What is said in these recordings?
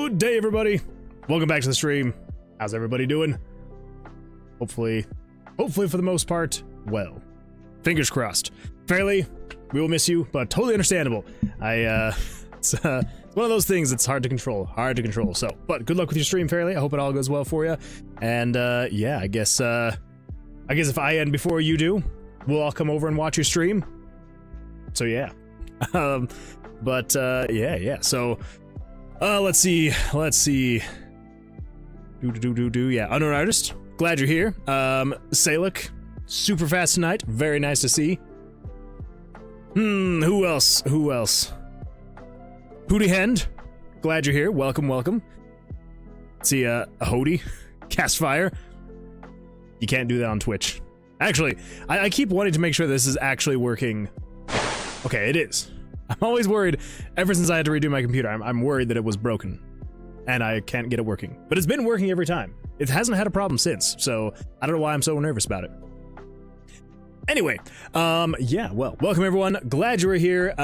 Good day, everybody. Welcome back to the stream. How's everybody doing? Hopefully for the most part, well. Fingers crossed. Fairly, we will miss you, but totally understandable. It's one of those things that's hard to control. So, but good luck with your stream, Fairly. I hope it all goes well for you. And yeah, I guess if I end before you do, we'll all come over and watch your stream. So yeah. Yeah. So, let's see. Yeah, unknown artist. Glad you're here. Salek, super fast tonight. Very nice to see. Who else? Hootie Hend, glad you're here. Welcome. Let's see, a Hody, cast fire. You can't do that on Twitch. Actually, I keep wanting to make sure this is actually working. Okay, it is. I'm always worried, ever since I had to redo my computer, I'm worried that it was broken. And I can't get it working. But it's been working every time. It hasn't had a problem since, so I don't know why I'm so nervous about it. Anyway, yeah, well, welcome everyone. Glad you were here.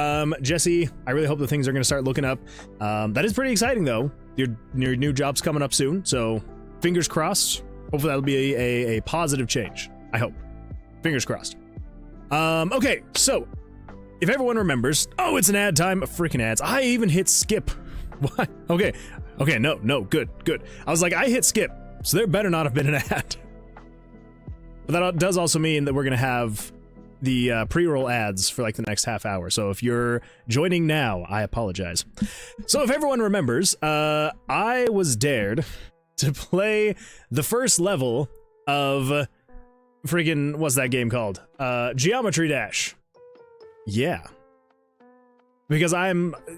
Jesse, I really hope that things are going to start looking up. That is pretty exciting, though. Your new job's coming up soon, so fingers crossed. Hopefully that'll be a positive change. I hope. Fingers crossed. Okay, so if everyone remembers, oh, it's an ad time. Freaking ads. I even hit skip. What? Okay, no, good. I was like, I hit skip, so there better not have been an ad. But that does also mean that we're gonna have the pre-roll ads for like the next half hour. So if you're joining now, I apologize. So if everyone remembers, I was dared to play the first level of freaking, what's that game called? Geometry Dash. Yeah. Because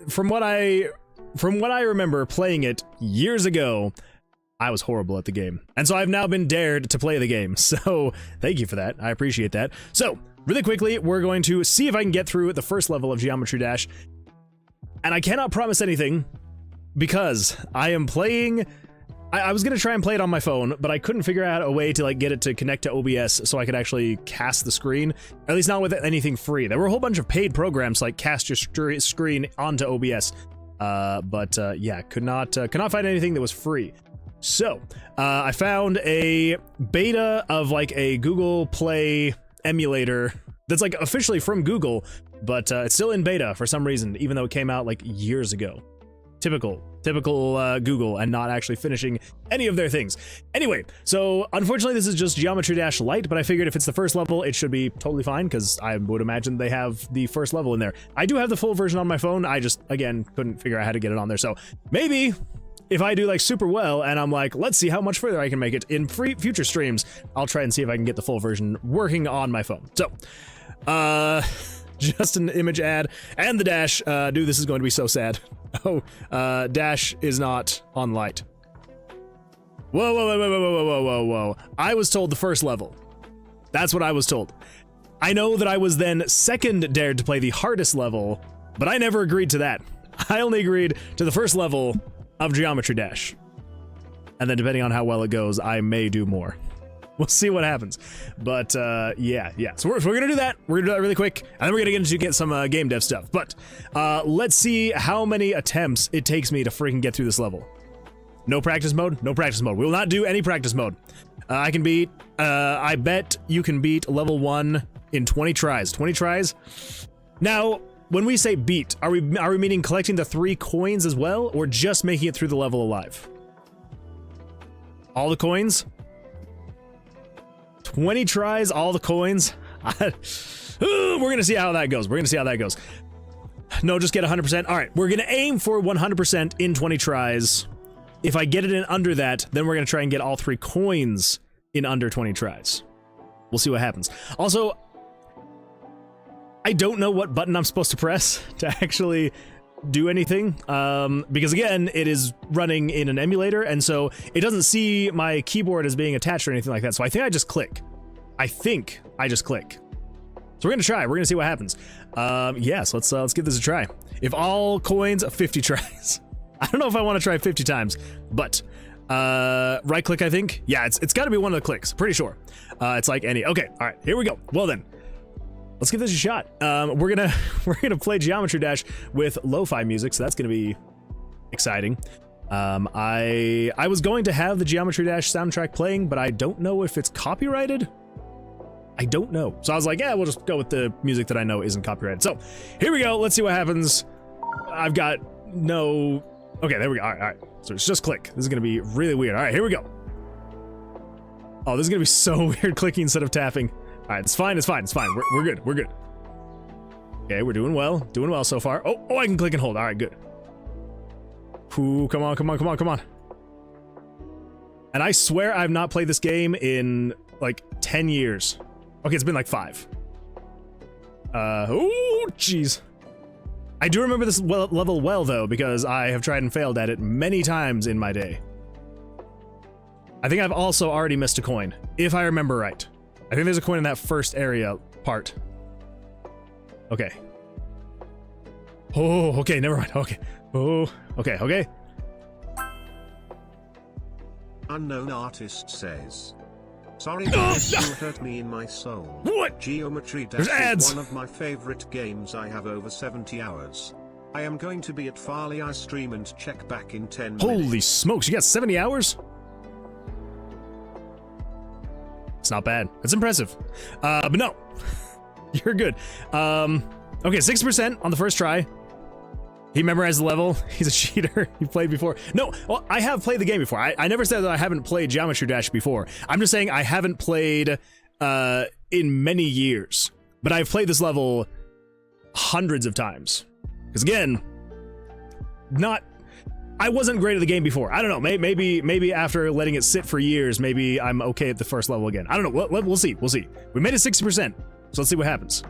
from what I remember playing it years ago, I was horrible at the game. And so I've now been dared to play the game. So thank you for that. I appreciate that. So really quickly, we're going to see if I can get through the first level of Geometry Dash. And I cannot promise anything because I am playing... I was going to try and play it on my phone, but I couldn't figure out a way to like get it to connect to OBS so I could actually cast the screen, at least not with anything free. There were a whole bunch of paid programs like cast your screen onto OBS, but yeah, could not find anything that was free. So I found a beta of like a Google Play emulator that's like officially from Google, but it's still in beta for some reason, even though it came out like years ago. Typical Google and not actually finishing any of their things. Anyway, so unfortunately this is just Geometry Dash Lite, but I figured if it's the first level, it should be totally fine because I would imagine they have the first level in there. I do have the full version on my phone. I just, again, couldn't figure out how to get it on there. So maybe if I do like super well and I'm like, let's see how much further I can make it in future streams, I'll try and see if I can get the full version working on my phone. So, just an image ad and the dash. Dude, this is going to be so sad. Oh, dash is not on light. Whoa. I was told the first level. That's what I was told. I know that I was then second dared to play the hardest level, but I never agreed to that. I only agreed to the first level of Geometry Dash. And then depending on how well it goes, I may do more. We'll see what happens. But yeah. So we're gonna do that. We're gonna do that really quick, and then we're gonna get some game dev stuff. But let's see how many attempts it takes me to freaking get through this level. No practice mode? No practice mode. We will not do any practice mode. I can beat, I bet you can beat level 1 in 20 tries. 20 tries? Now, when we say beat, are we meaning collecting the 3 coins as well, or just making it through the level alive? All the coins? 20 tries, all the coins. We're gonna see how that goes. No, just get 100%. All right, we're gonna aim for 100% in 20 tries. If I get it in under that, then we're gonna try and get all 3 coins in under 20 tries. We'll see what happens. Also, I don't know what button I'm supposed to press to actually do anything, because again, it is running in an emulator, and so it doesn't see my keyboard as being attached or anything like that, so I think I just click. So we're gonna try, we're gonna see what happens. Yes, let's give this a try. If all coins, 50 tries. I don't know if I want to try 50 times, but right click, I think. Yeah, it's gotta be one of the clicks, pretty sure. It's like any, okay, all right, here we go. Well then, let's give this a shot. We're gonna play Geometry Dash with lo-fi music, so that's gonna be exciting. I was going to have the Geometry Dash soundtrack playing, but I don't know if it's copyrighted. I don't know. So I was like, yeah, we'll just go with the music that I know isn't copyrighted. So here we go. Let's see what happens. I've got no... Okay, there we go. All right. So it's just click. This is going to be really weird. All right, here we go. Oh, this is going to be so weird clicking instead of tapping. All right, it's fine. We're good. We're good. Okay, we're doing well. Doing well so far. Oh, I can click and hold. All right, good. Ooh, come on. And I swear I've not played this game in like 10 years. Okay, it's been like 5. Oh, jeez. I do remember this level well, though, because I have tried and failed at it many times in my day. I think I've also already missed a coin, if I remember right. I think there's a coin in that first area part. Okay. Oh, okay, never mind. Okay. Oh, okay. Unknown artist says, sorry, but you hurt me in my soul. What? Geometry Dash is one of my favorite games. I have over 70 hours. I am going to be at Farley stream and check back in 10 minutes. Holy smokes, you got 70 hours? It's not bad. That's impressive. But no. You're good. Okay, 6% on the first try. He memorized the level. He's a cheater. He played before. No, well, I have played the game before. I never said that I haven't played Geometry Dash before. I'm just saying I haven't played in many years. But I've played this level hundreds of times. Because again, I wasn't great at the game before. I don't know. Maybe after letting it sit for years, maybe I'm okay at the first level again. I don't know. We'll see. We made it 60%. So let's see what happens.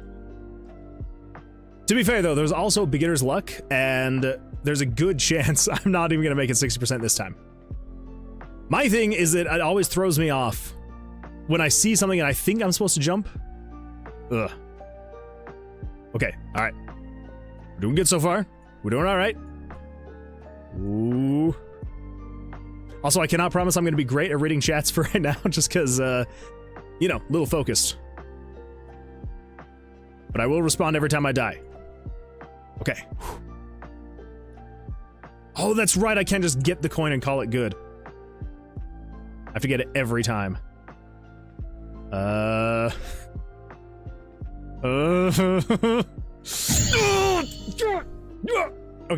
To be fair, though, there's also beginner's luck, and there's a good chance I'm not even going to make it 60% this time. My thing is that it always throws me off when I see something and I think I'm supposed to jump. Ugh. Okay, all right. We're doing good so far. We're doing all right. Ooh. Also, I cannot promise I'm going to be great at reading chats for right now, just because, you know, a little focused. But I will respond every time I die. Okay. Oh, that's right. I can't just get the coin and call it good. I have to get it every time. Okay,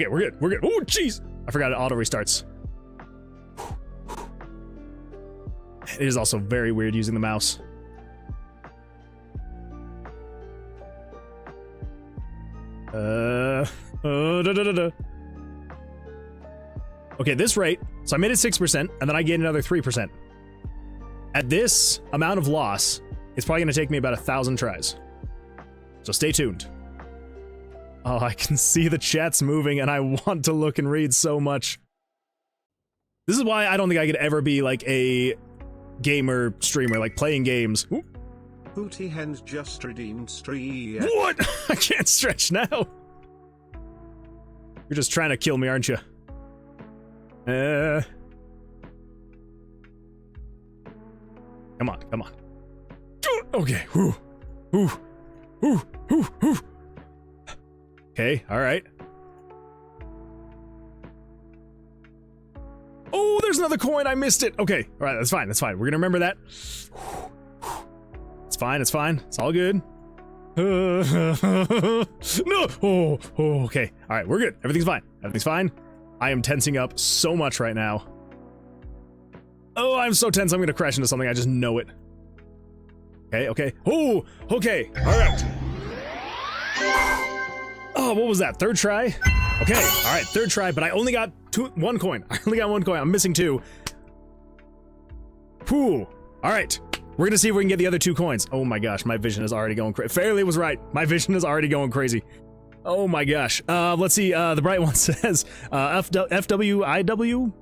we're good. Oh, jeez. I forgot it auto restarts. It is also very weird using the mouse. Okay, this rate, so I made it 6%, and then I gained another 3%. At this amount of loss, it's probably gonna take me about 1,000 tries. So stay tuned. Oh, I can see the chat's moving, and I want to look and read so much. This is why I don't think I could ever be like a gamer streamer, like playing games. Ooh. Hooty Hens just redeemed stream. What? I can't stretch now. You're just trying to kill me, aren't you? Come on. Okay. Okay, alright. Oh, there's another coin. I missed it. Okay, alright, that's fine. We're gonna remember that. It's fine. It's all good. No! Oh, okay. Alright, we're good. Everything's fine. I am tensing up so much right now. Oh, I'm so tense. I'm gonna crash into something. I just know it. Okay. Oh, okay. Alright. Oh, what was that? Third try? Okay, alright, third try, but I only got one coin. I'm missing 2. Whew. Alright. We're gonna see if we can get the other 2 coins. Oh my gosh, my vision is already going crazy. Fairly was right. My vision is already going crazy. Oh my gosh. Let's see. The bright one says, FWIW?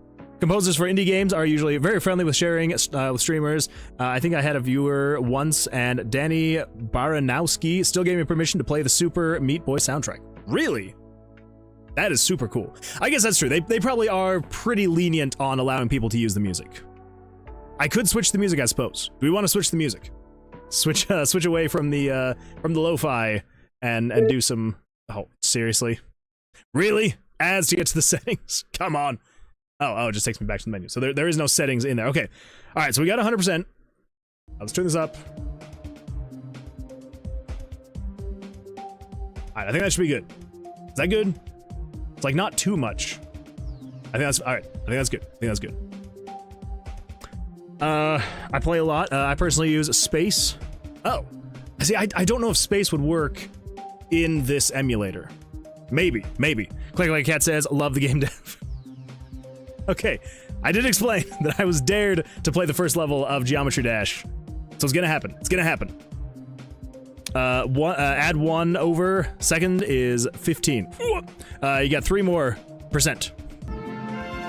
Composers for indie games are usually very friendly with sharing with streamers. I think I had a viewer once, and Danny Baranowski still gave me permission to play the Super Meat Boy soundtrack. Really? That is super cool. I guess that's true. They probably are pretty lenient on allowing people to use the music. I could switch the music, I suppose. Do we want to switch the music? Switch away from the lo-fi and do some... Oh, seriously? Really? Ads to get to the settings? Come on. Oh, it just takes me back to the menu. So there is no settings in there. Okay. All right, so we got 100%. Let's turn this up. All right, I think that should be good. Is that good? It's like not too much. I think that's all right. I think that's good. I think that's good. I play a lot. I personally use space. Oh, see, I don't know if space would work in this emulator. Maybe. Click Like a Cat says, love the game dev. Okay, I did explain that I was dared to play the first level of Geometry Dash. So it's gonna happen. It's gonna happen. Add 1 over second is 15. You got 3 more %.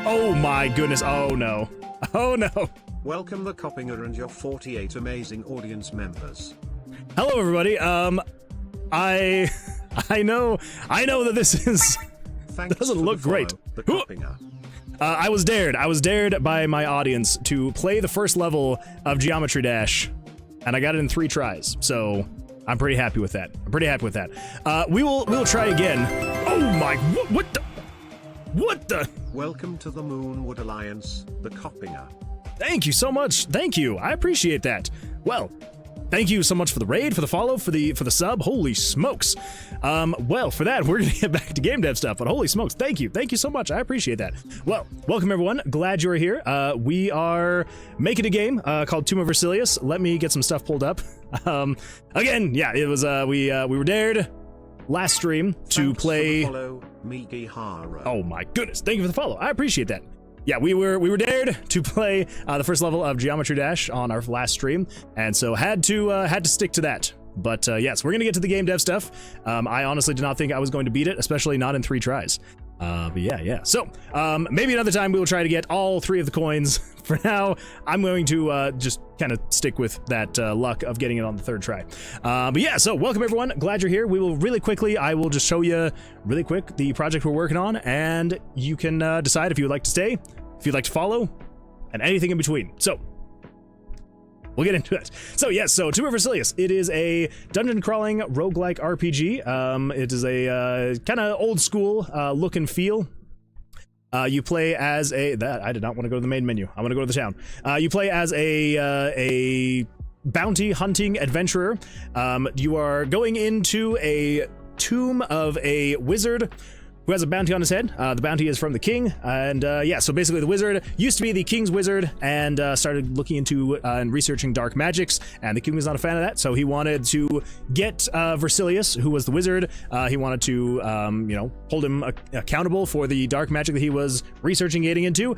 Oh my goodness. Oh no. Oh no. Welcome the Coppinger and your 48 amazing audience members. Hello everybody. I know that this is doesn't look great. The Coppinger. I was dared by my audience to play the first level of Geometry Dash, and I got it in 3 tries. So I'm pretty happy with that. We will try again. Oh my! What the? Welcome to the Moonwood Alliance, the Coppinger. Thank you so much. Thank you. I appreciate that. Well, thank you so much for the raid, for the follow, for the sub. Holy smokes. Well, for that, we're gonna get back to game dev stuff, but holy smokes, thank you so much. I appreciate that. Well, welcome everyone. Glad you're here. We are making a game called Tower of Vercilias. Let me get some stuff pulled up. Again, yeah, it was we were dared last stream to play. Oh my goodness! Thank you for the follow. I appreciate that. Yeah, we were dared to play the first level of Geometry Dash on our last stream, and so had to stick to that. But yes, we're gonna get to the game dev stuff. I honestly did not think I was going to beat it, especially not in 3 tries. But yeah. So maybe another time we will try to get all 3 of the coins. For now, I'm going to just kind of stick with that luck of getting it on the 3rd try. But yeah, so welcome everyone. Glad you're here. We will really quickly, I will just show you really quick the project we're working on, and you can decide if you would like to stay, if you'd like to follow, and anything in between. So we'll get into it. So yes, so Tower of Vercilias. It is a dungeon crawling roguelike RPG. It is a kind of old school look and feel. You play as I did not want to go to the main menu. I want to go to the town. You play as a bounty hunting adventurer. You are going into a tomb of a wizard who has a bounty on his head. The bounty is from the king, and yeah, so basically the wizard used to be the king's wizard and started looking into and researching dark magics, and the king was not a fan of that, so he wanted to get Vercilias, who was the wizard. He wanted to hold him accountable for the dark magic that he was researching, getting into.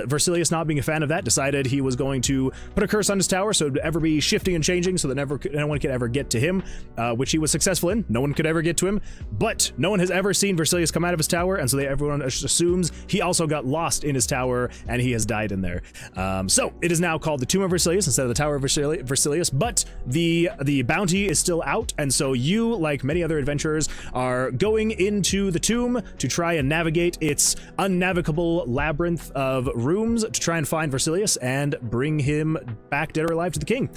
Vercilias, not being a fan of that, decided he was going to put a curse on his tower so it would ever be shifting and changing, so that no one could ever get to him, which he was successful in. No one could ever get to him, but no one has ever seen Vercilias come out of his tower, and so everyone assumes he also got lost in his tower and he has died in there. So it is now called the Tomb of Vercilias instead of the Tower of Vercilias, but the bounty is still out, and so you, like many other adventurers, are going into the tomb to try and navigate its unnavigable labyrinth of rooms to try and find Vercilias and bring him back dead or alive to the king.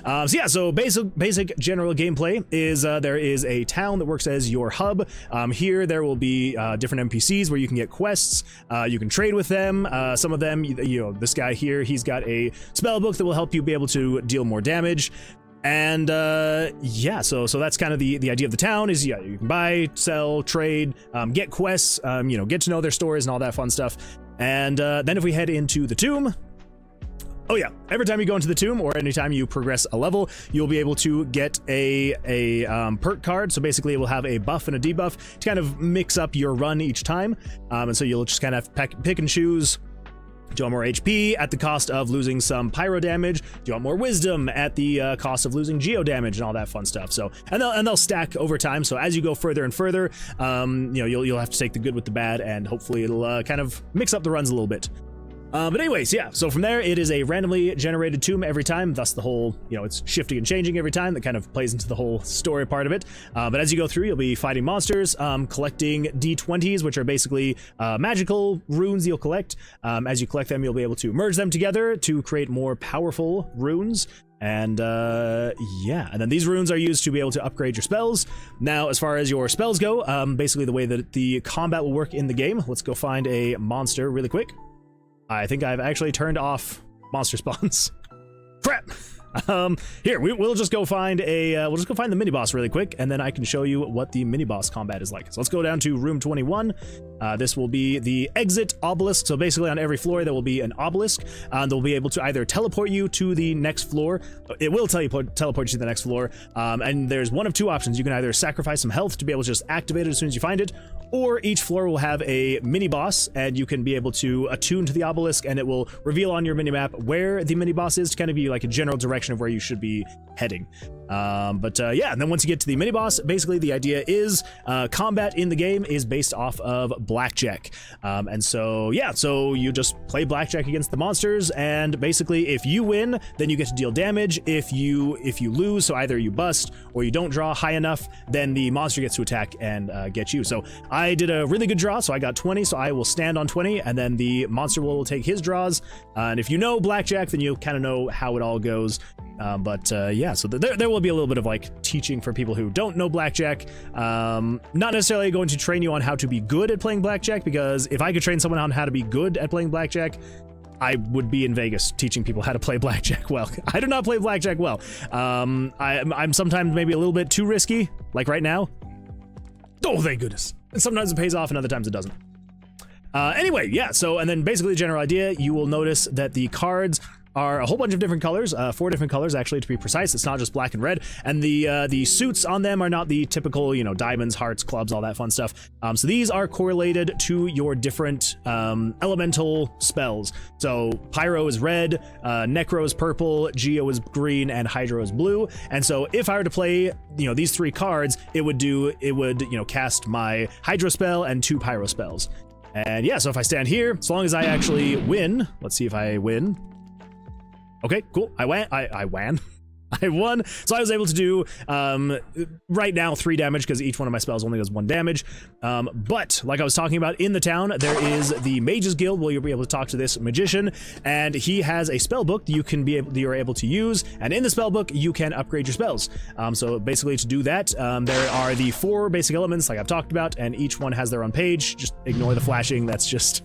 So yeah, so basic general gameplay is there is a town that works as your hub. Here there will be different NPCs where you can get quests. You can trade with them. Some of them, this guy here, he's got a spell book that will help you be able to deal more damage. And yeah, so that's kind of the idea of the town is, yeah, you can buy, sell, trade, get quests, get to know their stories and all that fun stuff. And then if we head into the tomb, oh yeah, every time you go into the tomb or anytime you progress a level, you'll be able to get a perk card. So basically it will have a buff and a debuff to kind of mix up your run each time. And so you'll just kind of pick and choose. Do you want more HP at the cost of losing some pyro damage? Do you want more wisdom at the cost of losing geo damage and all that fun stuff? So, and they'll stack over time. So as you go further and further, you'll have to take the good with the bad, and hopefully it'll kind of mix up the runs a little bit. But anyways, yeah, so from there, it is a randomly generated tomb every time, thus the whole, it's shifting and changing every time. That kind of plays into the whole story part of it. But as you go through, you'll be fighting monsters, collecting D20s, which are basically magical runes you'll collect. As you collect them, you'll be able to merge them together to create more powerful runes. And yeah, and then these runes are used to be able to upgrade your spells. Now, as far as your spells go, basically the way that the combat will work in the game, let's go find a monster really quick. I think I've actually turned off monster spawns. Crap. Here, we'll just go find the mini boss really quick, and then I can show you what the mini boss combat is like. So let's go down to room 21. This will be the exit obelisk. So basically on every floor there will be an obelisk. They'll be able to either teleport you to the next floor. It will teleport you to the next floor. And there's one of two options. You can either sacrifice some health to be able to just activate it as soon as you find it, or each floor will have a mini boss, and you can be able to attune to the obelisk, and it will reveal on your mini map where the mini boss is to kind of be like a general direction of where you should be heading. Yeah, and then once you get to the mini boss, basically the idea is combat in the game is based off of Blackjack. And so yeah, so you just play Blackjack against the monsters, and basically if you win, then you get to deal damage. If you lose, so either you bust or you don't draw high enough, then the monster gets to attack and get you. So I did a really good draw, so I got 20, so I will stand on 20, and then the monster will take his draws. And if you know Blackjack, then you kind of know how it all goes. Yeah, so there will be a little bit of like teaching for people who don't know Blackjack. Not necessarily going to train you on how to be good at playing Blackjack, because if I could train someone on how to be good at playing Blackjack, I would be in Vegas teaching people how to play Blackjack well. I do not play Blackjack well. I'm sometimes maybe a little bit too risky, like right now. Oh, thank goodness. And sometimes it pays off and other times it doesn't. Anyway, yeah, so, and then basically the general idea, you will notice that the cards are a whole bunch of different colors, 4 different colors actually, to be precise. It's not just black and red, and the suits on them are not the typical, you know, diamonds, hearts, clubs, all that fun stuff. So these are correlated to your different elemental spells. So Pyro is red, Necro is purple, Geo is green, and Hydro is blue. And so if I were to play, you know, these 3 cards, it would you know, cast my Hydro spell and 2 Pyro spells. And yeah, so if I stand here, as long as I actually win, let's see if I win. Okay, cool. I won. I won. So I was able to do, right now, 3 damage, because each one of my spells only does 1 damage. But, like I was talking about, in the town, there is the Mages Guild, where you'll be able to talk to this magician, and he has a spell book that you're able to use, and in the spell book, you can upgrade your spells. So basically, to do that, there are the 4 basic elements, like I've talked about, and each one has their own page. Just ignore the flashing, that's just...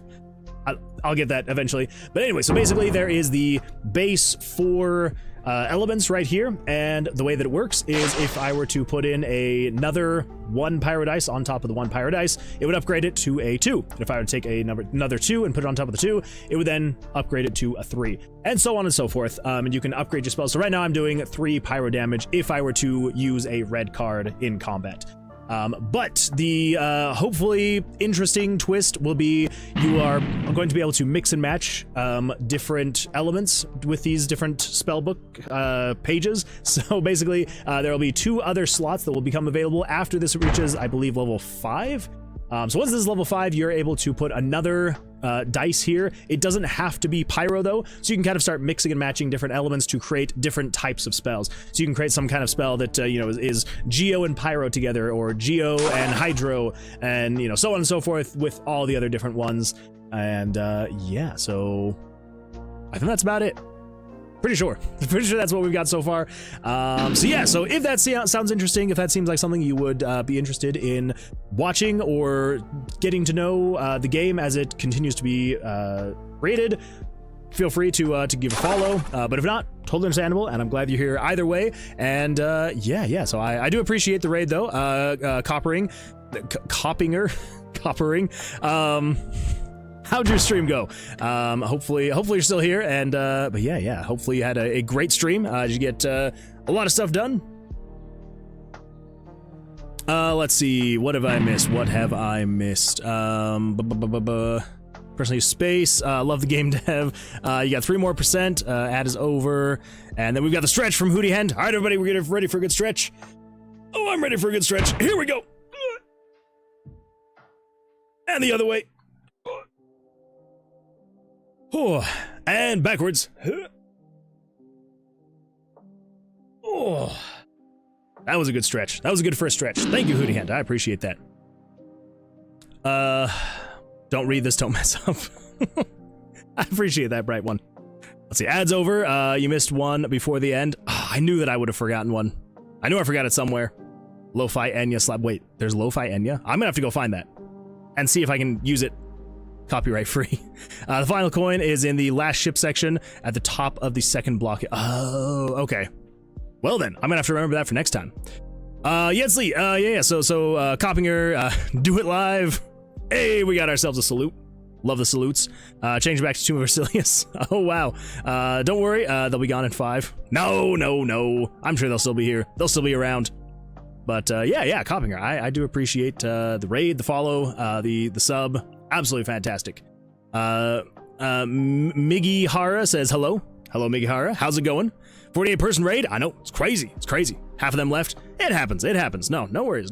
I'll get that eventually. But anyway, so basically there is the base 4 elements right here, and the way that it works is if I were to put in another 1 pyro dice on top of the 1 pyro dice, it would upgrade it to a 2. And if I were to take another 2 and put it on top of the 2, it would then upgrade it to a 3, and so on and so forth. And you can upgrade your spells. So right now I'm doing 3 pyro damage if I were to use a red card in combat. But the hopefully interesting twist will be you are going to be able to mix and match different elements with these different spellbook pages. So basically, there will be 2 other slots that will become available after this reaches, I believe, level 5. So once this is level 5, you're able to put another dice here. It doesn't have to be pyro though, so you can kind of start mixing and matching different elements to create different types of spells. So you can create some kind of spell that you know, is Geo and Pyro together, or Geo and Hydro, and you know, so on and so forth with all the other different ones. And yeah, so I think that's about it. Pretty sure that's what we've got so far. So yeah, so if that sounds interesting, if that seems like something you would be interested in watching or getting to know the game as it continues to be rated, feel free to give a follow. But if not, totally understandable, and I'm glad you're here either way. And yeah, so I do appreciate the raid though. Coppering. How'd your stream go? Hopefully you're still here, and but yeah, hopefully you had a great stream. Did you get a lot of stuff done? Let's see, what have I missed? Personally, space, love the game dev. You got 3 more %, ad is over, and then we've got the stretch from Hootie Hand. All right, everybody, we're getting ready for a good stretch. Oh, I'm ready for a good stretch. Here we go. And the other way. Oh, and backwards. Oh, that was a good stretch. That was a good first stretch. Thank you, Hootie Hand. I appreciate that. Don't read this, don't mess up. I appreciate that, bright one. Let's see, ads over. You missed one before the end. Oh, I knew that I would have forgotten one. I knew I forgot it somewhere. Lo-fi Enya slab. Wait, there's Lo-fi Enya? I'm gonna have to go find that and see if I can use it copyright free. The final coin is in the last ship section at the top of the second block. Oh, okay. Well then, I'm gonna have to remember that for next time. Yensley, yeah, so Coppinger, do it live. Hey, we got ourselves a salute. Love the salutes. Change back to Tower of Vercilias. Oh, wow. Don't worry, they'll be gone in 5. No. I'm sure they'll still be here. They'll still be around. But, yeah, Coppinger, I do appreciate, the raid, the follow, the sub. Absolutely fantastic. Miggy Hara says hello. Hello, Miggy Hara. How's it going? 48-person raid? I know, it's crazy. Half of them left. It happens. No worries.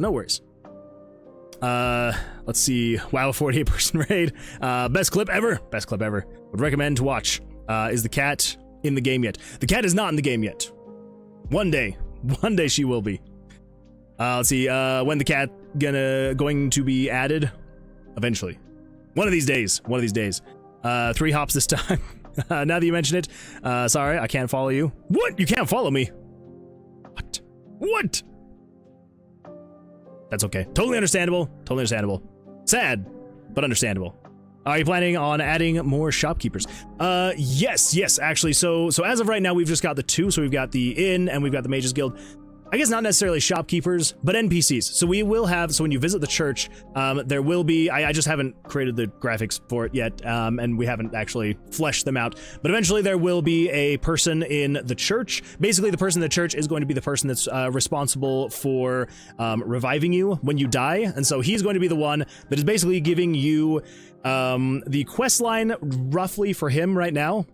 Let's see. Wow, 48-person raid. Best clip ever. Would recommend to watch. Is the cat in the game yet? The cat is not in the game yet. One day she will be. Let's see. When the cat going to be added? Eventually. One of these days. 3 hops this time. Now that you mention it, sorry, I can't follow you. What? You can't follow me? What? That's okay. Totally understandable. Sad, but understandable. Are you planning on adding more shopkeepers? Yes, actually. So as of right now, we've just got the 2. So we've got the inn and we've got the Mages Guild. I guess not necessarily shopkeepers, but NPCs. So we will have, so when you visit the church, there will be, I just haven't created the graphics for it yet, and we haven't actually fleshed them out, but eventually there will be a person in the church. Basically, the person in the church is going to be the person that's responsible for reviving you when you die, and so he's going to be the one that is basically giving you the quest line roughly for him right now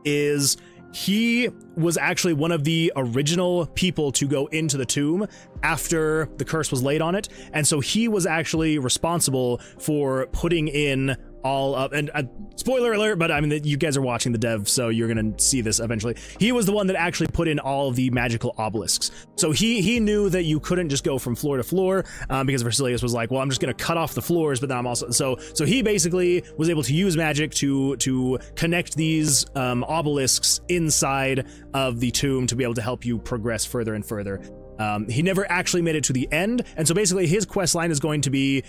is he was actually one of the original people to go into the tomb after the curse was laid on it, and so he was actually responsible for putting in all of, and spoiler alert, but I mean, you guys are watching the dev, so you're gonna see this eventually. He was the one that actually put in all of the magical obelisks. So he knew that you couldn't just go from floor to floor, because Vercilias was like, well, I'm just gonna cut off the floors, but then I'm also, so he basically was able to use magic to connect these obelisks inside of the tomb to be able to help you progress further and further. He never actually made it to the end, and so basically his quest line is going to be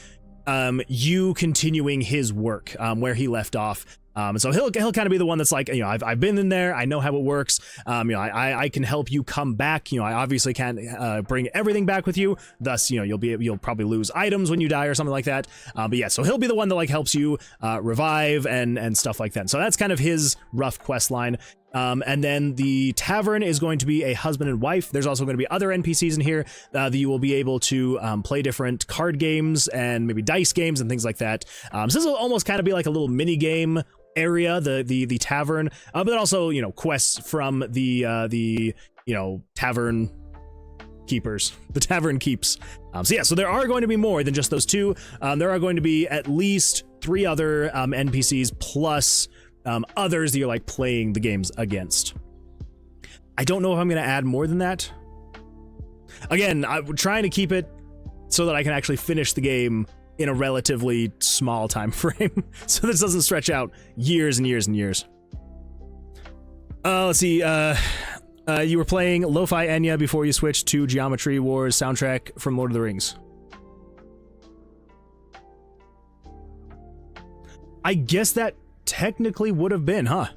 you continuing his work where he left off. And so he'll kind of be the one that's like, you know, I've been in there, I know how it works. You know, I can help you come back. You know, I obviously can't bring everything back with you. Thus, you know, you'll probably lose items when you die or something like that. But yeah, so he'll be the one that like helps you revive and stuff like that. So that's kind of his rough quest line. And then the tavern is going to be a husband and wife. There's also going to be other NPCs in here that you will be able to play different card games and maybe dice games and things like that. So this will almost kind of be like a little mini game area, the tavern, but also, you know, quests from the you know, tavern keepers, the tavern keeps. So yeah, so there are going to be more than just those 2. There are going to be at least 3 other NPCs plus others that you're like playing the games against. I don't know if I'm going to add more than that. Again, I'm trying to keep it so that I can actually finish the game in a relatively small time frame, so this doesn't stretch out years and years and years. Let's see. You were playing Lo-Fi Enya before you switched to Geometry Wars soundtrack from Lord of the Rings. I guess that technically would have been, huh?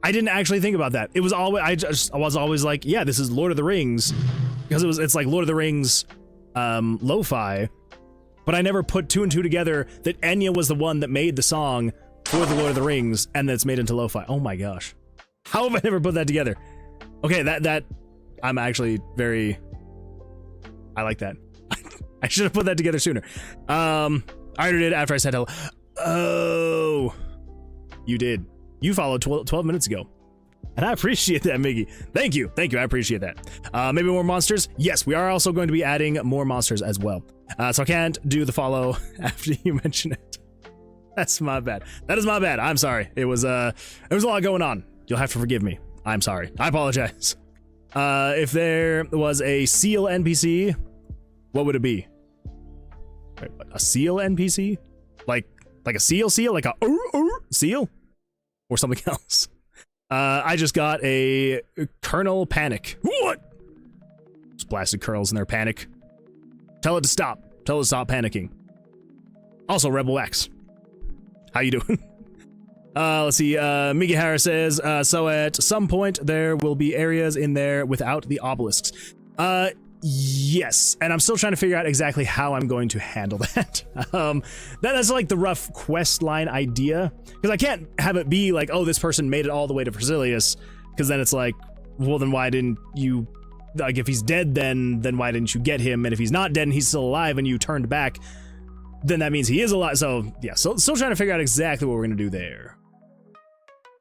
I didn't actually think about that. It was always, I was always like, yeah, this is Lord of the Rings, because it's like Lord of the Rings lo-fi, but I never put 2 and 2 together that Enya was the one that made the song for the Lord of the Rings and that's made into lo-fi. Oh my gosh. How have I never put that together? Okay, that I'm actually very, I like that. I should have put that together sooner. I already did after I said hello. Oh, you did. You followed 12 minutes ago. And I appreciate that, Miggy. Thank you. I appreciate that. Maybe more monsters? Yes, we are also going to be adding more monsters as well. So I can't do the follow after you mention it. That's my bad. That is my bad. I'm sorry. It was a lot going on. You'll have to forgive me. I'm sorry. I apologize. If there was a seal NPC, what would it be? Wait, a seal NPC? Like a seal? Like a seal? Or something else? I just got a Colonel Panic. What? Just blasted Colonels in their panic. Tell it to stop. Tell it to stop panicking. Also, Rebel X. How you doing? Let's see, Miggy Harris says, so at some point there will be areas in there without the obelisks. Yes, and I'm still trying to figure out exactly how I'm going to handle that. That's like the rough quest line idea, because I can't have it be like, oh, this person made it all the way to Vercilias, because then it's like, well, then why didn't you, like, if he's dead, then why didn't you get him? And if he's not dead and he's still alive and you turned back, then that means he is alive. So yeah, still trying to figure out exactly what we're gonna do there.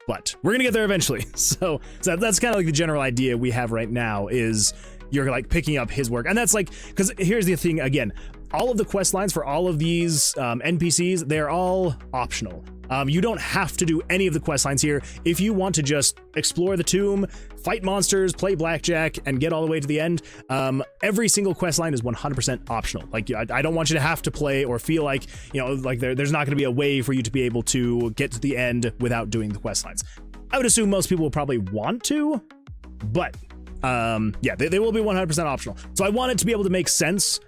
But we're gonna get there eventually. So that's kind of like the general idea we have right now, is you're like picking up his work. And that's like, because here's the thing again, all of the quest lines for all of these NPCs, they're all optional. You don't have to do any of the quest lines here. If you want to just explore the tomb, fight monsters, play Blackjack, and get all the way to the end, every single quest line is 100% optional. Like, I don't want you to have to play or feel like, you know, like there's not going to be a way for you to be able to get to the end without doing the quest lines. I would assume most people will probably want to, but yeah, they will be 100% optional. So I want it to be able to make sense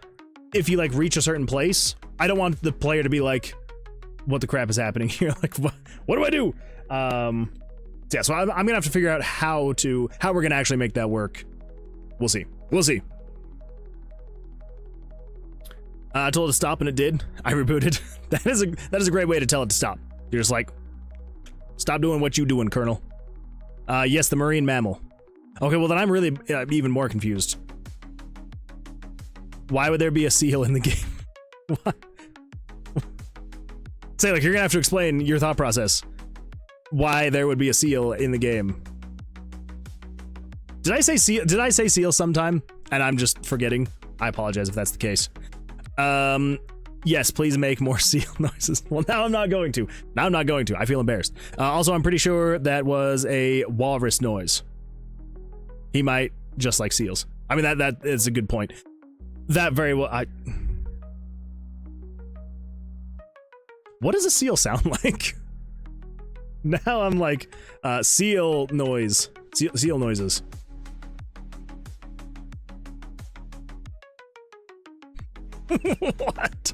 if you like reach a certain place. I don't want the player to be like, what the crap is happening here? Like, what do I do? Yeah, so I'm gonna have to figure out how we're gonna actually make that work. We'll see. I told it to stop and it did. I rebooted. That is a great way to tell it to stop. You're just like, stop doing what you doing, Colonel. Yes, the marine mammal. Okay, well then I'm really even more confused. Why would there be a seal in the game? What? Say, like, you're gonna have to explain your thought process. Why there would be a seal in the game. Did I say seal? Did I say seal sometime? And I'm just forgetting. I apologize if that's the case. Yes, please make more seal noises. Well, now I'm not going to. I feel embarrassed. Also, I'm pretty sure that was a walrus noise. He might just like seals. I mean, that is a good point. That very well, what does a seal sound like? Now I'm like, seal noise. Seal noises. What?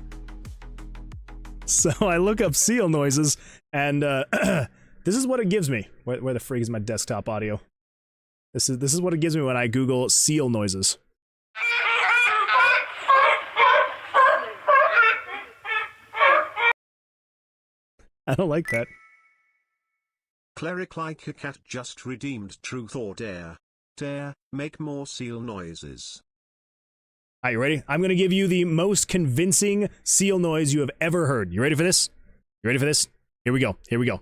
So I look up seal noises, and this is what it gives me. Where the frig is my desktop audio? This is what it gives me when I Google seal noises. I don't like that. Cleric like a cat just redeemed truth or dare. Dare, make more seal noises. Alright, you ready? I'm gonna give you the most convincing seal noise you have ever heard. You ready for this? You ready for this? Here we go. Here we go.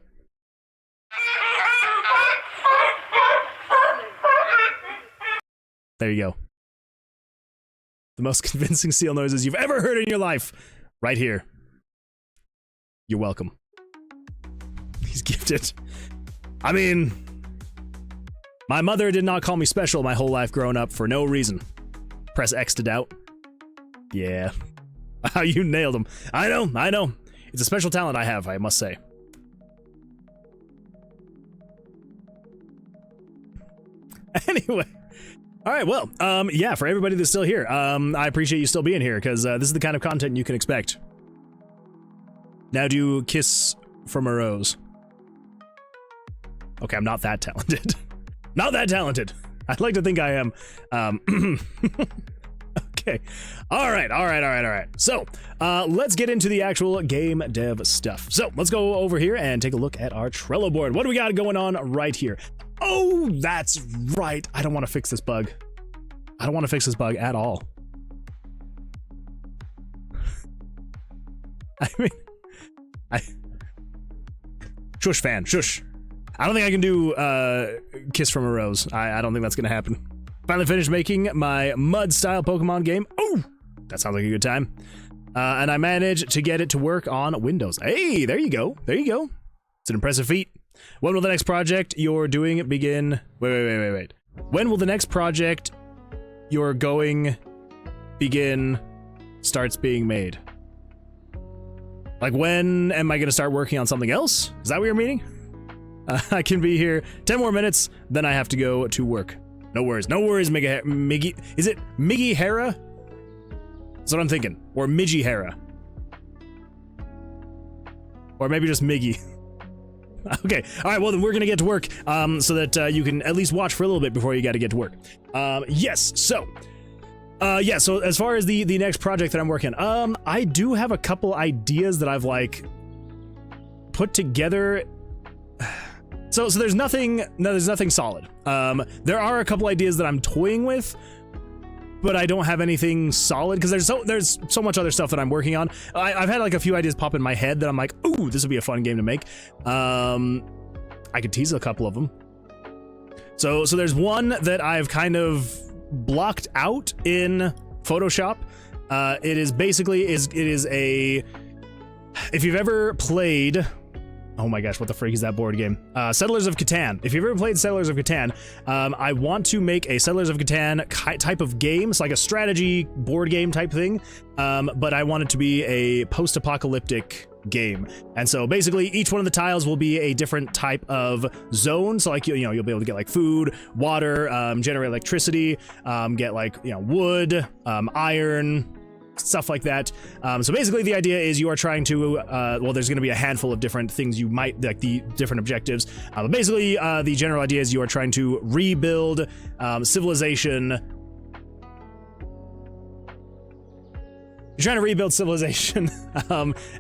There you go. The most convincing seal noises you've ever heard in your life. Right here. You're welcome. He's gifted. I mean, my mother did not call me special my whole life growing up for no reason. Press X to doubt. Yeah. How you nailed him. I know. It's a special talent I have, I must say. Anyway. All right, well, yeah, for everybody that's still here, I appreciate you still being here, because this is the kind of content you can expect. Now do kiss from a rose. Okay, I'm not that talented. Not that talented. I'd like to think I am. Okay. All right. So, let's get into the actual game dev stuff. So, let's go over here and take a look at our Trello board. What do we got going on right here? Oh, that's right. I don't want to fix this bug. I don't want to fix this bug at all. I mean, shush fan, shush. I don't think I can do Kiss from a Rose. I don't think that's gonna happen. Finally finished making my mud style Pokemon game. Oh, that sounds like a good time. And I managed to get it to work on Windows. Hey, there you go. There you go. It's an impressive feat. When will the next project you're doing begin? Wait. When will the next project you're going begin starts being made? Like, when am I gonna start working on something else? Is that what you're meaning? I can be here 10 more minutes, then I have to go to work. No worries, Miggy. Is it Miggy Hera? That's what I'm thinking. Or Midgy Hera. Or maybe just Miggy. Okay, all right, well, then we're gonna get to work so that you can at least watch for a little bit before you gotta get to work. Yes, so... yeah, so as far as the next project that I'm working on, I do have a couple ideas that I've, like, put together. So there's nothing solid. There are a couple ideas that I'm toying with, but I don't have anything solid because there's so much other stuff that I'm working on. I've had like a few ideas pop in my head that I'm like, ooh, this would be a fun game to make. I could tease a couple of them. So there's one that I've kind of blocked out in Photoshop. It is basically it is a, if you've ever played, oh my gosh, what the freak is that board game? Settlers of Catan. If you've ever played Settlers of Catan, I want to make a Settlers of Catan type of game. It's like a strategy board game type thing, but I want it to be a post-apocalyptic game. And so basically each one of the tiles will be a different type of zone. So like, you know, you'll be able to get like food, water, generate electricity, get like, you know, wood, iron, stuff like that. So basically the idea is you are trying to, well, there's going to be a handful of different things you might, like the different objectives. But basically the general idea is you are trying to rebuild civilization. You're trying to rebuild civilization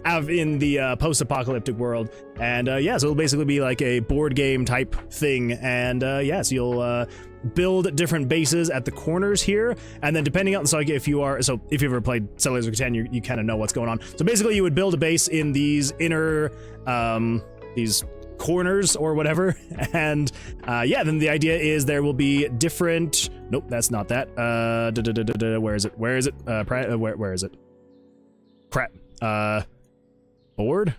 out in the post-apocalyptic world. And yeah, so it'll basically be like a board game type thing. And yeah, so you'll build different bases at the corners here, and then depending on, so like if you've ever played Settlers of Catan, you kind of know what's going on. So basically you would build a base in these inner these corners or whatever, and yeah, then the idea is there will be different, nope, that's not that, where is it, where is it, crap, board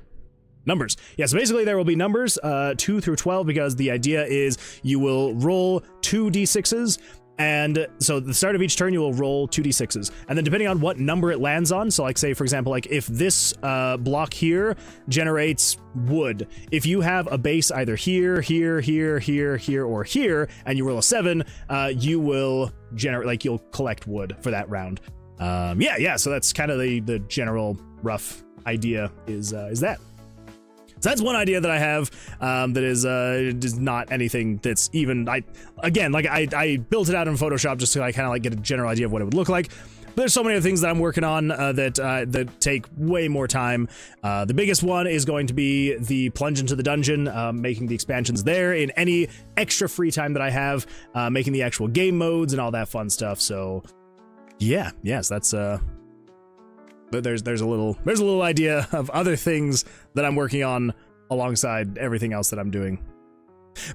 numbers. Yeah, so basically there will be numbers 2 through 12, because the idea is you will roll 2d6s, and so at the start of each turn you will roll 2d6s, and then depending on what number it lands on, so like say for example, like if this block here generates wood, if you have a base either here, here, here, here, here, or here, and you roll a 7, you will generate, like you'll collect wood for that round. Yeah, so that's kind of the general rough idea is that. So that's one idea that I have that is not anything that's even, I built it out in Photoshop just to kind of like get a general idea of what it would look like. But there's so many other things that I'm working on that take way more time. The biggest one is going to be the plunge into the dungeon, making the expansions there in any extra free time that I have, making the actual game modes and all that fun stuff. So yeah, yes, that's but there's a little idea of other things that I'm working on alongside everything else that I'm doing.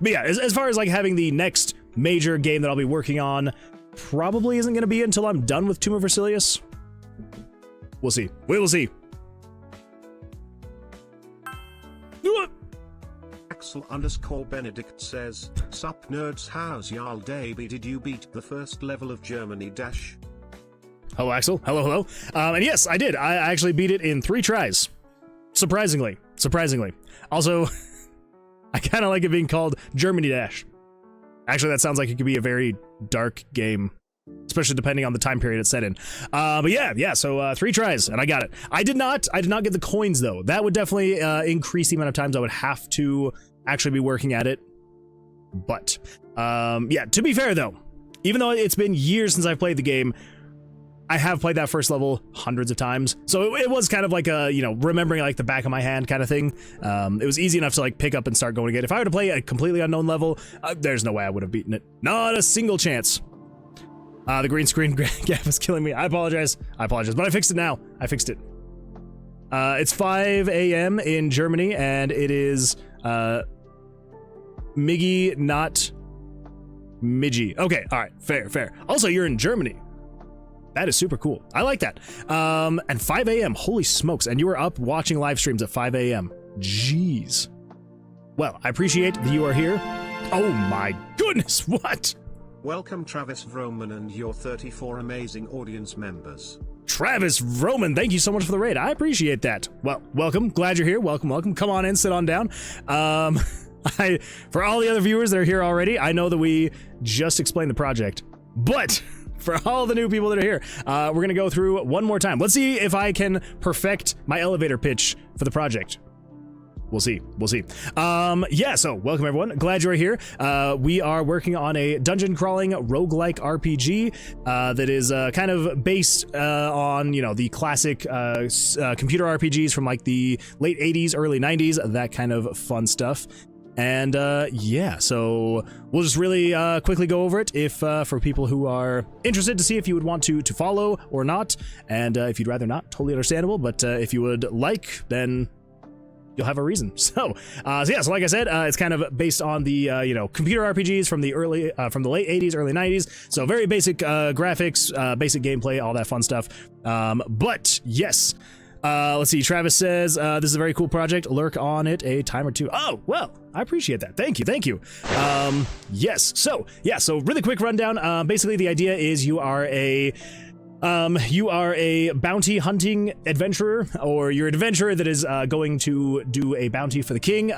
But yeah, as far as like having the next major game that I'll be working on, probably isn't going to be until I'm done with Tower of Vercilias. We'll see. We will see. Axel_Benedict says, "Sup nerds, how's y'all day? Did you beat the first level of Germany Dash?" Hello, Axel. Hello. And yes, I did. I actually beat it in 3 tries. Surprisingly. Also, I kind of like it being called Germany Dash. Actually, that sounds like it could be a very dark game, especially depending on the time period it's set in. But yeah. So 3 tries, and I got it. I did not get the coins though. That would definitely increase the amount of times I would have to actually be working at it. But yeah, to be fair though, even though it's been years since I've played the game, I have played that first level hundreds of times, so it was kind of like a, you know, remembering like the back of my hand kind of thing. It was easy enough to like pick up and start going again. If I were to play a completely unknown level, there's no way I would have beaten it. Not a single chance. The green screen gap is killing me. I apologize, but I fixed it now. I fixed it. It's 5 a.m. in Germany, and it is Miggy, not Midgy. Okay, all right, fair. Also, you're in Germany. That is super cool. I like that. And 5 a.m. Holy smokes. And you were up watching live streams at 5 a.m. Jeez. Well, I appreciate that you are here. Oh my goodness, what? Welcome Travis Vroman and your 34 amazing audience members. Travis Vroman, thank you so much for the raid. I appreciate that. Well, welcome. Glad you're here. Welcome. Come on in, sit on down. For all the other viewers that are here already, I know that we just explained the project, but for all the new people that are here, we're going to go through one more time. Let's see if I can perfect my elevator pitch for the project. We'll see. We'll see. Yeah, so welcome everyone. Glad you're here. We are working on a dungeon crawling roguelike RPG that is kind of based on, you know, the classic computer RPGs from like the late 80s, early 90s, that kind of fun stuff. And yeah, so we'll just really quickly go over it if for people who are interested to see if you would want to follow or not. And if you'd rather not, totally understandable. But if you would like, then you'll have a reason. So yeah, so like I said, it's kind of based on the you know, computer RPGs from the late 80s, early 90s. So very basic graphics, basic gameplay, all that fun stuff. But yes, let's see. Travis says this is a very cool project. Lurk on it a time or two. Oh well, I appreciate that. Thank you, thank you. Yes. So yeah. So really quick rundown. Basically, the idea is you are a bounty hunting adventurer, or you're an adventurer that is going to do a bounty for the king.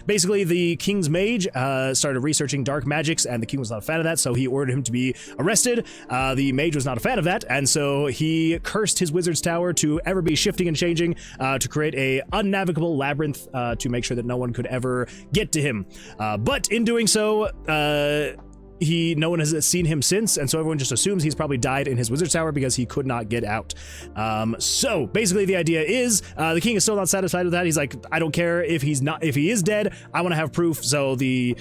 Basically, the king's mage started researching dark magics, and the king was not a fan of that, so he ordered him to be arrested. The mage was not a fan of that, and so he cursed his wizard's tower to ever be shifting and changing to create a unnavigable labyrinth to make sure that no one could ever get to him. But in doing so, no one has seen him since, and so everyone just assumes he's probably died in his wizard's tower because he could not get out. So basically the idea is the king is still not satisfied with that. He's like, I don't care if he is dead, I want to have proof. So the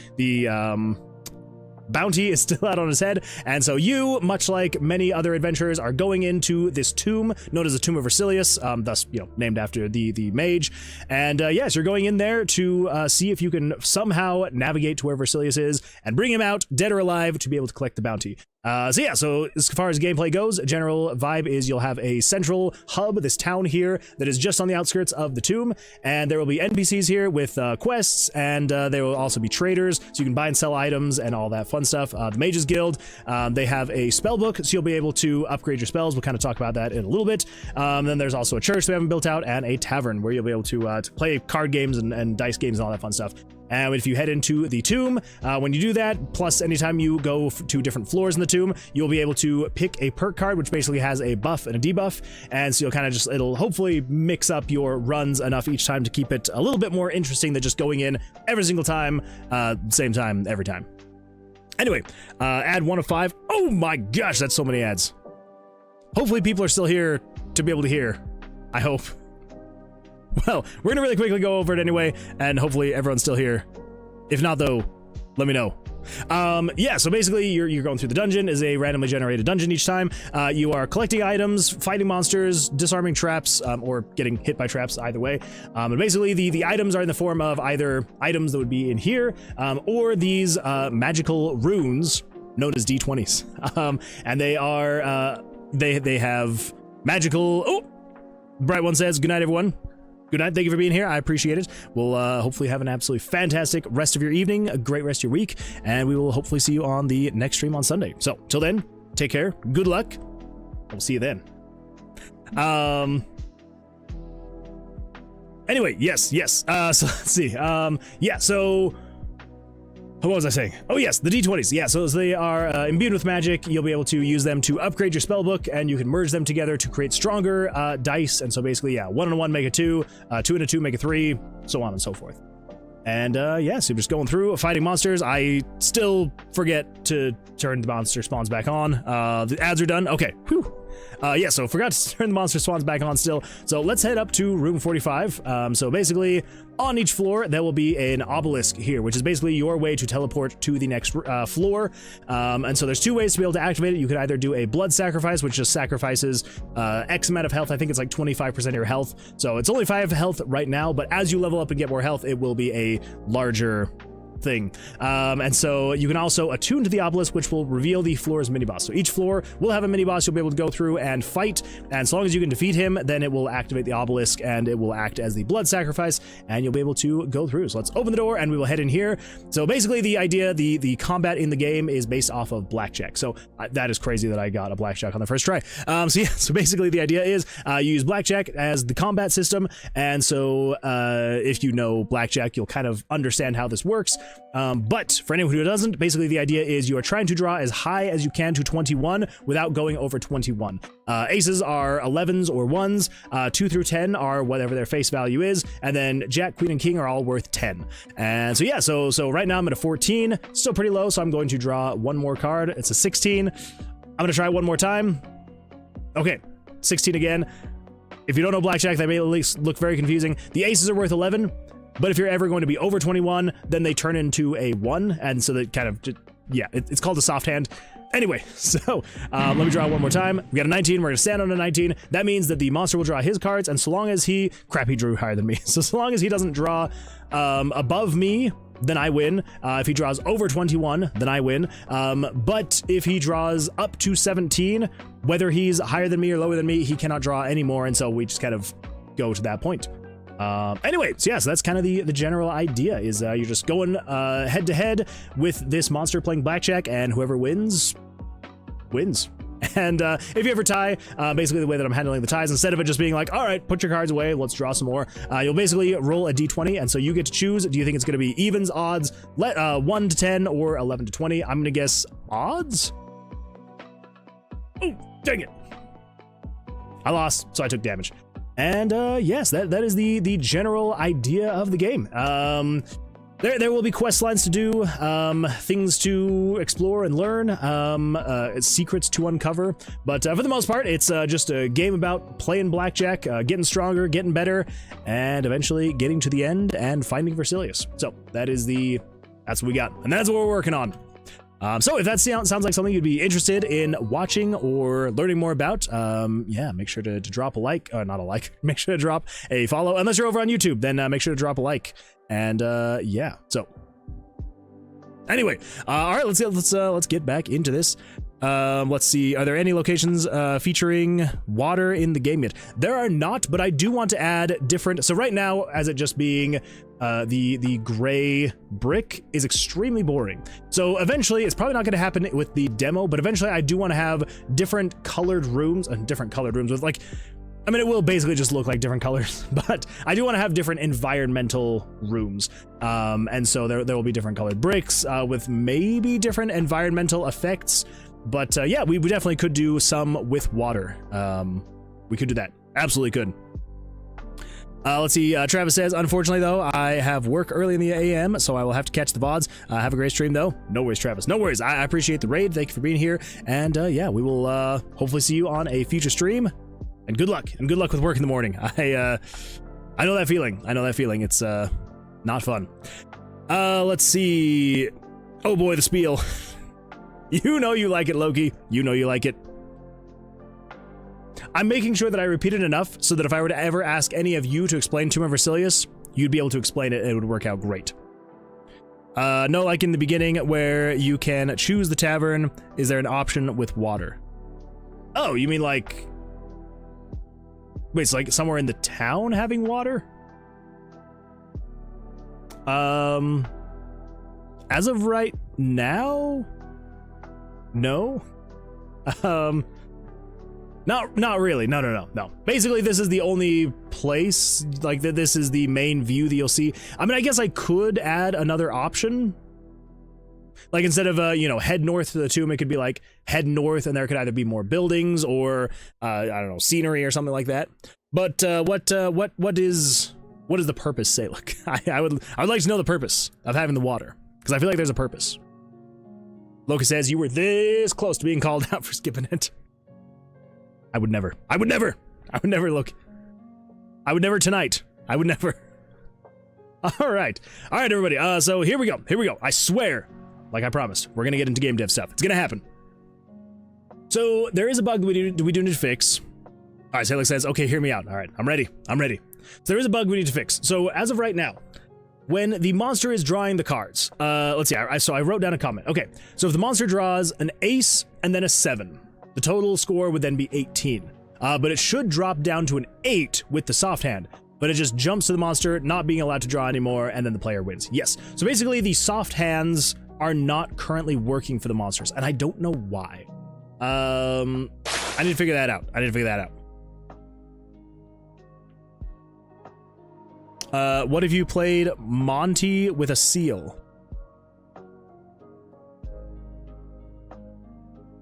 bounty is still out on his head, and so you, much like many other adventurers, are going into this tomb known as the Tomb of Vercilias, thus, you know, named after the mage. And yes, you're going in there to see if you can somehow navigate to where Vercilias is and bring him out, dead or alive, to be able to collect the bounty. So yeah, so as far as gameplay goes, general vibe is you'll have a central hub, this town here, that is just on the outskirts of the tomb, and there will be NPCs here with quests, and there will also be traders, so you can buy and sell items and all that fun stuff. The Mages Guild, they have a spell book, so you'll be able to upgrade your spells. We'll kind of talk about that in a little bit. Then there's also a church we haven't built out, and a tavern where you'll be able to play card games and dice games and all that fun stuff. And if you head into the tomb, when you do that, plus anytime you go to different floors in the tomb, you'll be able to pick a perk card, which basically has a buff and a debuff. And so you'll kind of just, it'll hopefully mix up your runs enough each time to keep it a little bit more interesting than just going in every single time, same time, every time. Anyway, ad 1 of 5. Oh my gosh, that's so many ads. Hopefully people are still here to be able to hear. I hope. Well, we're gonna really quickly go over it anyway, and hopefully everyone's still here. If not, though, let me know. Yeah, so basically you're going through the dungeon. Is a randomly generated dungeon each time. You are collecting items, fighting monsters, disarming traps, or getting hit by traps, either way. And basically the items are in the form of either items that would be in here, or these magical runes known as D20s. And they are, they have magical... Oh! Bright One says, good night, everyone. Good night. Thank you for being here. I appreciate it. We'll hopefully have an absolutely fantastic rest of your evening, a great rest of your week, and we will hopefully see you on the next stream on Sunday. So, till then, take care. Good luck. We'll see you then. Anyway, yes. So let's see. Yeah, so... What was I saying? Oh yes, the D20s. Yeah, so they are imbued with magic. You'll be able to use them to upgrade your spellbook, and you can merge them together to create stronger dice. And so basically, yeah, 1 and 1 make a 2, 2 and a 2 make a 3, so on and so forth. And yeah, so just going through fighting monsters. I still forget to turn the monster spawns back on. The ads are done. Okay. Whew. Yeah, so forgot to turn the monster spawns back on still. So let's head up to room 45. So basically, on each floor, there will be an obelisk here, which is basically your way to teleport to the next floor. And so there's 2 ways to be able to activate it. You can either do a blood sacrifice, which just sacrifices X amount of health. I think it's like 25% of your health. So it's only 5 health right now, but as you level up and get more health, it will be a larger thing. And so you can also attune to the obelisk, which will reveal the floor's mini boss. So each floor will have a mini boss you'll be able to go through and fight, and as long as you can defeat him, then it will activate the obelisk and it will act as the blood sacrifice, and you'll be able to go through. So let's open the door and we will head in here. So basically the idea, the combat in the game is based off of Blackjack. So that is crazy that I got a Blackjack on the first try. So yeah, so basically the idea is you use Blackjack as the combat system, and so if you know Blackjack, you'll kind of understand how this works. But for anyone who doesn't, basically the idea is you are trying to draw as high as you can to 21 without going over 21. Aces are 11s or 1s, 2 through 10 are whatever their face value is, and then Jack, Queen, and King are all worth 10. And so yeah, so right now I'm at a 14, still pretty low, so I'm going to draw one more card. It's a 16. I'm gonna try one more time. Okay, 16 again. If you don't know Blackjack, that may at least look very confusing. The aces are worth 11, but if you're ever going to be over 21, then they turn into a 1, and so that kind of, yeah, it's called a soft hand. Anyway, so let me draw one more time. We got a 19, we're gonna stand on a 19. That means that the monster will draw his cards, and so long as he drew higher than me. So long as he doesn't draw above me, then I win. If he draws over 21, then I win. But if he draws up to 17, whether he's higher than me or lower than me, he cannot draw anymore, and so we just kind of go to that point. Anyway, so yeah, so that's kind of the general idea, is you're just going head to head with this monster playing Blackjack, and whoever wins, wins. And if you ever tie, basically the way that I'm handling the ties, instead of it just being like, all right, put your cards away, let's draw some more, you'll basically roll a d20, and so you get to choose. Do you think it's going to be evens, odds, 1 to 10, or 11 to 20? I'm going to guess odds. Oh, dang it. I lost, so I took damage. And yes, that is the general idea of the game. There will be quest lines to do, things to explore and learn, secrets to uncover, but for the most part, it's just a game about playing Blackjack, getting stronger, getting better, and eventually getting to the end and finding Vercilias. So that's what we got, and that's what we're working on. So if that sounds like something you'd be interested in watching or learning more about, yeah, make sure to drop a like, not a like, make sure to drop a follow. Unless you're over on YouTube, then make sure to drop a like. And yeah, so anyway, all right, let's get back into this. Let's see, are there any locations featuring water in the game yet? There are not, but I do want to add different. So right now, as it just being the gray brick is extremely boring. So eventually, it's probably not going to happen with the demo, but eventually I do want to have different colored rooms with, like, I mean, it will basically just look like different colors, but I do want to have different environmental rooms. And so there will be different colored bricks with maybe different environmental effects. But yeah, we definitely could do some with water. We could do that. Absolutely could. Let's see, Travis says, unfortunately though, I have work early in the AM, so I will have to catch the VODs. Have a great stream though. No worries, Travis. No worries. I appreciate the raid. Thank you for being here. And yeah, we will hopefully see you on a future stream. And good luck. And good luck with work in the morning. I know that feeling. I know that feeling. It's not fun. Let's see. Oh boy, the spiel. You know you like it, Loki. You know you like it. I'm making sure that I repeat it enough so that if I were to ever ask any of you to explain Tomb of Vercilias, you'd be able to explain it and it would work out great. No, like in the beginning where you can choose the tavern, is there an option with water? Oh, you mean like... Wait, it's like somewhere in the town having water? As of right now? No? Not really. No. Basically, this is the only place, like, this is the main view that you'll see. I mean, I guess I could add another option. Like, instead of, you know, head north to the tomb, it could be like head north and there could either be more buildings or, I don't know, scenery or something like that. But, what does the purpose say? Look, I would like to know the purpose of having the water, because I feel like there's a purpose. Loki says, you were this close to being called out for skipping it. I would never, look. I would never tonight. I would never. All right, everybody. So here we go. I swear, like I promised, we're gonna get into game dev stuff. It's gonna happen. So there is a bug we do need to fix. All right, Salix says, okay, hear me out. All right, I'm ready. So there is a bug we need to fix. So as of right now, when the monster is drawing the cards, let's see, so I wrote down a comment. Okay, so if the monster draws an ace and then a 7, the total score would then be 18. But it should drop down to an 8 with the soft hand, but it just jumps to the monster, not being allowed to draw anymore, and then the player wins. Yes, so basically the soft hands are not currently working for the monsters, and I don't know why. I need to figure that out. What if you played Monty with a seal?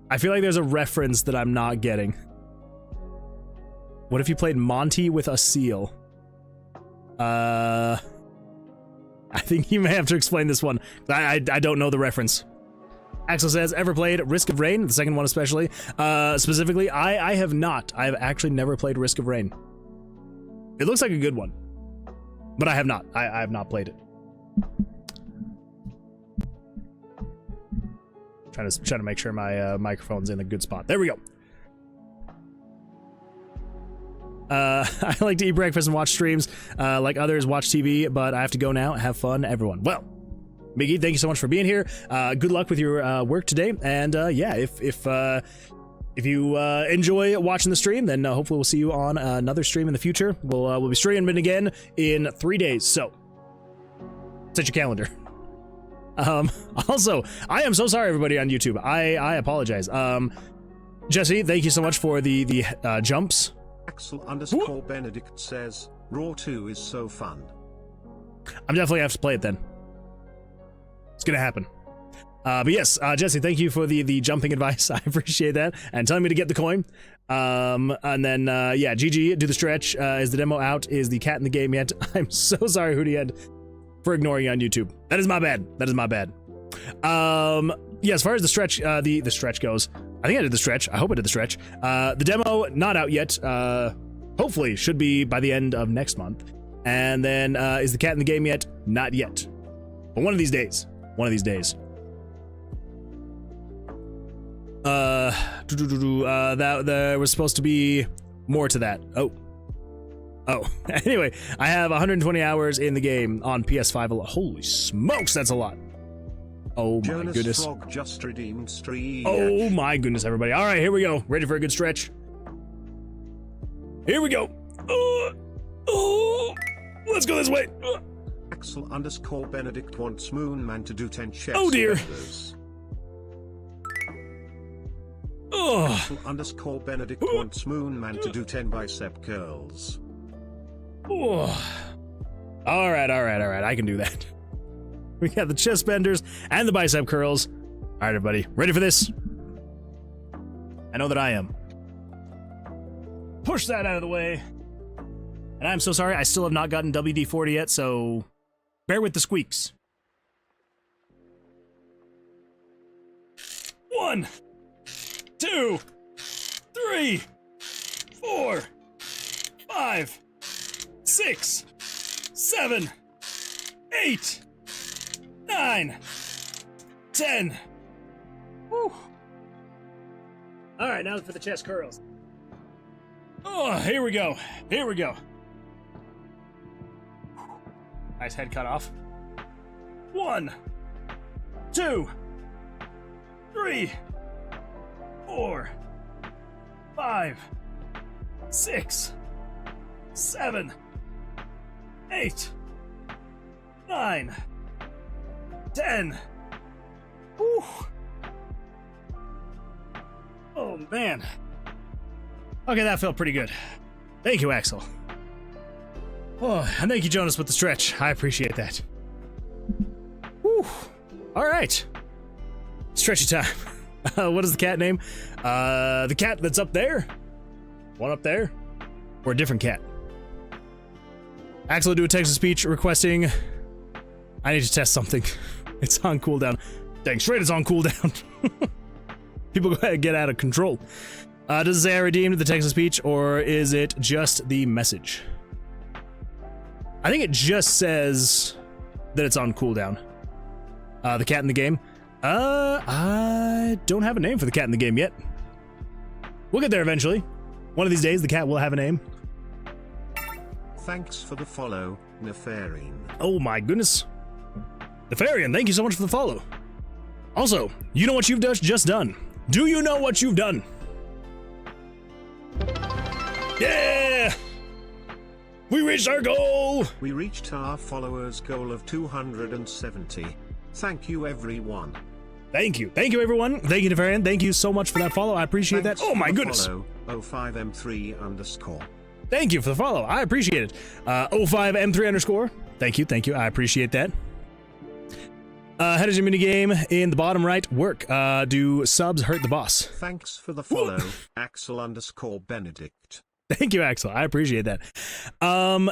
I feel like there's a reference that I'm not getting. What if you played Monty with a seal? I think you may have to explain this one. I don't know the reference. Axel says, ever played Risk of Rain? The second one especially. Specifically, I have not. I have actually never played Risk of Rain. It looks like a good one. But I have not. I have not played it. Trying to make sure my microphone's in a good spot. There we go. I like to eat breakfast and watch streams. Like others, watch TV, but I have to go now. Have fun, everyone. Well, Miggy, thank you so much for being here. Good luck with your work today. And yeah, if you enjoy watching the stream, then hopefully we'll see you on another stream in the future. We'll be streaming again in 3 days. So set your calendar. Also, I am so sorry, everybody on YouTube. I apologize. Jesse, thank you so much for the jumps. Axel_Benedict says, Raw 2 is so fun. I'm definitely gonna have to play it then. It's gonna happen. But yes, Jesse, thank you for the jumping advice. I appreciate that. And telling me to get the coin. And then, yeah, GG, do the stretch. Is the demo out? Is the cat in the game yet? I'm so sorry, Hoodiehead, for ignoring you on YouTube. That is my bad. That is my bad. Yeah, as far as the stretch, the stretch goes, I think I did the stretch. I hope I did the stretch. The demo, not out yet. Hopefully, should be by the end of next month. And then, is the cat in the game yet? Not yet. But one of these days. One of these days. That there was supposed to be more to that. Oh. Anyway, I have 120 hours in the game on PS5. Holy smokes, that's a lot. Oh my Jonas goodness. Frog just redeemed stream. Oh my goodness, everybody. All right, here we go. Ready for a good stretch? Here we go. Let's go this way. Axel_Benedict wants Moonman to do 10 chest Oh dear. benders. Oh. Axel_Benedict wants Moonman to do 10 bicep curls. Oh. All right. I can do that. We got the chest benders and the bicep curls. All right, everybody. Ready for this? I know that I am. Push that out of the way. And I'm so sorry. I still have not gotten WD-40 yet, so bear with the squeaks. 1, 2, 3, 4, 5, 6, 7, 8, 9, 10. Woo. All right, now for the chest curls. Oh, here we go. Here we go. Nice head cut off. 1, 2, 3, 4, 5, 6, 7, 8, 9, 10. Whew. Oh man. Okay, that felt pretty good. Thank you, Axel. Oh, and thank you, Jonas, with the stretch. I appreciate that. Whew. All right. Stretchy time. What is the cat name? The cat that's up there? One up there? Or a different cat? Axel will do a text speech requesting... I need to test something. It's on cooldown. Dang straight, it's on cooldown. People go ahead and get out of control. Does it say I redeemed the text speech, or is it just the message? I think it just says that it's on cooldown. The cat in the game. I don't have a name for the cat in the game yet. We'll get there eventually. One of these days, the cat will have a name. Thanks for the follow, Nefarian. Oh my goodness. Nefarian, thank you so much for the follow. Also, you know what you've just done. Do you know what you've done? Yeah! We reached our goal! We reached our followers' goal of 270. Thank you, everyone. Thank you. Thank you, everyone. Thank you, Nefarian. Thank you so much for that follow. I appreciate Thanks that. Oh my for the goodness. Follow, 05M3_. Thank you for the follow. I appreciate it. 05M3_. Thank you. I appreciate that. How does your minigame in the bottom right work? Do subs hurt the boss? Thanks for the follow, Axel_Benedict. Thank you, Axel. I appreciate that.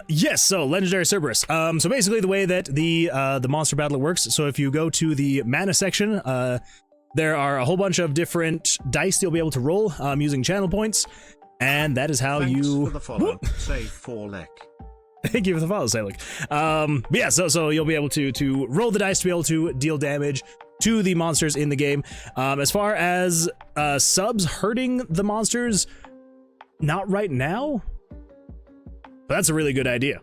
Yes, so Legendary Cerberus. So basically the way that the monster battler works, so if you go to the mana section, there are a whole bunch of different dice you'll be able to roll using channel points, and that is how Thanks for the follow, save for Lek. Thank you for the follow, Salik. Yeah, so you'll be able to roll the dice to be able to deal damage to the monsters in the game. As far as subs hurting the monsters, not right now. But that's a really good idea.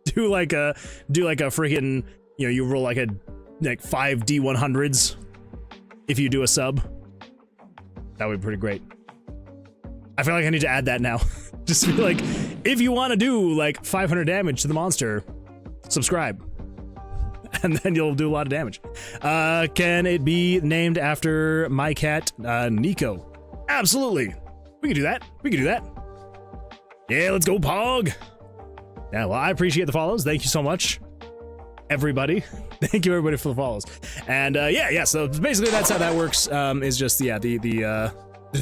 Do like a freaking, you roll like 5 D100s if you do a sub. That would be pretty great. I feel like I need to add that now. Just be like, if you want to do like 500 damage to the monster, subscribe. And then you'll do a lot of damage. Can it be named after my cat, Nico? Absolutely. We can do that. We can do that. Yeah, let's go, Pog. Yeah, well, I appreciate the follows. Thank you so much, everybody. Thank you, everybody, for the follows. And yeah. So basically, that's how that works. Is just the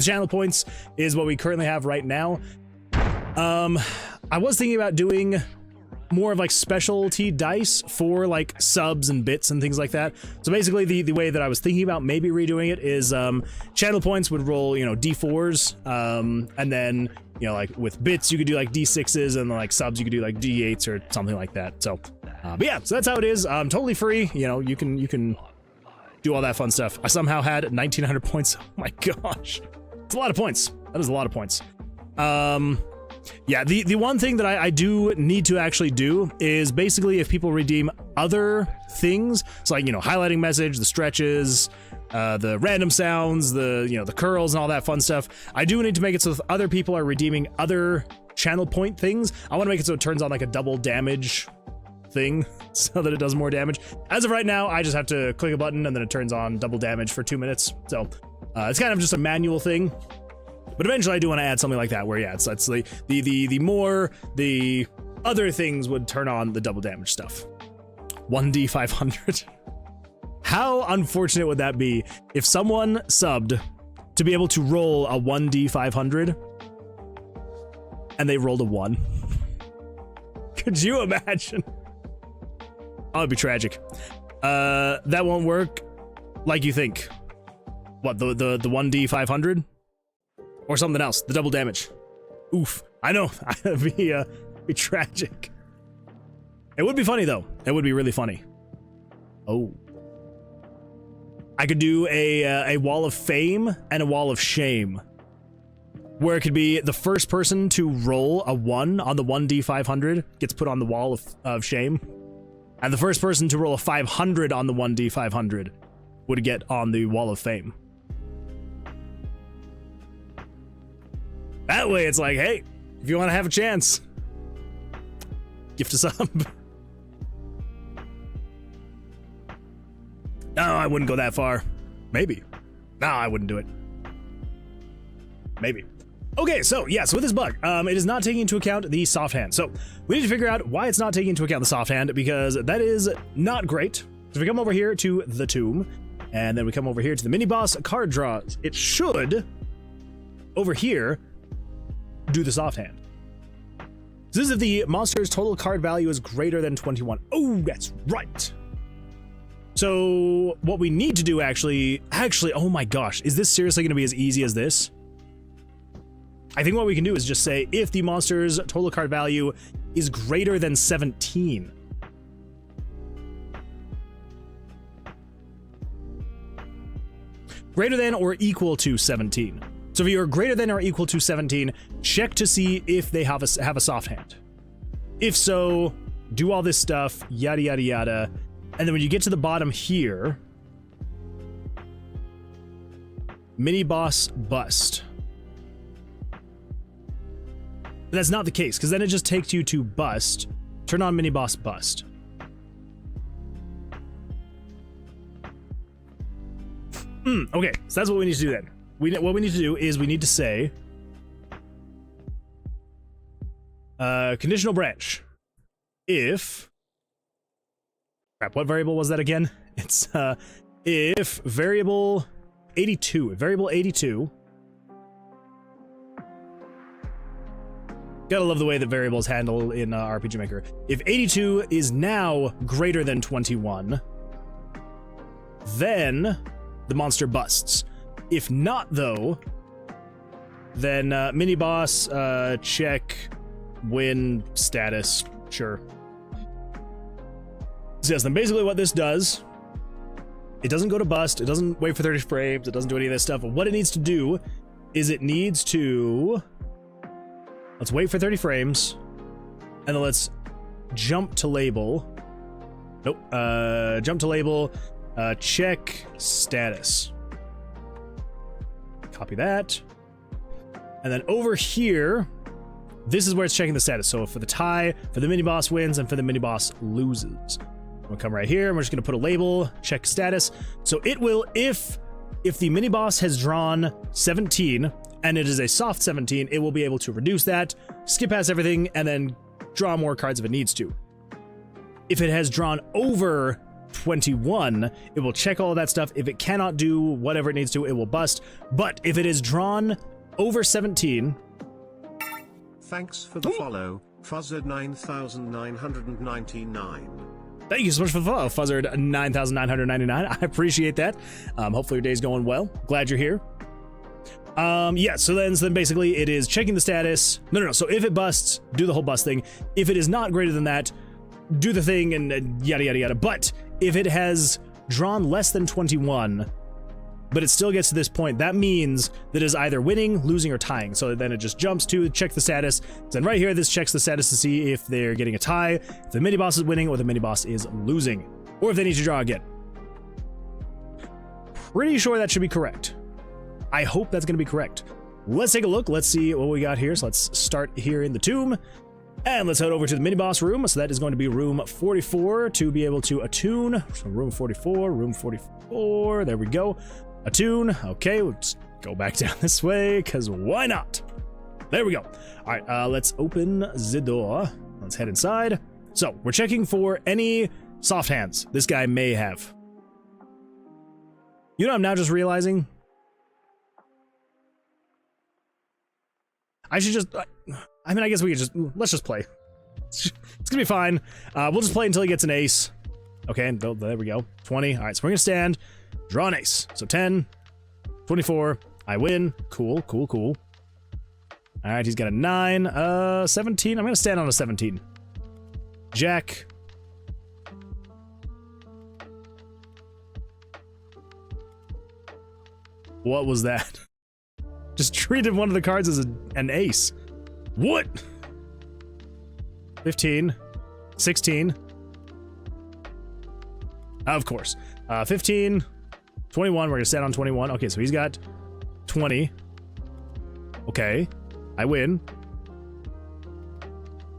channel points is what we currently have right now. I was thinking about doing more of like specialty dice for like subs and bits and things like that. So basically the way that I was thinking about maybe redoing it is channel points would roll, D4s, and then, like with bits you could do like D6s, and like subs you could do like D8s or something like that. So but yeah, so that's how it is. Totally free. You can do all that fun stuff. I somehow had 1900 points. Oh my gosh. It's a lot of points. That is a lot of points. Yeah, the one thing that I do need to actually do is basically if people redeem other things, so like, highlighting message, the stretches, the random sounds, the curls and all that fun stuff, I do need to make it so if other people are redeeming other channel point things, I want to make it so it turns on like a double damage thing so that it does more damage. As of right now, I just have to click a button and then it turns on double damage for 2 minutes. So it's kind of just a manual thing. But eventually I do want to add something like that where, yeah, it's like the more the other things would turn on the double damage stuff. 1d500. How unfortunate would that be if someone subbed to be able to roll a 1d500 and they rolled a 1? Could you imagine? Oh, it'd be tragic. That won't work like you think. What, the 1d500? Or something else, the double damage. Oof, I know, it'd be tragic. It would be funny though, it would be really funny. Oh. I could do a wall of fame and a wall of shame. Where it could be the first person to roll a 1 on the 1d500 gets put on the wall of shame. And the first person to roll a 500 on the 1d500 would get on the wall of fame. That way it's like, hey, if you want to have a chance, gift a sub. No, I wouldn't go that far. Maybe. No, I wouldn't do it. Maybe. Okay, so yeah, so with this bug, it is not taking into account the soft hand. So we need to figure out why it's not taking into account the soft hand, because that is not great. So we come over here to the tomb, and then we come over here to the mini boss card draws. It should, over here, do the soft hand. So this is if the monster's total card value is greater than 21. Oh, that's right. So what we need to do actually, oh my gosh, is this seriously going to be as easy as this? I think what we can do is just say if the monster's total card value is greater than 17. Greater than or equal to 17. So if you're greater than or equal to 17, check to see if they have a soft hand. If so, do all this stuff, yada, yada, yada. And then when you get to the bottom here, mini boss bust. But that's not the case, because then it just takes you to bust, turn on mini boss bust. Okay, so that's what we need to do then. What we need to do is we need to say conditional branch. If Crap, what variable was that again? It's if variable 82. Variable 82. Gotta love the way that variables handle in RPG Maker. If 82 is now greater than 21, then the monster busts. If not, though, then mini boss, check, win, status, sure. So yes, then basically what this does, it doesn't go to bust, it doesn't wait for 30 frames, it doesn't do any of this stuff. But what it needs to do is it needs to, let's wait for 30 frames, and then let's jump to label. Nope, jump to label, check status. Copy that. And then over here, this is where it's checking the status. So for the tie, for the mini boss wins, and for the mini boss loses. I'm gonna come right here, and we're just gonna put a label, check status. So it will, if the mini boss has drawn 17, and it is a soft 17, it will be able to reduce that, skip past everything, and then draw more cards if it needs to. If it has drawn over 21, it will check all of that stuff. If it cannot do whatever it needs to, it will bust. But if it is drawn over 17... Thanks for the follow, Fuzzard9999. Thank you so much for the follow, Fuzzard9999. I appreciate that. Hopefully your day's going well. Glad you're here. Yeah, so then basically it is checking the status. No. So if it busts, do the whole bust thing. If it is not greater than that, do the thing and yada, yada, yada. But if it has drawn less than 21, but it still gets to this point, that means that it is either winning, losing, or tying. So then it just jumps to check the status. Then right here, this checks the status to see if they're getting a tie, if the mini boss is winning, or the mini boss is losing, or if they need to draw again. Pretty sure that should be correct. I hope that's going to be correct. Let's take a look. Let's see what we got here. So let's start here in the tomb. And let's head over to the mini-boss room. So that is going to be room 44 to be able to attune. So room 44, there we go. Attune, okay, let's go back down this way, because why not? There we go. All right, let's open the door. Let's head inside. So we're checking for any soft hands this guy may have. You know, I'm now just realizing I should just, I mean, I guess we could just, let's just play. It's gonna be fine. We'll just play until he gets an ace. Okay, there we go. 20. All right, so we're gonna stand, draw an ace. So 10, 24, I win. Cool. All right, he's got a 9, 17. I'm gonna stand on a 17. Jack. What was that? Just treated one of the cards as an ace. What? 15, 16. Of course. 15, 21. We're gonna stand on 21. Okay, so he's got 20. Okay, I win.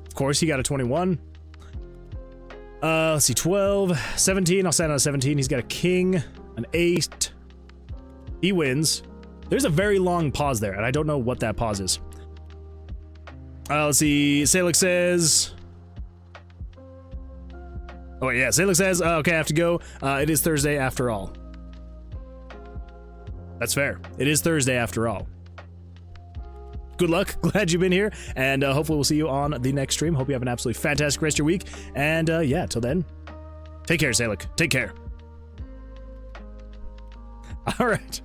Of course, he got a 21. Let's see, 12, 17. I'll stand on a 17. He's got a king, an 8. He wins. There's a very long pause there, and I don't know what that pause is. Let's see. Salix says... Oh, yeah. Salix says, okay, I have to go. It is Thursday after all. That's fair. It is Thursday after all. Good luck. Glad you've been here, and hopefully we'll see you on the next stream. Hope you have an absolutely fantastic rest of your week, and yeah, till then, take care, Salix. Take care. All right.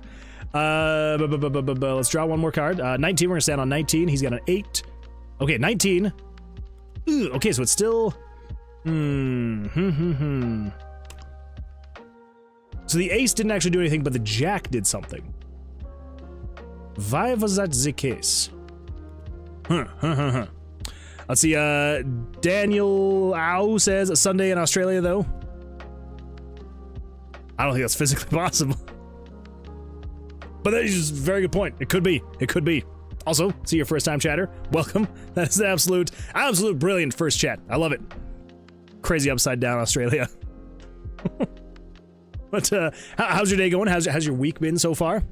Let's draw one more card. 19, we're gonna stand on 19. He's got an 8. Okay, 19. Ooh, okay, so it's still... So the ace didn't actually do anything, but the jack did something. Why was that the case? Let's see, Daniel Au says a Sunday in Australia, though. I don't think that's physically possible. But that is a very good point. It could be. It could be. Also, see your first time chatter. Welcome. That's an absolute brilliant first chat. I love it. Crazy upside down Australia. But how's your day going? How's your week been so far?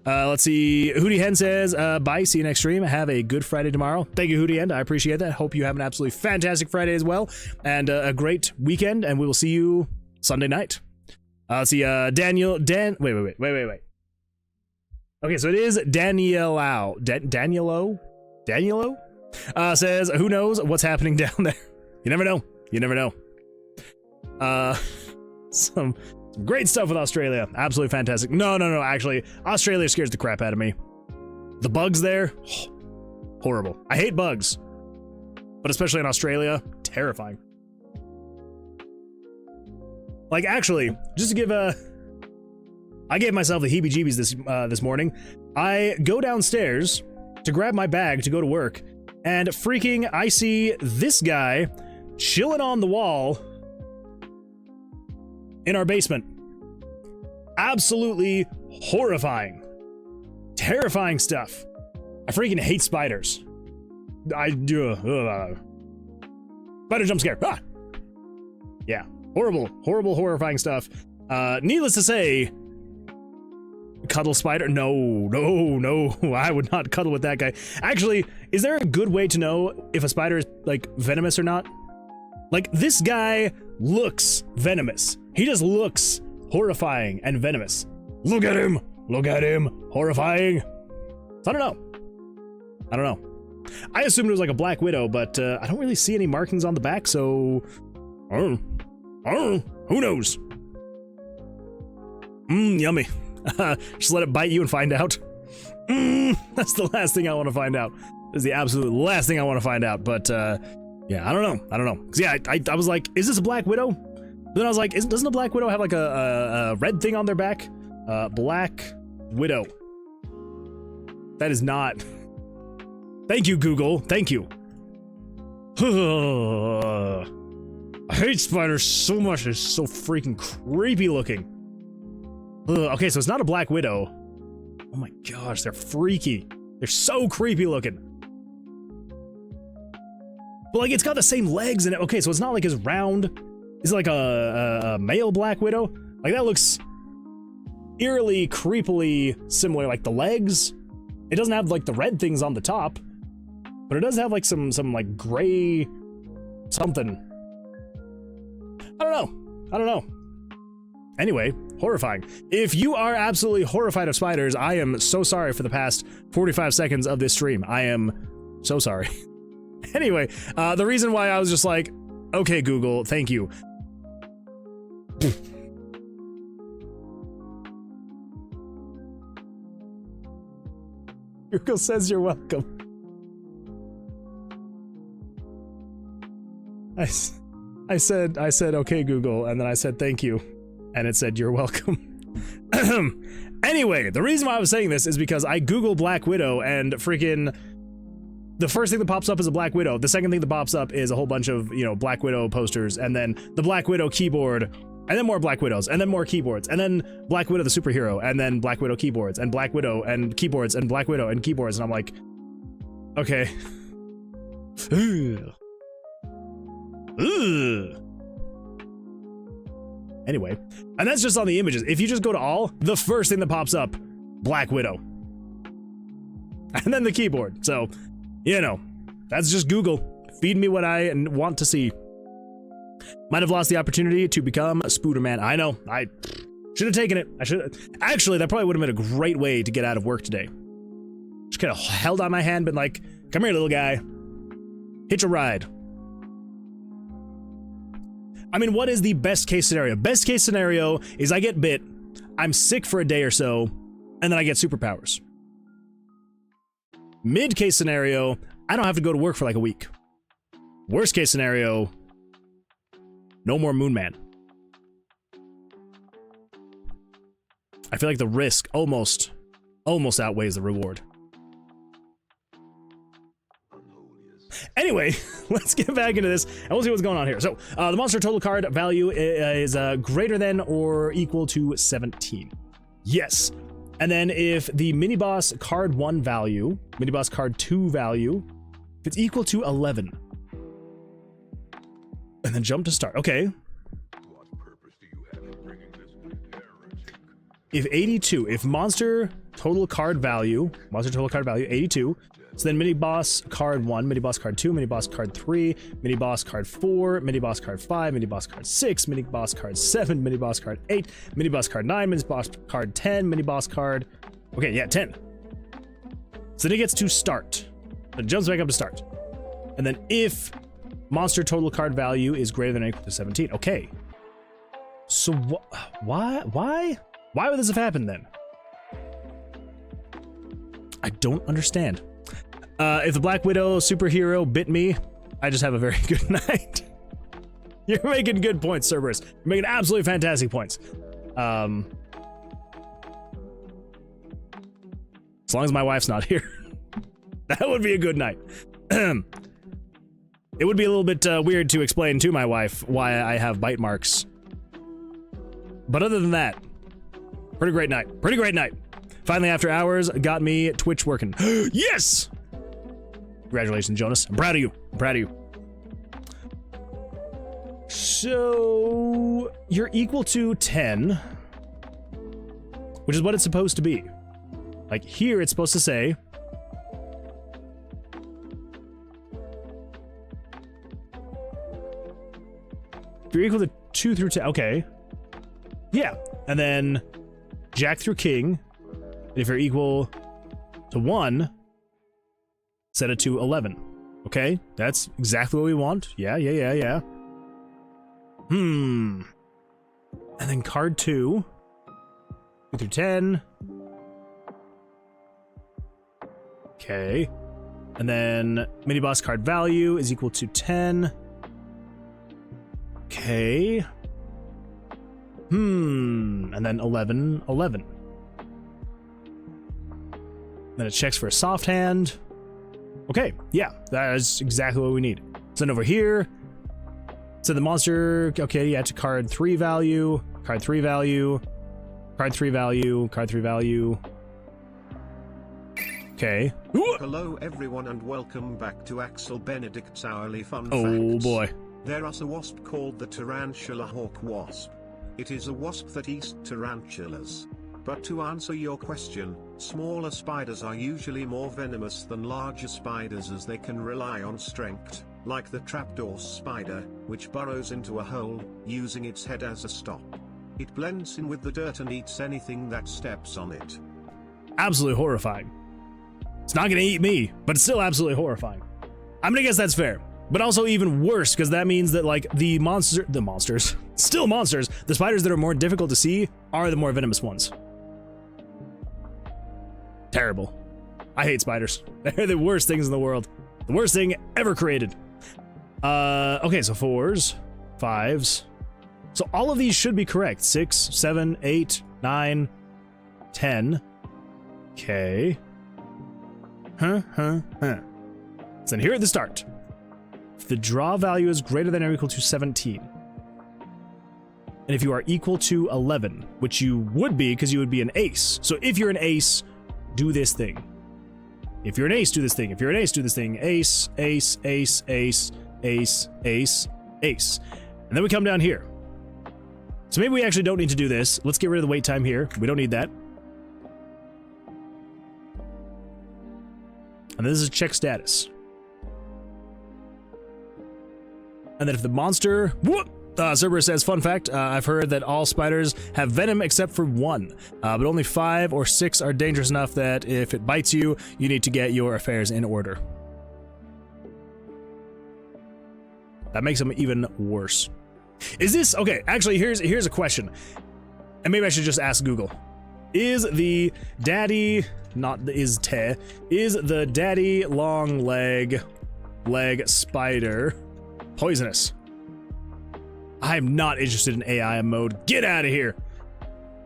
Let's see. Hootie Hen says, bye. See you next stream. Have a good Friday tomorrow. Thank you, Hootie Hen. I appreciate that. Hope you have an absolutely fantastic Friday as well. And a great weekend. And we will see you Sunday night. Let's see, Daniel, wait. Okay, so it is Danielo. Danielo? Says, who knows what's happening down there? You never know. You never know. Some great stuff with Australia. Absolutely fantastic. No, actually, Australia scares the crap out of me. The bugs there, horrible. I hate bugs, but especially in Australia, terrifying. Like, actually, just to give I gave myself the heebie-jeebies this morning. I go downstairs to grab my bag to go to work, and freaking I see this guy chilling on the wall in our basement. Absolutely horrifying. Terrifying stuff. I freaking hate spiders. I do. Spider jump scare. Ah! Yeah. Horrible, horrifying stuff. Needless to say, cuddle spider? No. I would not cuddle with that guy. Actually, is there a good way to know if a spider is, like, venomous or not? Like, this guy looks venomous. He just looks horrifying and venomous. Look at him! Horrifying! So I don't know. I assumed it was like a Black Widow, but I don't really see any markings on the back, so I don't know. Who knows? Yummy. Just let it bite you and find out. That's the last thing I want to find out. That's the absolute last thing I want to find out, but yeah, I don't know. Cause yeah, I was like, is this a Black Widow? But then I was like, doesn't a Black Widow have like a red thing on their back? Black Widow. That is not. Thank you, Google. Thank you. I hate spiders so much. They're so freaking creepy looking. Okay, so it's not a Black Widow. Oh my gosh, they're freaky. They're so creepy looking. But like, it's got the same legs and okay, so it's not like as round. Is it like a male Black Widow? Like that looks eerily, creepily similar. Like the legs, it doesn't have like the red things on the top, but it does have like some like gray something. I don't know. Anyway, horrifying. If you are absolutely horrified of spiders, I am so sorry for the past 45 seconds of this stream. I am so sorry. Anyway, the reason why I was just like, okay, Google, thank you. Google says you're welcome. I said, okay, Google, and then I said, thank you. And it said, you're welcome. Anyway, the reason why I was saying this is because I Google Black Widow and freaking the first thing that pops up is a Black Widow. The second thing that pops up is a whole bunch of, you know, Black Widow posters, and then the Black Widow keyboard, and then more Black Widows, and then more keyboards, and then Black Widow the superhero, and then Black Widow keyboards, and Black Widow and keyboards, and Black Widow and keyboards, and I'm like, okay. Anyway, and that's just on the images. If you just go to all, the first thing that pops up, Black Widow. And then the keyboard. So, you know, that's just Google. Feed me what I want to see. Might have lost the opportunity to become a Spooderman. I know, I should have taken it. Actually, that probably would have been a great way to get out of work today. Just kind of held on my hand, been like, come here, little guy. Hitch a ride. I mean, what is the best case scenario? Best case scenario is I get bit, I'm sick for a day or so, and then I get superpowers. Mid case scenario, I don't have to go to work for like a week. Worst case scenario, no more Moon Man. I feel like the risk almost outweighs the reward. Anyway, let's get back into this and we'll see what's going on here. So, the monster total card value is greater than or equal to 17. Yes. And then if the mini boss card 1 value, mini boss card 2 value, if it's equal to 11. And then jump to start. Okay. What purpose do you have in bringing this heretic? If 82, if monster total card value 82, So then mini boss card 1, mini boss card 2, mini boss card 3, mini boss card 4, mini boss card 5, mini boss card 6, mini boss card 7, mini boss card 8, mini boss card 9, mini boss card 10, mini boss card, okay, yeah, 10. So then it gets to start. It jumps back up to start. And then if monster total card value is greater than or equal to 17, okay. So why would this have happened then? I don't understand. If the Black Widow superhero bit me, I just have a very good night. You're making good points, Cerberus. You're making absolutely fantastic points. As long as my wife's not here, that would be a good night. It would be a little bit weird to explain to my wife why I have bite marks. But other than that, pretty great night. Pretty great night. Finally, after hours, got me Twitch working. Yes! Congratulations, Jonas. I'm proud of you. I'm proud of you. So, you're equal to 10, which is what it's supposed to be. Like, here it's supposed to say, if you're equal to 2 through 10, okay. Yeah, and then Jack through King, and if you're equal to 1, set it to 11. Okay, that's exactly what we want. Yeah. And then card 2 through 10. Okay. And then mini boss card value is equal to 10. Okay. And then 11. Then it checks for a soft hand. Okay, yeah, that is exactly what we need. So then over here, so the monster, okay, yeah, to card 3 value, card 3 value, card 3 value, card 3 value. Okay. Hello everyone and welcome back to Axel Benedict's Hourly Fun Facts. Oh boy. There is a wasp called the tarantula hawk wasp. It is a wasp that eats tarantulas. But to answer your question, smaller spiders are usually more venomous than larger spiders as they can rely on strength, like the trapdoor spider, which burrows into a hole, using its head as a stop. It blends in with the dirt and eats anything that steps on it. Absolutely horrifying. It's not gonna eat me, but it's still absolutely horrifying. I'm gonna guess that's fair. But also even worse, because that means that, like, the monsters, still monsters, the spiders that are more difficult to see are the more venomous ones. Terrible. I hate spiders. They're the worst things in the world. The worst thing ever created. Okay, so 4s, 5s. So all of these should be correct. 6, 7, 8, 9, 10. Okay. So then here at the start. If the draw value is greater than or equal to 17, and if you are equal to 11, which you would be because you would be an ace. So if you're an ace, do this thing. If you're an ace, do this thing. If you're an ace, do this thing. Ace, ace, ace, ace, ace, ace, ace. And then we come down here. So maybe we actually don't need to do this. Let's get rid of the wait time here. We don't need that. And this is check status. And then if the monster, Cerberus says, fun fact, I've heard that all spiders have venom except for 1, but only 5 or 6 are dangerous enough that if it bites you, you need to get your affairs in order. That makes them even worse. Is this, okay, actually, here's a question, and maybe I should just ask Google. Is the daddy, is the daddy long leg spider poisonous? I'm not interested in AI mode. Get out of here.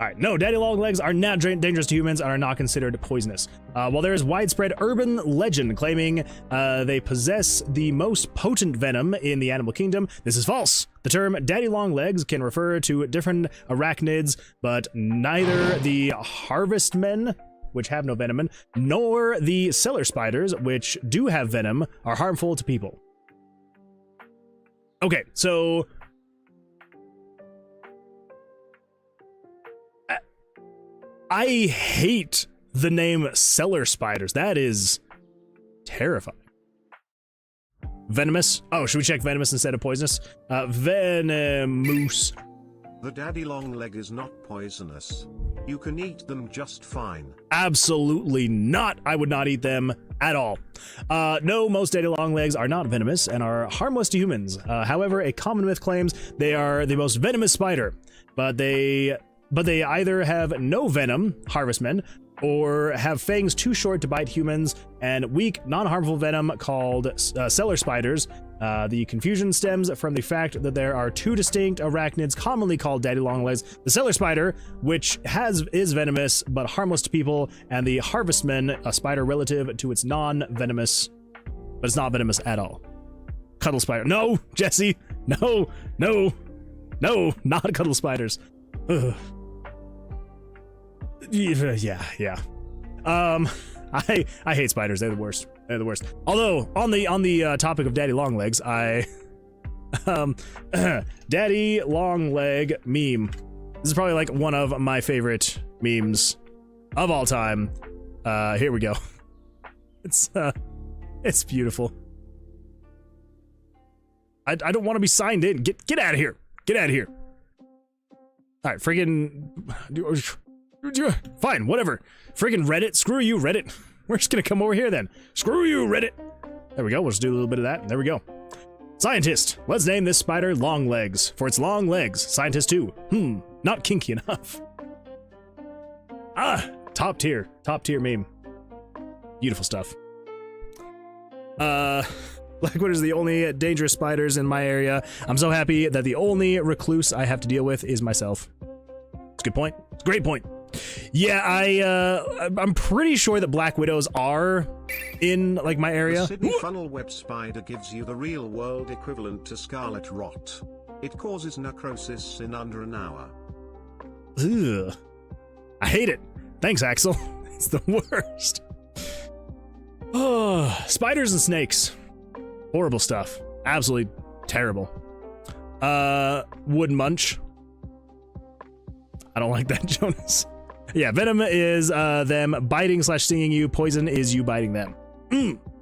All right, no, daddy long legs are not dangerous to humans and are not considered poisonous. While there is widespread urban legend claiming they possess the most potent venom in the animal kingdom, this is false. The term daddy long legs can refer to different arachnids, but neither the harvestmen, which have no venom, nor the cellar spiders, which do have venom, are harmful to people. Okay, so I hate the name cellar spiders. That is terrifying. Venomous. Oh, should we check venomous instead of poisonous? Venomous. The daddy long leg is not poisonous. You can eat them just fine. Absolutely not. I would not eat them at all. No, most daddy long legs are not venomous and are harmless to humans. However, a common myth claims they are the most venomous spider, but they either have no venom, harvestmen, or have fangs too short to bite humans, and weak, non-harmful venom called cellar spiders. The confusion stems from the fact that there are two distinct arachnids commonly called daddy long legs: the cellar spider, which is venomous but harmless to people, and the harvestman, a spider relative to its non-venomous, but it's not venomous at all. Cuddle spider. No, Jesse. No, no, no, not cuddle spiders. Ugh. Yeah. I hate spiders. They're the worst. They're the worst. Although on the topic of daddy long legs, daddy long leg meme. This is probably like one of my favorite memes of all time. Here we go. It's beautiful. I don't want to be signed in. Get out of here. Get out of here. All right, friggin'. Fine, whatever. Friggin' Reddit. Screw you, Reddit. We're just gonna come over here then. Screw you, Reddit. There we go. We'll just do a little bit of that. There we go. Scientist. Let's name this spider Long Legs for its long legs. Scientist 2. Not kinky enough. Top tier meme. Beautiful stuff. Blackwood is the only dangerous spiders in my area. I'm so happy that the only recluse I have to deal with is myself. It's a good point. It's a great point. Yeah, I'm pretty sure that black widows are in like my area. The Sydney funnel web spider gives you the real world equivalent to scarlet rot. It causes necrosis in under an hour. Ugh. I hate it. Thanks, Axel. It's the worst. Oh, spiders and snakes. Horrible stuff. Absolutely terrible. Wood munch. I don't like that, Jonas. Yeah, venom is them biting / stinging you. Poison is you biting them.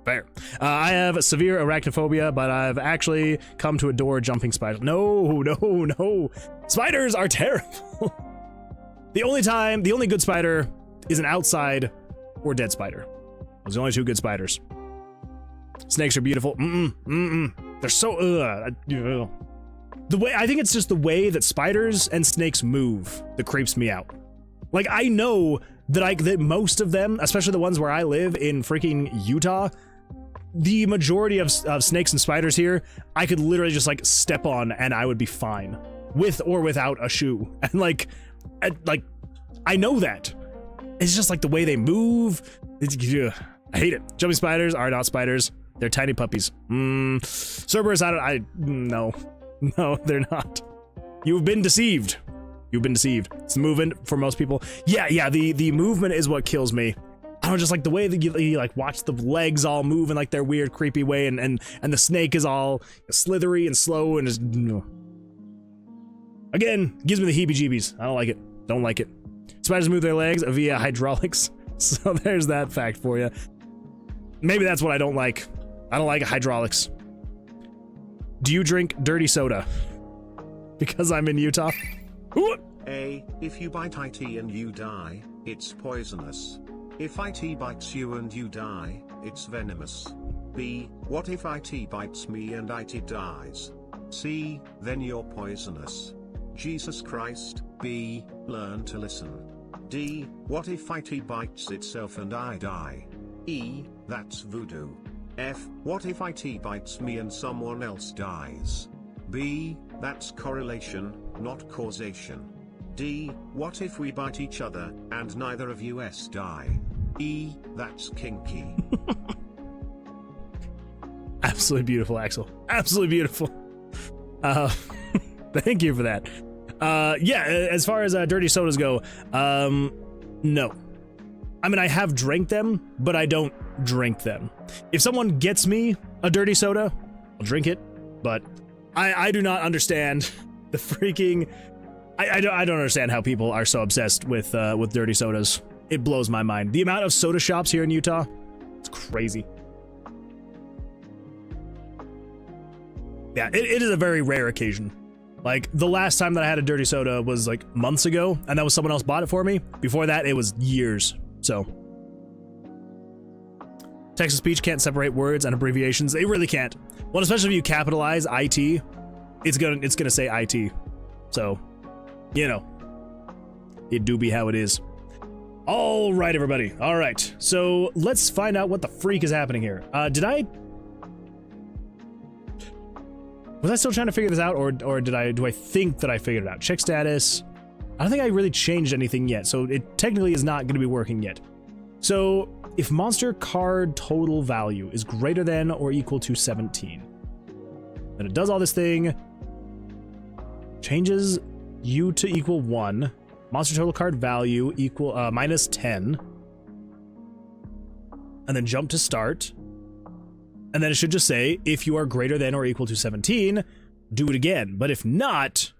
Fair. I have severe arachnophobia, but I've actually come to adore jumping spiders. No. Spiders are terrible. The only good spider is an outside or dead spider. Those are the only two good spiders. Snakes are beautiful. They're so the way, I think it's just the way that spiders and snakes move that creeps me out. Like, I know that most of them, especially the ones where I live in freaking Utah, the majority of snakes and spiders here, I could literally just like step on and I would be fine, with or without a shoe. And I know that. It's just like the way they move. I hate it. Jumping spiders are not spiders. They're tiny puppies. Cerberus, no, they're not. You've been deceived. It's the movement for most people. Yeah, the movement is what kills me. I don't just like the way that you like watch the legs all move in like their weird creepy way, and the snake is all slithery and slow and just again gives me the heebie-jeebies. I don't like it. Spiders move their legs via hydraulics. So there's that fact for you. Maybe that's what I don't like. I don't like hydraulics. Do you drink dirty soda? Because I'm in Utah. A. If you bite IT and you die, it's poisonous. If IT bites you and you die, it's venomous. B. What if IT bites me and IT dies? C. Then you're poisonous. Jesus Christ. B. Learn to listen. D. What if IT bites itself and I die? E. That's voodoo. F. What if IT bites me and someone else dies? B. That's correlation, not causation. D. What if we bite each other and neither of us die? E. That's kinky. Absolutely beautiful, Axel. Absolutely beautiful. Thank you for that. Yeah, as far as dirty sodas go, no. I mean, I have drank them, but I don't drink them. If someone gets me a dirty soda, I'll drink it, but I do not understand the freaking... I don't understand how people are so obsessed with dirty sodas. It blows my mind. The amount of soda shops here in Utah, it's crazy. Yeah, it is a very rare occasion. Like, the last time that I had a dirty soda was like months ago, and that was someone else bought it for me. Before that, it was years. So, text-to-speech can't separate words and abbreviations. They really can't. Well, especially if you capitalize IT, it's gonna say IT. So, you know, it do be how it is. All right, everybody. All right, so let's find out what the freak is happening here. Was I still trying to figure this out, or do I think that I figured it out? Check status. I don't think I really changed anything yet, so it technically is not going to be working yet. So, if monster card total value is greater than or equal to 17, then it does all this thing, changes you to equal 1, monster total card value equal minus 10, and then jump to start. And then it should just say, if you are greater than or equal to 17, do it again. But if not,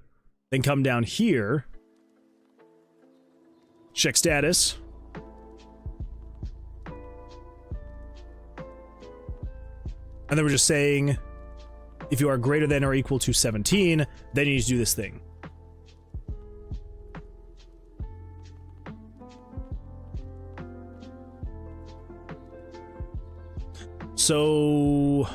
then come down here, check status, and then we're just saying, if you are greater than or equal to 17, then you need to do this thing. So,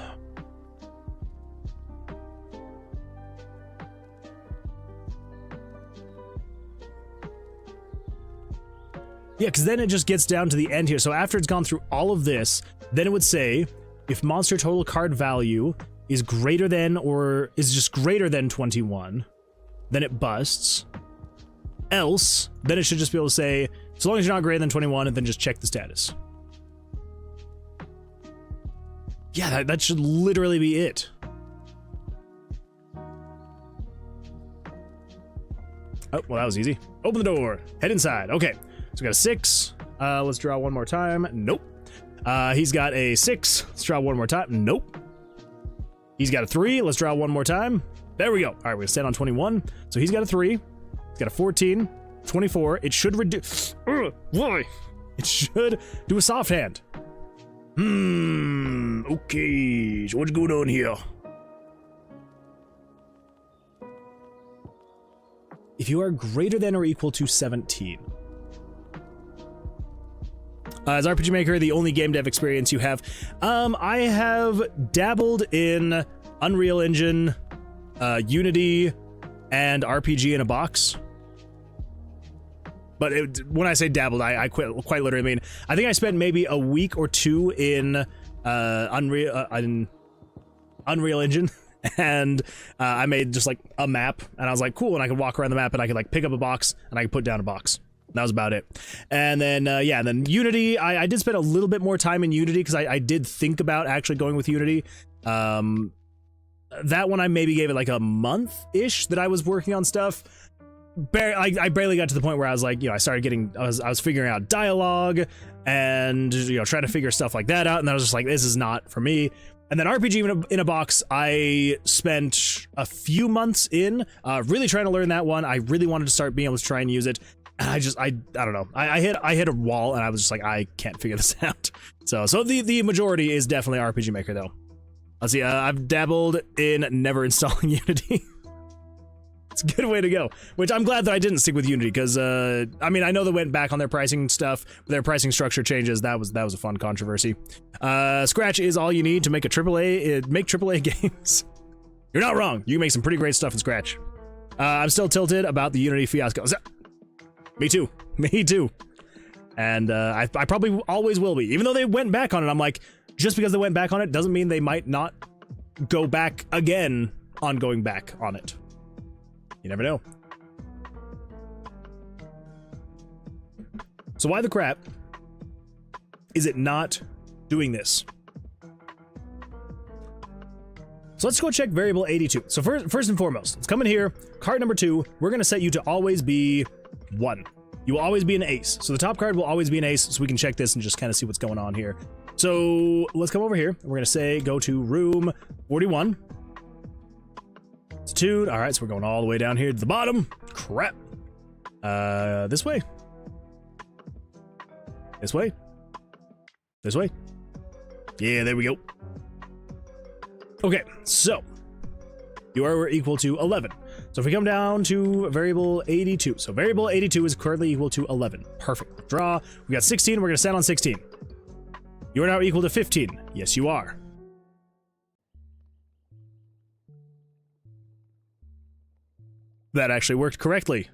yeah, because then it just gets down to the end here. So after it's gone through all of this, then it would say, if monster total card value is greater than or is just greater than 21, then it busts. Else, then it should just be able to say, so long as you're not greater than 21, and then just check the status. Yeah, that should literally be it. Oh, well, that was easy. Open the door. Head inside. Okay, so we got a 6. Let's draw one more time. Nope. He's got a 6. Let's draw one more time. Nope. He's got a 3. Let's draw one more time. There we go. All right, we're gonna stand on 21. So he's got a 3. He's got a 14. 24. It should reduce. Why? It should do a soft hand. Okay, so what's going on here? If you are greater than or equal to 17. As RPG Maker, the only game dev experience you have, I have dabbled in Unreal Engine, Unity, and RPG in a box. But when I say dabbled, I quite literally mean, I think I spent maybe a week or 2 in Unreal Engine, and I made just like a map, and I was like, cool, and I could walk around the map, and I could like pick up a box, and I could put down a box. That was about it. And then, yeah, and then Unity, I did spend a little bit more time in Unity, because I did think about actually going with Unity. That one I maybe gave it like a month-ish that I was working on stuff. I barely got to the point where I was like, you know, I was figuring out dialogue and, you know, trying to figure stuff like that out, and I was just like, this is not for me. And then RPG in a box, I spent a few months in, really trying to learn that one. I really wanted to start being able to try and use it, and I don't know. I hit a wall, and I was just like, I can't figure this out. So the majority is definitely RPG Maker though. Let's see, I've dabbled in never installing Unity. It's a good way to go, which I'm glad that I didn't stick with Unity, because I mean, I know they went back on their pricing stuff, their pricing structure changes. That was a fun controversy. Scratch is all you need to make make AAA games. You're not wrong. You can make some pretty great stuff in Scratch. I'm still tilted about the Unity fiasco. Me too. Me too. And I probably always will be, even though they went back on it. I'm like, just because they went back on it doesn't mean they might not go back again on going back on it. You never know. So why the crap is it not doing this? So let's go check variable 82. So first and foremost, let's come in here. Card number 2, we're going to set you to always be 1. You will always be an ace. So the top card will always be an ace, so we can check this and just kind of see what's going on here. So let's come over here. We're going to say go to room 41. It's tuned. All right, so we're going all the way down here to the bottom. Crap. This way. This way. This way. Yeah, there we go. Okay, so You are equal to 11. So if we come down to variable 82, so variable 82 is currently equal to 11. Perfect. Draw. We got 16. We're going to set on 16. You are now equal to 15. Yes, you are. That actually worked correctly.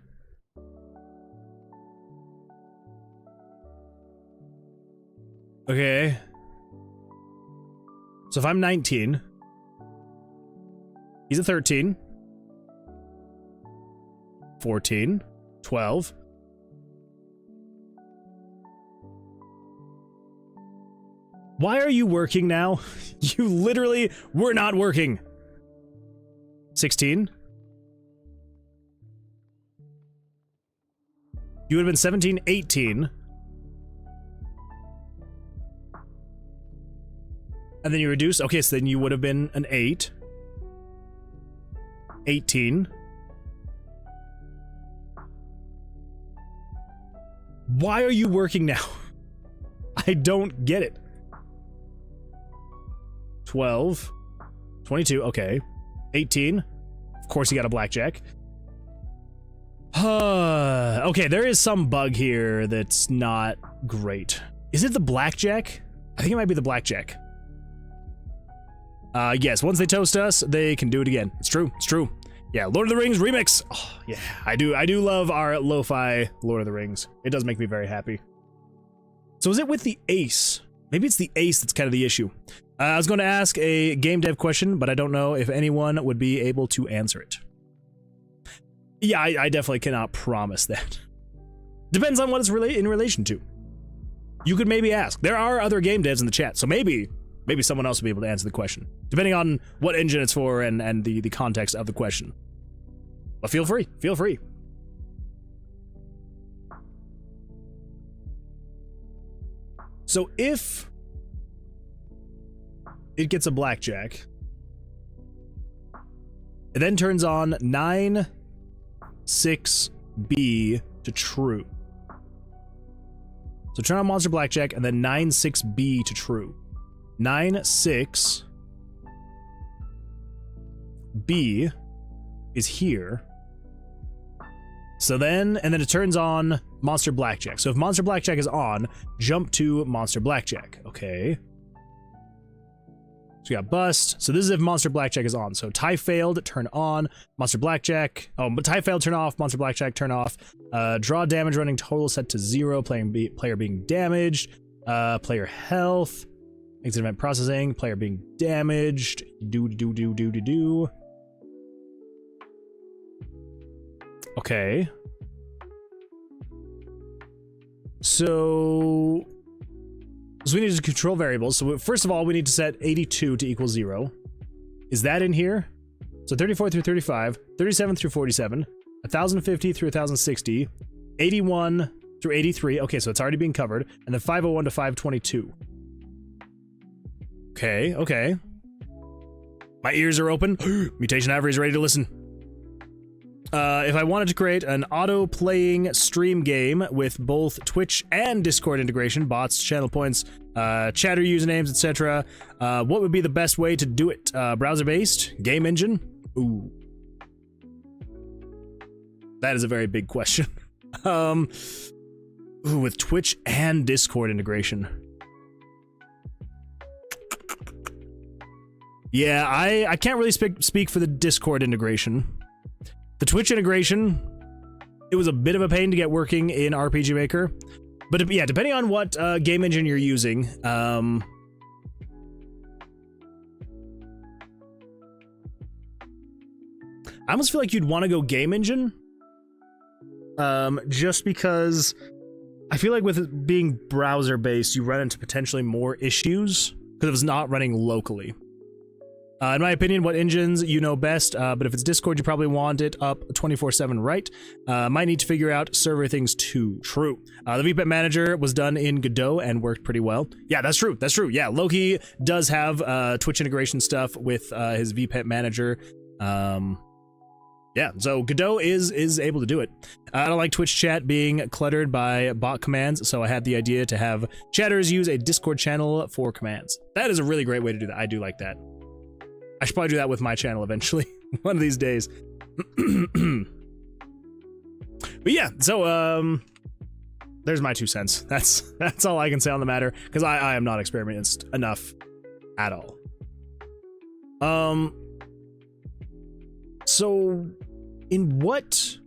Okay. So if I'm 19, he's a 13, 14, 12. Why are you working now? You literally were not working. 16. You would have been 17, 18. And then you reduce. Okay, so then you would have been an 8. 18. Why are you working now? I don't get it. 12. 22, okay. 18. Of course you got a blackjack. Okay, there is some bug here that's not great. Is it the blackjack? I think it might be the blackjack. Yes, once they toast us, they can do it again. It's true, it's true. Yeah, Lord of the Rings remix. Oh, yeah, I do love our lo-fi Lord of the Rings. It does make me very happy. So is it with the ace? Maybe it's the ace that's kind of the issue. I was going to ask a game dev question, but I don't know if anyone would be able to answer it. Yeah, I definitely cannot promise that. Depends on what it's in relation to. You could maybe ask. There are other game devs in the chat, so maybe someone else will be able to answer the question, depending on what engine it's for and the context of the question. But feel free, feel free. So if it gets a blackjack, it then turns on 9-6B to true. So turn on monster blackjack and then 9-6B to true. 9-6B is here. So then, and then it turns on monster blackjack. So if monster blackjack is on, jump to monster blackjack. Okay. So we got bust. So this is if monster blackjack is on. So tie failed, turn on. Monster blackjack. Oh, but tie failed, turn off. Monster blackjack, turn off. Draw damage running total set to 0. Player being damaged. Player health. Exit event processing. Player being damaged. Do. Okay. So we need to control variables. So first of all, we need to set 82 to equal 0. Is that in here? So 34 through 35, 37 through 47, 1050 through 1060, 81 through 83. Okay, so it's already being covered. And then 501 to 522. Okay. My ears are open. Mutation Avery is ready to listen. If I wanted to create an auto-playing stream game with both Twitch and Discord integration, bots, channel points, chatter usernames, etc., what would be the best way to do it? Browser-based? Game engine? Ooh. That is a very big question. Ooh, with Twitch and Discord integration. Yeah, I can't really speak for the Discord integration. The Twitch integration, it was a bit of a pain to get working in RPG Maker. But yeah, depending on what game engine you're using, I almost feel like you'd want to go game engine. Just because I feel like with it being browser-based, you run into potentially more issues because it was not running locally. In my opinion, what engines you know best, but if it's Discord, you probably want it up 24/7, right? Might need to figure out server things too. True. The VPET manager was done in Godot and worked pretty well. Yeah, that's true. That's true. Yeah, Loki does have Twitch integration stuff with his VPET manager. Yeah, so Godot is able to do it. I don't like Twitch chat being cluttered by bot commands, so I had the idea to have chatters use a Discord channel for commands. That is a really great way to do that. I do like that. I should probably do that with my channel eventually. One of these days. But yeah, so there's my 2 cents. That's all I can say on the matter, because I am not experienced enough at all. So in what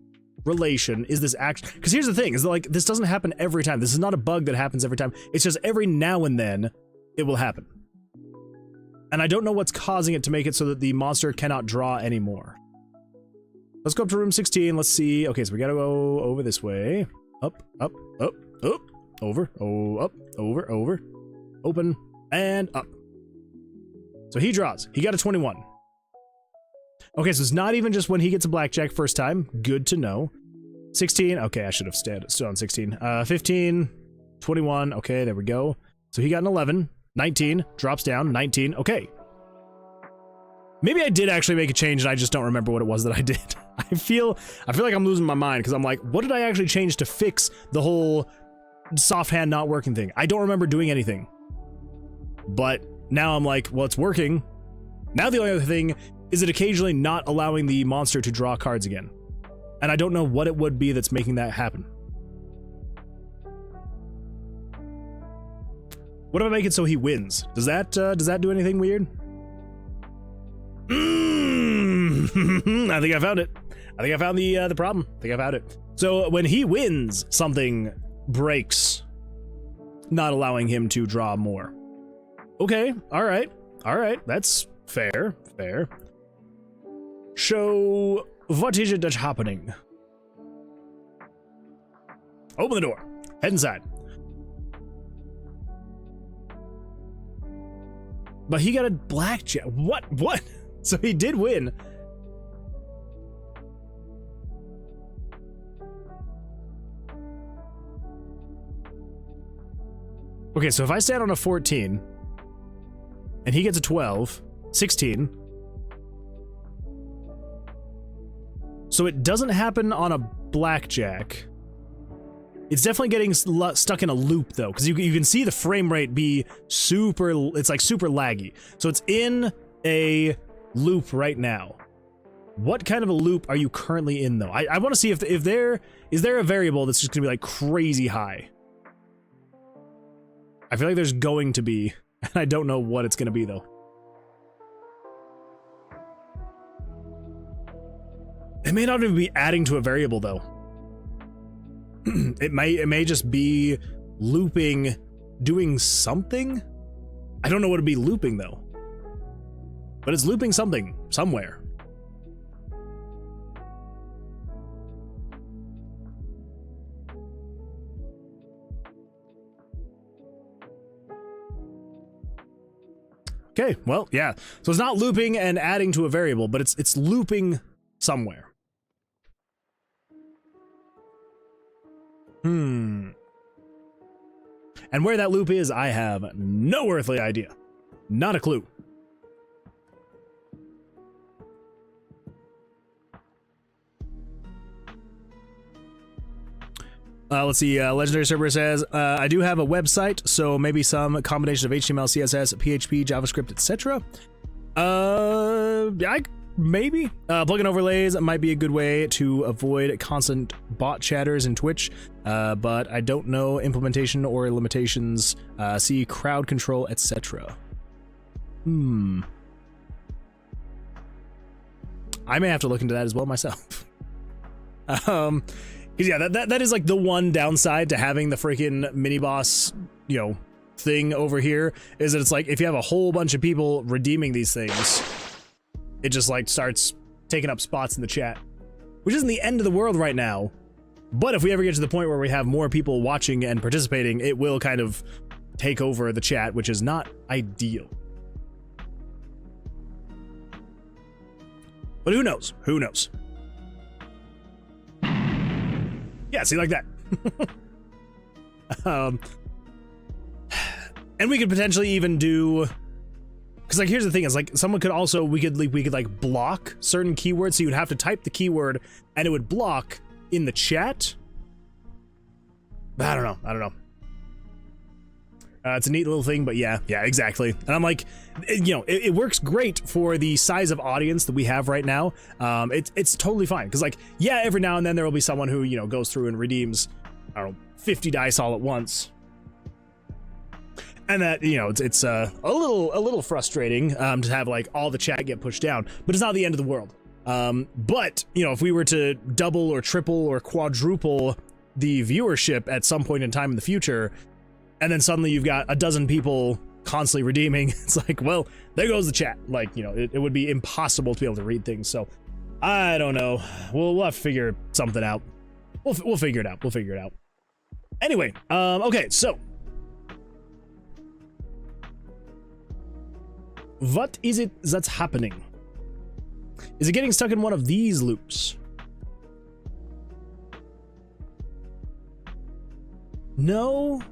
relation is this actually? Because here's the thing: is that, like, this doesn't happen every time. This is not a bug that happens every time. It's just every now and then it will happen. And I don't know what's causing it to make it so that the monster cannot draw anymore. Let's go up to room 16. Let's see. Okay, so we gotta go over this way. Up, up, up, up, over, oh, up, over, over, open, and up. So he draws. He got a 21. Okay, so it's not even just when he gets a blackjack first time. Good to know. 16. Okay, I should have stood on 16. 15, 21. Okay, there we go. So he got an 11. 19. Drops down. 19. Okay. Maybe I did actually make a change and I just don't remember what it was that I did. I feel like I'm losing my mind because I'm like, what did I actually change to fix the whole soft hand not working thing? I don't remember doing anything. But now I'm like, well, it's working. Now the only other thing is it occasionally not allowing the monster to draw cards again. And I don't know what it would be that's making that happen. What if I make it so he wins? Does that do anything weird? I think I found it. I think I found the problem. I think I found it. So when he wins, something breaks, not allowing him to draw more. Okay, all right, that's fair. So what is it that's happening? Open the door. Head inside. But he got a blackjack. What? So he did win. Okay, so if I stand on a 14 and he gets a 12, 16. So it doesn't happen on a blackjack. It's definitely getting stuck in a loop though, because you can see the frame rate be super, it's like super laggy. So it's in a loop right now. What kind of a loop are you currently in though? I want to see if there is a variable that's just gonna be like crazy high. I feel like there's going to be, and I don't know what it's gonna be though. It may not even be adding to a variable though. It may just be looping, doing something. I don't know what it'd be looping though, but it's looping something somewhere. Okay, well, yeah. So it's not looping and adding to a variable, but it's looping somewhere. And where that loop is, I have no earthly idea. Not a clue. Let's see, Legendary Server says, I do have a website, so maybe some combination of HTML, CSS, PHP, JavaScript, etc. Maybe. Plugin overlays might be a good way to avoid constant bot chatters in Twitch, but I don't know implementation or limitations. See crowd control, etc. I may have to look into that as well myself. Yeah, that is like the one downside to having the freaking mini boss, thing over here, is that it's like if you have a whole bunch of people redeeming these things, it just like starts taking up spots in the chat, which isn't the end of the world right now. But if we ever get to the point where we have more people watching and participating, it will kind of take over the chat, which is not ideal. But who knows? Who knows? Yeah, see, like that. And we could potentially even do, because like here's the thing, is like someone could also, we could like block certain keywords, so you would have to type the keyword and it would block in the chat. But I don't know. It's a neat little thing, but yeah, exactly. And I'm like, you know, it works great for the size of audience that we have right now. It's totally fine. Because like, yeah, every now and then there will be someone who, you know, goes through and redeems, I don't know, 50 dice all at once. And that, you know, it's a little frustrating to have like all the chat get pushed down, but it's not the end of the world. But, you know, if we were to double or triple or quadruple the viewership at some point in time in the future, and then suddenly you've got a dozen people constantly redeeming, it's like, well, there goes the chat. Like, you know, it would be impossible to be able to read things. So I don't know. We'll have to figure something out. We'll figure it out. We'll figure it out. Anyway, okay, so what is it that's happening? Is it getting stuck in one of these loops? No,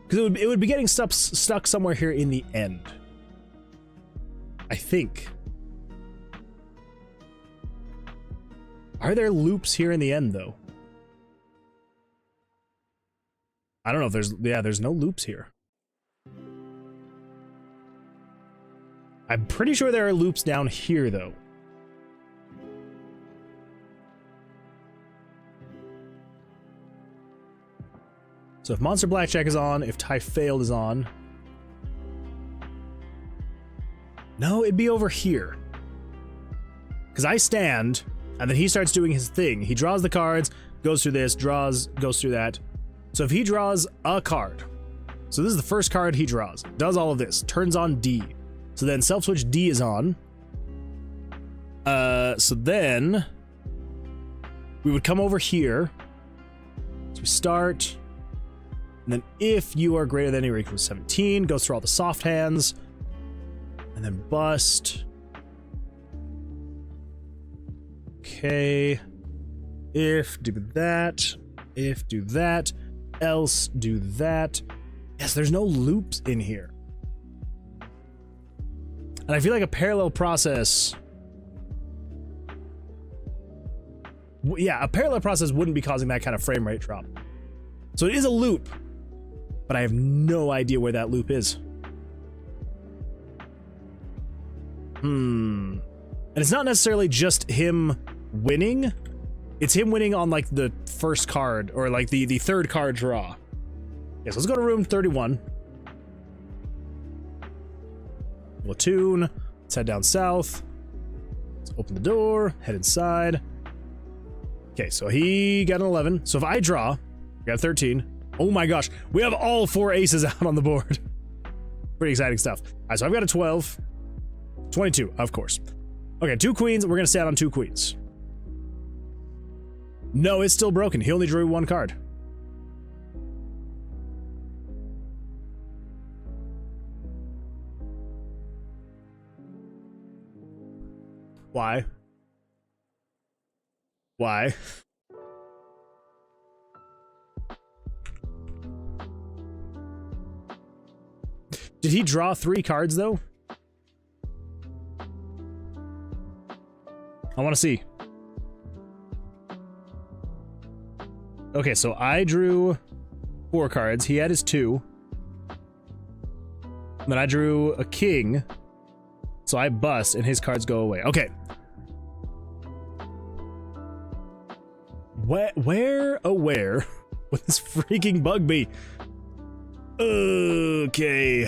because it would be getting stuck somewhere here in the end, I think. Are there loops here in the end though? I don't know if there's no loops here. I'm pretty sure there are loops down here though. So if Monster Blackjack is on, if Ty Failed is on. No, it'd be over here. Because I stand, and then he starts doing his thing. He draws the cards, goes through this, draws, goes through that. So if he draws a card, so this is the first card he draws, does all of this, turns on D. So then self-switch D is on. So then we would come over here. So we start. And then if you are greater than or equal to 17, goes through all the soft hands. And then bust. Okay. If do that. If do that. Else do that. Yes, there's no loops in here. And I feel like a parallel process. Yeah, a parallel process wouldn't be causing that kind of frame rate drop. So it is a loop, but I have no idea where that loop is. And it's not necessarily just him winning. It's him winning on like the first card or like the third card draw. Yes, let's go to room 31. Platoon. Let's head down south. Let's open the door, head inside. Okay, so he got an 11. So if I draw, we got 13. Oh my gosh, we have all 4 aces out on the board. Pretty exciting stuff. All right, so I've got a 12. 22, of course. Okay, 2 queens. We're gonna stand on 2 queens. No, it's still broken. He only drew 1 card. Why? Why? Did he draw 3 cards though? I want to see. Okay, so I drew 4 cards. He had his 2. And then I drew a king. So I bust and his cards go away. Okay. Where would this freaking bug be? Okay.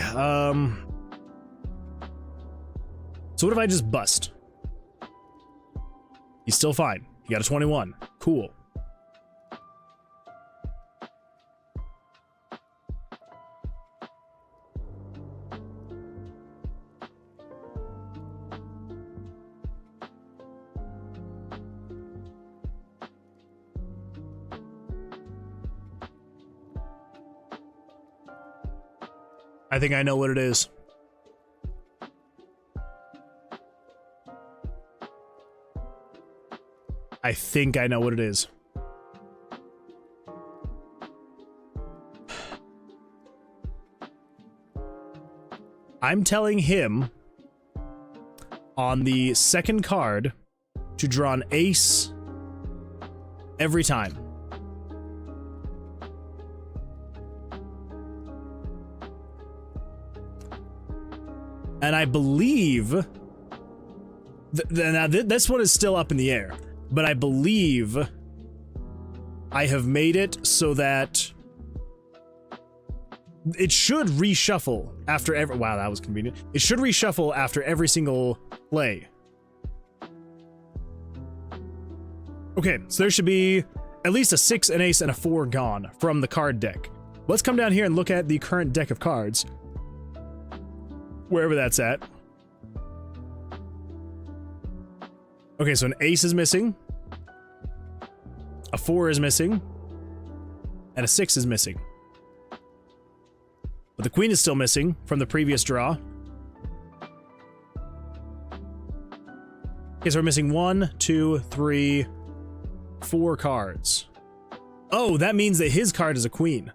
So what if I just bust? He's still fine. He got a 21. Cool. I think I know what it is. I think I know what it is. I'm telling him on the second card to draw an ace every time. And I believe... now, this one is still up in the air. But I believe I have made it so that it should reshuffle after every... Wow, that was convenient. It should reshuffle after every single play. Okay, so there should be at least a 6, an ace, and a 4 gone from the card deck. Let's come down here and look at the current deck of cards. Wherever that's at. Okay, so an ace is missing. A 4 is missing. And a 6 is missing. But the queen is still missing from the previous draw. Okay, so we're missing 1, 2, 3, 4 cards. Oh, that means that his card is a queen.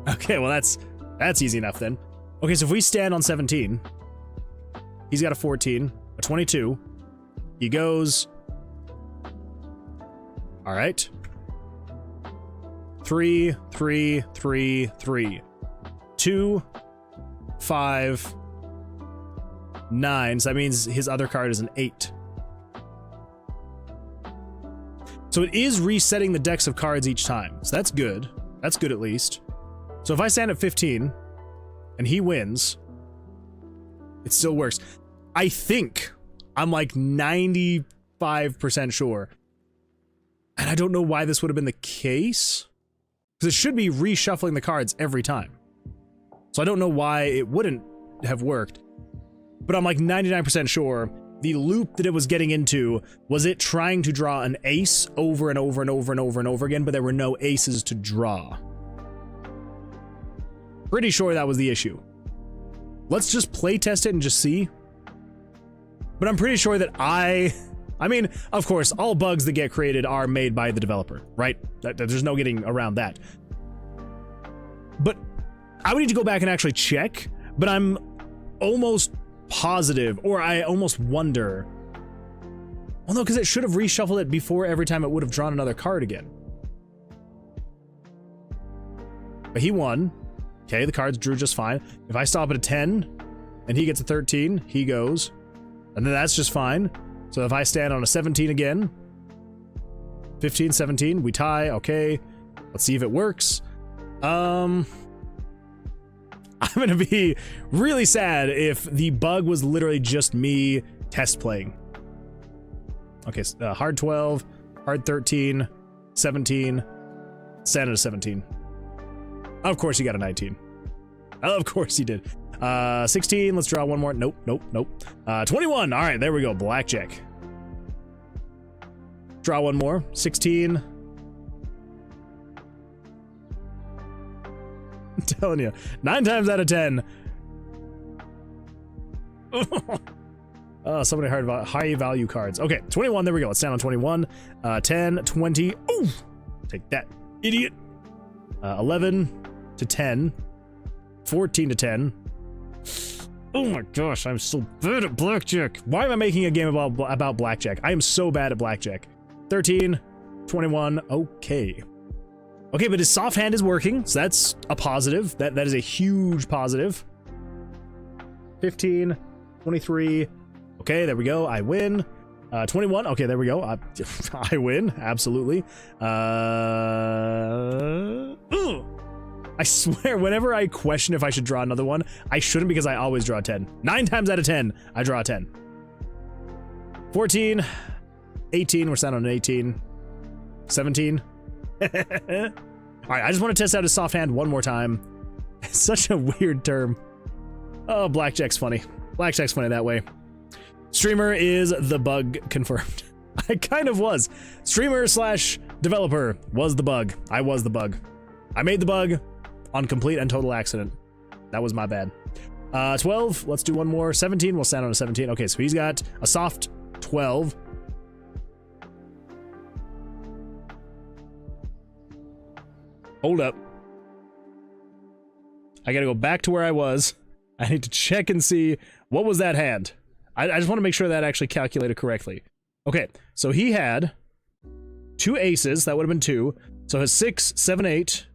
Okay, well that's easy enough then. Okay, so if we stand on 17, he's got a 14, a 22. He goes... All right. 3, 3, 3, 3. 2, 5, 9. So that means his other card is an 8. So it is resetting the decks of cards each time. So that's good. That's good at least. So if I stand at 15 and he wins, it still works. I think I'm like 95% sure. And I don't know why this would have been the case. Because it should be reshuffling the cards every time. So I don't know why it wouldn't have worked. But I'm like 99% sure the loop that it was getting into was it trying to draw an ace over and over and over and over and over again, but there were no aces to draw. Pretty sure that was the issue. Let's just play test it and just see. But I'm pretty sure that I mean, of course, all bugs that get created are made by the developer, right? There's no getting around that. But I would need to go back and actually check, but I'm almost positive, or I almost wonder. Well, no, because it should have reshuffled it before every time it would have drawn another card again. But he won. Okay, the cards drew just fine. If I stop at a 10 and he gets a 13, he goes. And then that's just fine. So if I stand on a 17 again, 15, 17, we tie. Okay, let's see if it works. I'm gonna be really sad if the bug was literally just me test playing. Okay, so, hard 12, hard 13, 17, stand at a 17. Of course he got a 19. Of course he did. 16, let's draw one more. Nope, nope, nope. 21, all right, there we go, blackjack. Draw one more, 16. I'm telling you, 9 times out of 10. So many high value cards. Okay, 21, there we go. Let's stand on 21. 10, 20. Ooh, take that, idiot. 11 to 10. 14 to 10. Oh my gosh, I'm so bad at blackjack. Why am I making a game about blackjack? I am so bad at blackjack. 13, 21, okay. Okay, but his soft hand is working, so that's a positive. That is a huge positive. 15, 23. Okay, there we go. I win. 21. Okay, there we go. I win. Absolutely. I swear, whenever I question if I should draw another one, I shouldn't, because I always draw 10. 9 times out of 10, I draw a 10. 14. 18. We're standing on an 18. 17. Alright, I just want to test out his soft hand one more time. It's such a weird term. Oh, blackjack's funny. Blackjack's funny that way. Streamer is the bug confirmed. I kind of was. Streamer / developer was the bug. I was the bug. I made the bug on complete and total accident. That was my bad. 12, let's do one more. 17, we'll stand on a 17. Okay, so he's got a soft 12. Hold up. I gotta go back to where I was. I need to check and see what was that hand. I just want to make sure that actually calculated correctly. Okay, so he had 2 aces. That would have been 2. So his 6, 7, 8.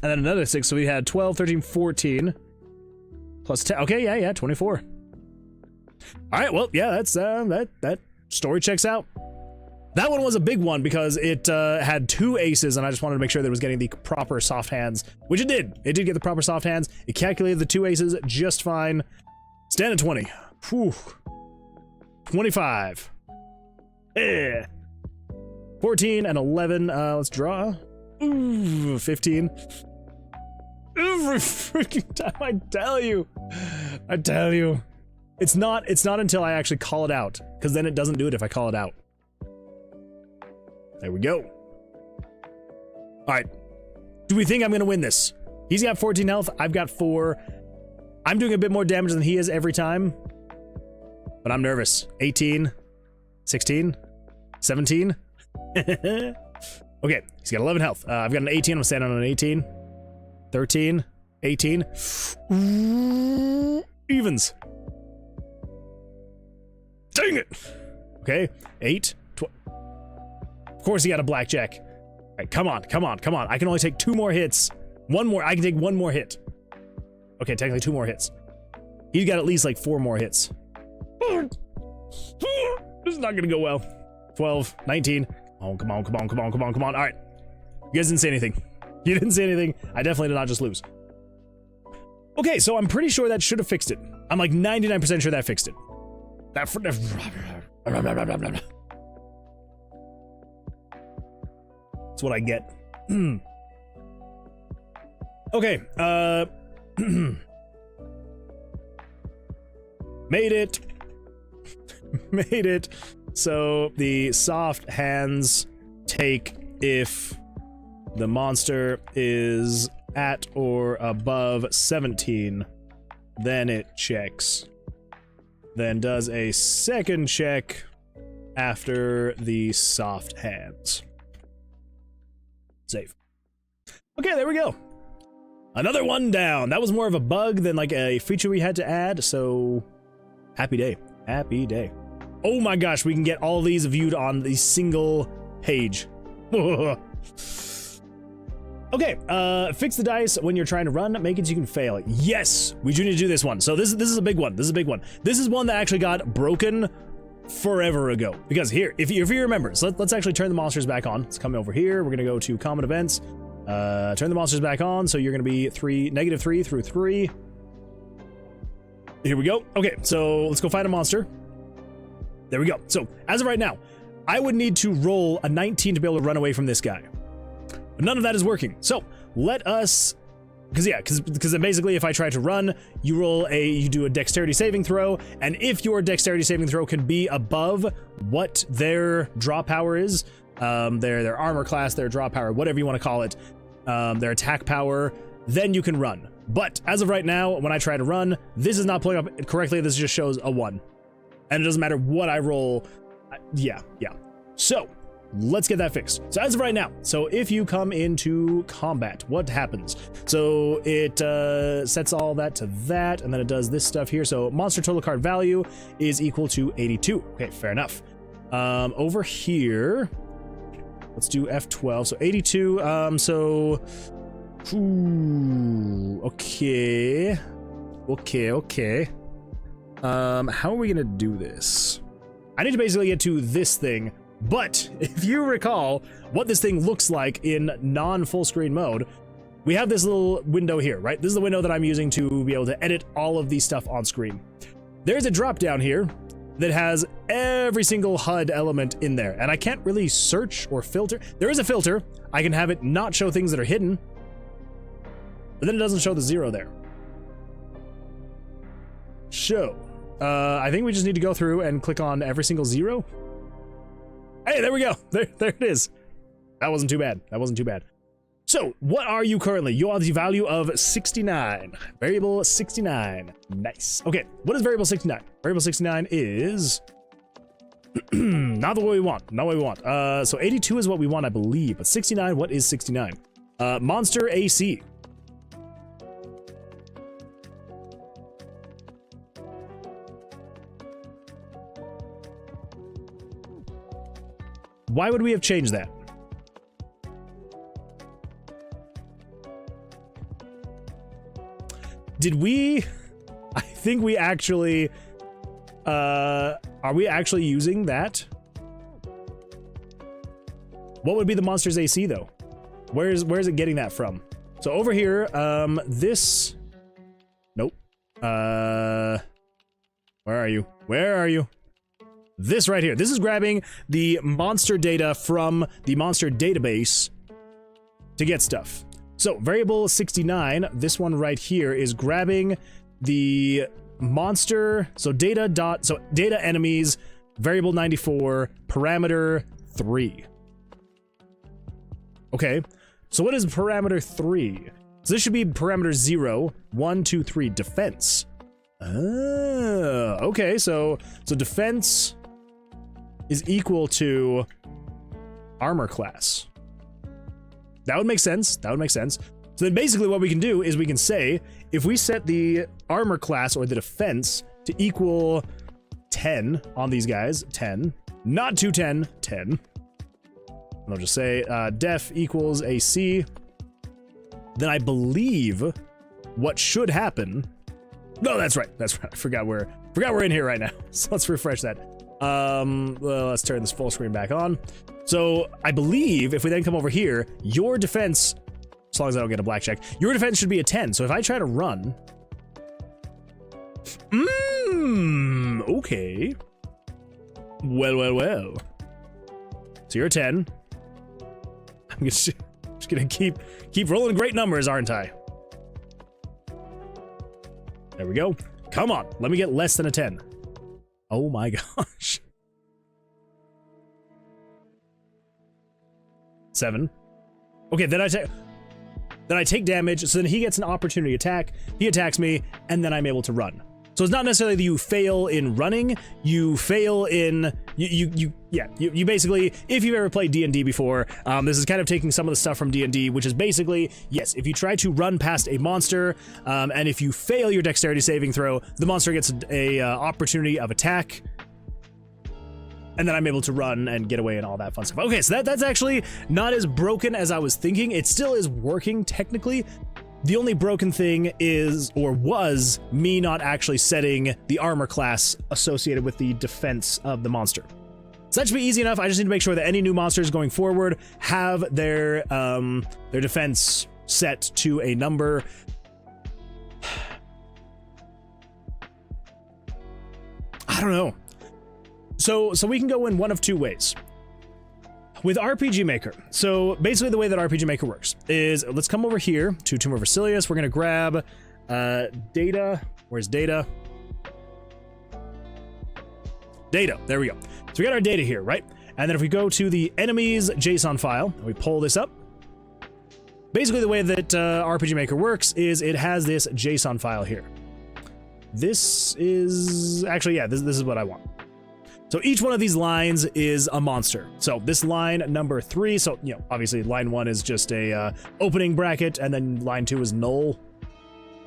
And then another 6. So we had 12, 13, 14. Plus 10. Okay, yeah, 24. All right, well, yeah, that's that story checks out. That one was a big one because it had 2 aces, and I just wanted to make sure that it was getting the proper soft hands, which it did. It did get the proper soft hands. It calculated the 2 aces just fine. Stand at 20. Whew. 25. 14 and 11. Let's draw. Ooh, 15. Every freaking time, I tell you. It's not until I actually call it out, because then it doesn't do it if I call it out. There we go. All right. Do we think I'm going to win this? He's got 14 health. I've got 4. I'm doing a bit more damage than he is every time, but I'm nervous. 18, 16, 17. Okay, he's got 11 health. I've got an 18. I'm standing on an 18. 13, 18. Evens. Dang it. Okay, 8, 12. Of course he got a blackjack. All right, come on. I can only take 2 more hits. One more. I can take 1 more hit. Okay, technically 2 more hits. He's got at least like 4 more hits. This is not gonna go well. 12, 19. Oh, come on. All right. You guys didn't say anything. You didn't say anything. I definitely did not just lose. Okay, so I'm pretty sure that should have fixed it. I'm like 99% sure that fixed it. That's what I get. Okay, made it. Made it. So the soft hands take if the monster is at or above 17, then it checks. Then does a second check after the soft hands. Save. Okay, there we go. Another one down. That was more of a bug than like a feature we had to add, so happy day. Happy day. Oh my gosh, we can get all these viewed on the single page. Okay, fix the dice when you're trying to run, make it so you can fail. Yes, we do need to do this one. So this is a big one. This is a big one. This is one that actually got broken forever ago. Because here, if you remember, so let's actually turn the monsters back on. Let's come over here. We're gonna go to common events. Turn the monsters back on. So you're gonna be -3 through 3. Here we go. Okay, so let's go find a monster. There we go. So as of right now, I would need to roll a 19 to be able to run away from this guy. But none of that is working. So let us, because then basically if I try to run, you do a dexterity saving throw, and if your dexterity saving throw can be above what their draw power is, their armor class, their draw power, whatever you want to call it, their attack power, then you can run. But as of right now, when I try to run, this is not pulling up correctly. This just shows a 1. And it doesn't matter what I roll. Yeah. So let's get that fixed. So as of right now, so if you come into combat, what happens? So it sets all that to that, and then it does this stuff here. So monster total card value is equal to 82. Okay, fair enough. Over here, let's do F12. So 82. Okay. How are we gonna do this? I need to basically get to this thing, but if you recall what this thing looks like in non-full screen mode, we have this little window here, right? This is the window that I'm using to be able to edit all of these stuff on screen. There's a drop down here that has every single HUD element in there, and I can't really search or filter. There is a filter. I can have it not show things that are hidden, but then it doesn't show the 0 there. Show. I think we just need to go through and click on every single 0. Hey, there we go. There it is. That wasn't too bad. So, what are you currently? You are the value of 69. Variable 69. Nice. Okay, what is variable 69? Variable 69 is not the way we want. So 82 is what we want, I believe. But 69, what is 69? Monster AC. Why would we have changed that? Did we I think we actually, are we actually using that? What would be the monster's AC though? Where's it getting that from? So over here, this, nope. Where are you? Where are you? This right here. This is grabbing the monster data from the monster database to get stuff. So variable 69, this one right here is grabbing the monster, so data enemies, variable 94, parameter 3. Okay, so what is parameter 3? So this should be parameter 0, 1, 2, 3, defense. Okay, so defense is equal to armor class. That would make sense. That would make sense. So then basically what we can do is we can say, if we set the armor class or the defense to equal 10 on these guys, 10, not 210, 10. And I'll just say def equals AC. Then I believe what should happen. No, that's right. That's right. I forgot we're in here right now. So let's refresh that. Well, let's turn this full screen back on. So I believe if we then come over here, your defense, as long as I don't get a blackjack, your defense should be a 10. So if I try to run, okay. Well. So you're a 10. I'm just gonna keep rolling great numbers, aren't I? There we go. Come on, let me get less than a 10. Oh my gosh. 7. Okay, then I take damage, so then he gets an opportunity attack, he attacks me, and then I'm able to run. So it's not necessarily that you fail in running, you fail in, you basically, if you've ever played D&D before, this is kind of taking some of the stuff from D&D, which is basically, yes, if you try to run past a monster, and if you fail your dexterity saving throw, the monster gets a opportunity of attack, and then I'm able to run and get away and all that fun stuff. Okay, so that's actually not as broken as I was thinking. It still is working technically. The only broken thing is, or was, me not actually setting the armor class associated with the defense of the monster. So that should be easy enough. I just need to make sure that any new monsters going forward have their defense set to a number. I don't know. So we can go in one of two ways. With RPG Maker, so basically the way that RPG Maker works is, let's come over here to Tower of Vercilias. We're gonna grab data. Where's data? Data, there we go. So we got our data here, right? And then if we go to the enemies JSON file, and we pull this up, basically the way that RPG Maker works is it has this JSON file here. This is, actually, yeah, this is what I want. So each one of these lines is a monster. So this line number 3, so, you know, obviously line 1 is just a opening bracket, and then line 2 is null.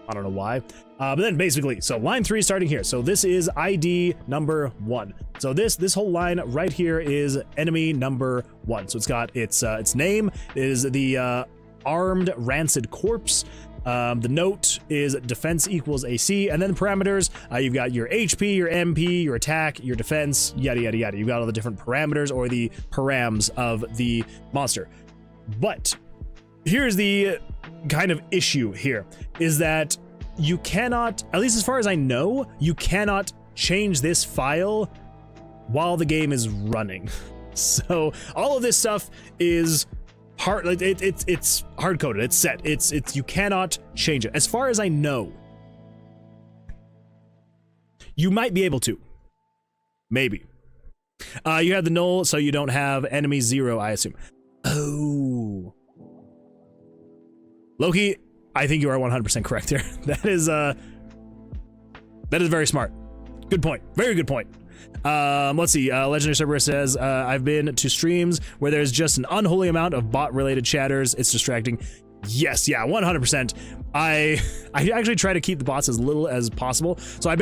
I don't know why. But then basically, so line 3 starting here. So this is ID number 1. So this whole line right here is enemy number 1. So it's got its name is the armed rancid corpse. The note is defense equals AC, and then the parameters, you've got your HP, your MP, your attack, your defense, yada, yada, yada. You've got all the different parameters or the params of the monster. But here's the kind of issue here, is that you cannot, at least as far as I know, you cannot change this file while the game is running. So all of this stuff is hard, it's hard coded, it's set, it's you cannot change it. As far as I know, you might be able to, maybe. You have the null, so you don't have enemy 0, I assume. Oh, Loki, I think you are 100% correct here. That is very smart. Good point. Very good point. Let's see. Legendary Server says, I've been to streams where there's just an unholy amount of bot-related chatters. It's distracting. Yes, yeah, 100%. I actually try to keep the bots as little as possible. So I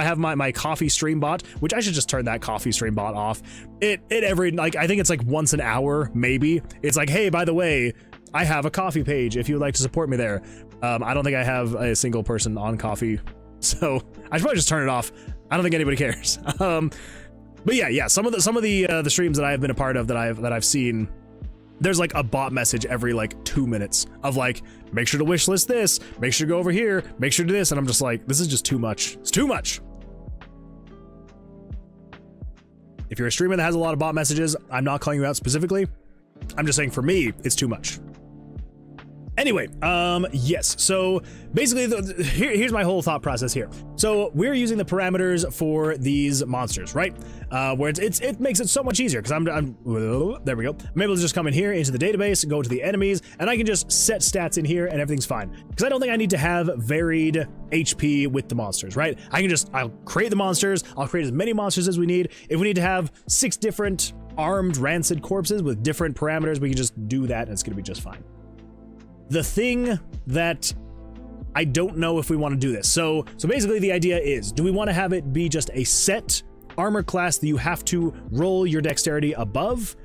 have my coffee stream bot, which I should just turn that coffee stream bot off. I think it's like once an hour, maybe. It's like, hey, by the way, I have a coffee page if you would like to support me there. I don't think I have a single person on coffee So I should probably just turn it off. I don't think anybody cares. But yeah, some of the streams that I have been a part of that I've seen, there's like a bot message every like 2 minutes of like, make sure to wish list this, make sure to go over here, make sure to this, and I'm just like, this is just too much. It's too much. If you're a streamer that has a lot of bot messages, I'm not calling you out specifically. I'm just saying for me, it's too much. Anyway, yes, so basically here's my whole thought process here. So we're using the parameters for these monsters, right? Where it makes it so much easier because I'm there we go. I'm able to just come in here into the database, go to the enemies, and I can just set stats in here and everything's fine. Because I don't think I need to have varied HP with the monsters, right? I'll create the monsters, I'll create as many monsters as we need. If we need to have 6 different armed rancid corpses with different parameters, we can just do that and it's gonna be just fine. The thing that I don't know if we want to do this. So basically the idea is, do we want to have it be just a set armor class that you have to roll your dexterity above?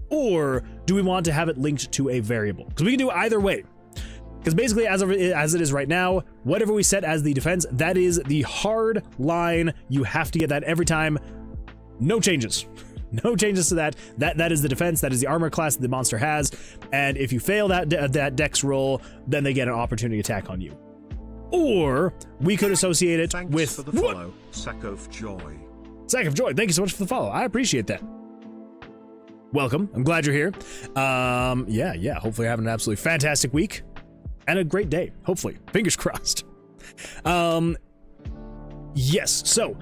Or do we want to have it linked to a variable? Because we can do either way. Because basically as it is right now, whatever we set as the defense, that is the hard line. You have to get that every time. No changes. No changes to that. That is the defense. That is the armor class that the monster has. And if you fail that dex roll, then they get an opportunity attack on you. Or we could associate it Thanks with for the follow, Sack of Joy. Sack of Joy. Thank you so much for the follow. I appreciate that. Welcome. I'm glad you're here. Yeah. Hopefully you're having an absolutely fantastic week and a great day. Hopefully. Fingers crossed. Yes. So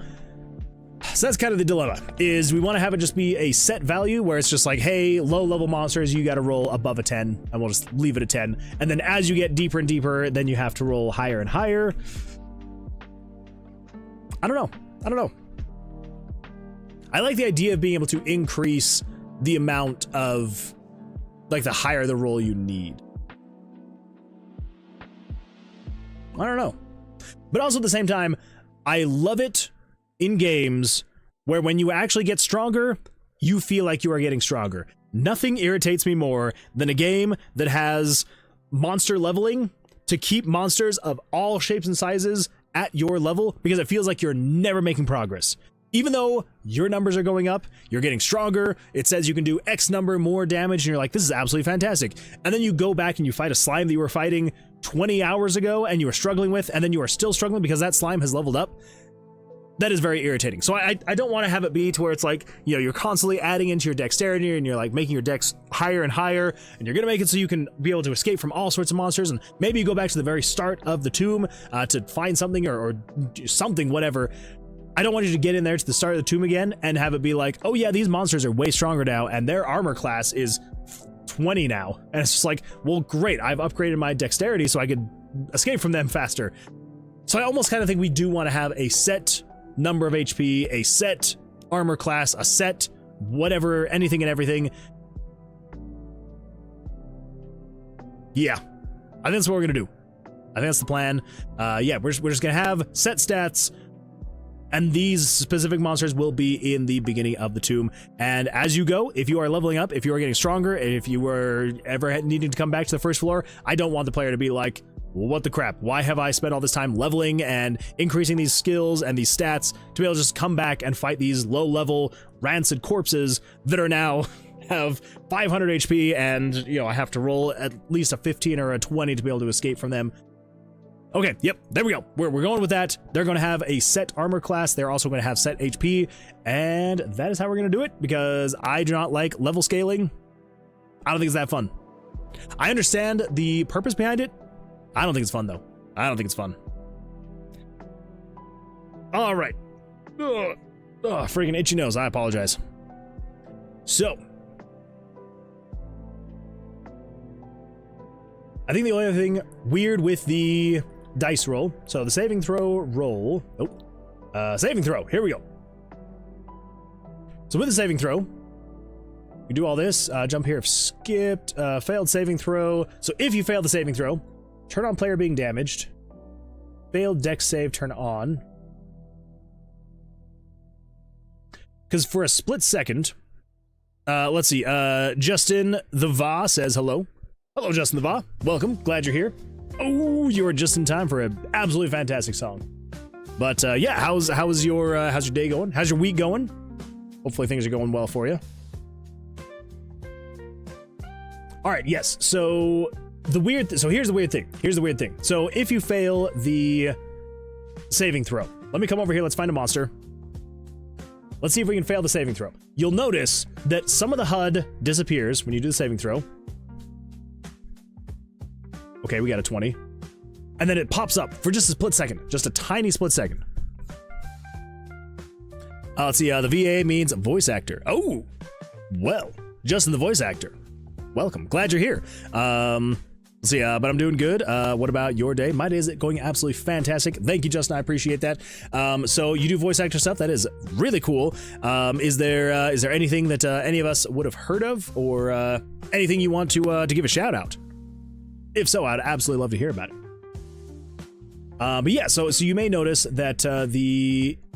that's kind of the dilemma, is we want to have it just be a set value where it's just like, hey, low level monsters, you got to roll above a 10, and we'll just leave it at 10. And then as you get deeper and deeper, then you have to roll higher and higher. I don't know. I like the idea of being able to increase the amount of, like, the higher the roll you need. I don't know. But also at the same time, I love it in games where when you actually get stronger, you feel like you are getting stronger. Nothing irritates me more than a game that has monster leveling to keep monsters of all shapes and sizes at your level, because it feels like you're never making progress. Even though your numbers are going up, you're getting stronger, it says you can do X number more damage, and you're like, this is absolutely fantastic. And then you go back and you fight a slime that you were fighting 20 hours ago and you were struggling with, and then you are still struggling because that slime has leveled up. That is very irritating. So I don't want to have it be to where it's like, you know, you're constantly adding into your dexterity and you're like making your dex higher and higher, and you're going to make it so you can be able to escape from all sorts of monsters. And maybe you go back to the very start of the tomb to find something or something, whatever. I don't want you to get in there to the start of the tomb again and have it be like, oh yeah, these monsters are way stronger now and their armor class is 20 now. And it's just like, well, great. I've upgraded my dexterity so I could escape from them faster. So I almost kind of think we do want to have a set number of HP, a set armor class, a set whatever, anything and everything. Yeah, I think that's what we're gonna do. I think that's the plan. Yeah, we're just gonna have set stats, and these specific monsters will be in the beginning of the tomb. And as you go, if you are leveling up, if you are getting stronger, and if you were ever needing to come back to the first floor, I don't want the player to be like, well, what the crap? Why have I spent all this time leveling and increasing these skills and these stats to be able to just come back and fight these low-level rancid corpses that are now have 500 HP and, you know, I have to roll at least a 15 or a 20 to be able to escape from them. Okay, yep, there we go. We're going with that. They're going to have a set armor class. They're also going to have set HP, and that is how we're going to do it, because I do not like level scaling. I don't think it's that fun. I understand the purpose behind it. I don't think it's fun, though. I don't think it's fun. All right. Ugh, freaking itchy nose. I apologize. So, I think the only other thing weird with the dice roll, so the saving throw roll, saving throw, here we go. So with the saving throw, you do all this, jump here if skipped, failed saving throw. So if you fail the saving throw, turn on player being damaged, failed dex save, turn on. Because for a split second, let's see, Justin the Va says hello. Hello, Justin the Va. Welcome. Glad you're here. Oh, you are just in time for an absolutely fantastic song. But yeah, how's your day going? How's your week going? Hopefully things are going well for you. All right, yes. So here's the weird thing. So if you fail the saving throw, let me come over here. Let's find a monster. Let's see if we can fail the saving throw. You'll notice that some of the HUD disappears when you do the saving throw. Okay, we got a 20. And then it pops up for just a split second, just a tiny split second. Let's see, the VA means voice actor. Oh, well, Justin the voice actor. Welcome, glad you're here. Let's see, but I'm doing good. What about your day? My day is going absolutely fantastic. Thank you, Justin, I appreciate that. So you do voice actor stuff, that is really cool. Is there anything that any of us would have heard of, or anything you want to give a shout out? If so, I'd absolutely love to hear about it. But yeah, so you may notice that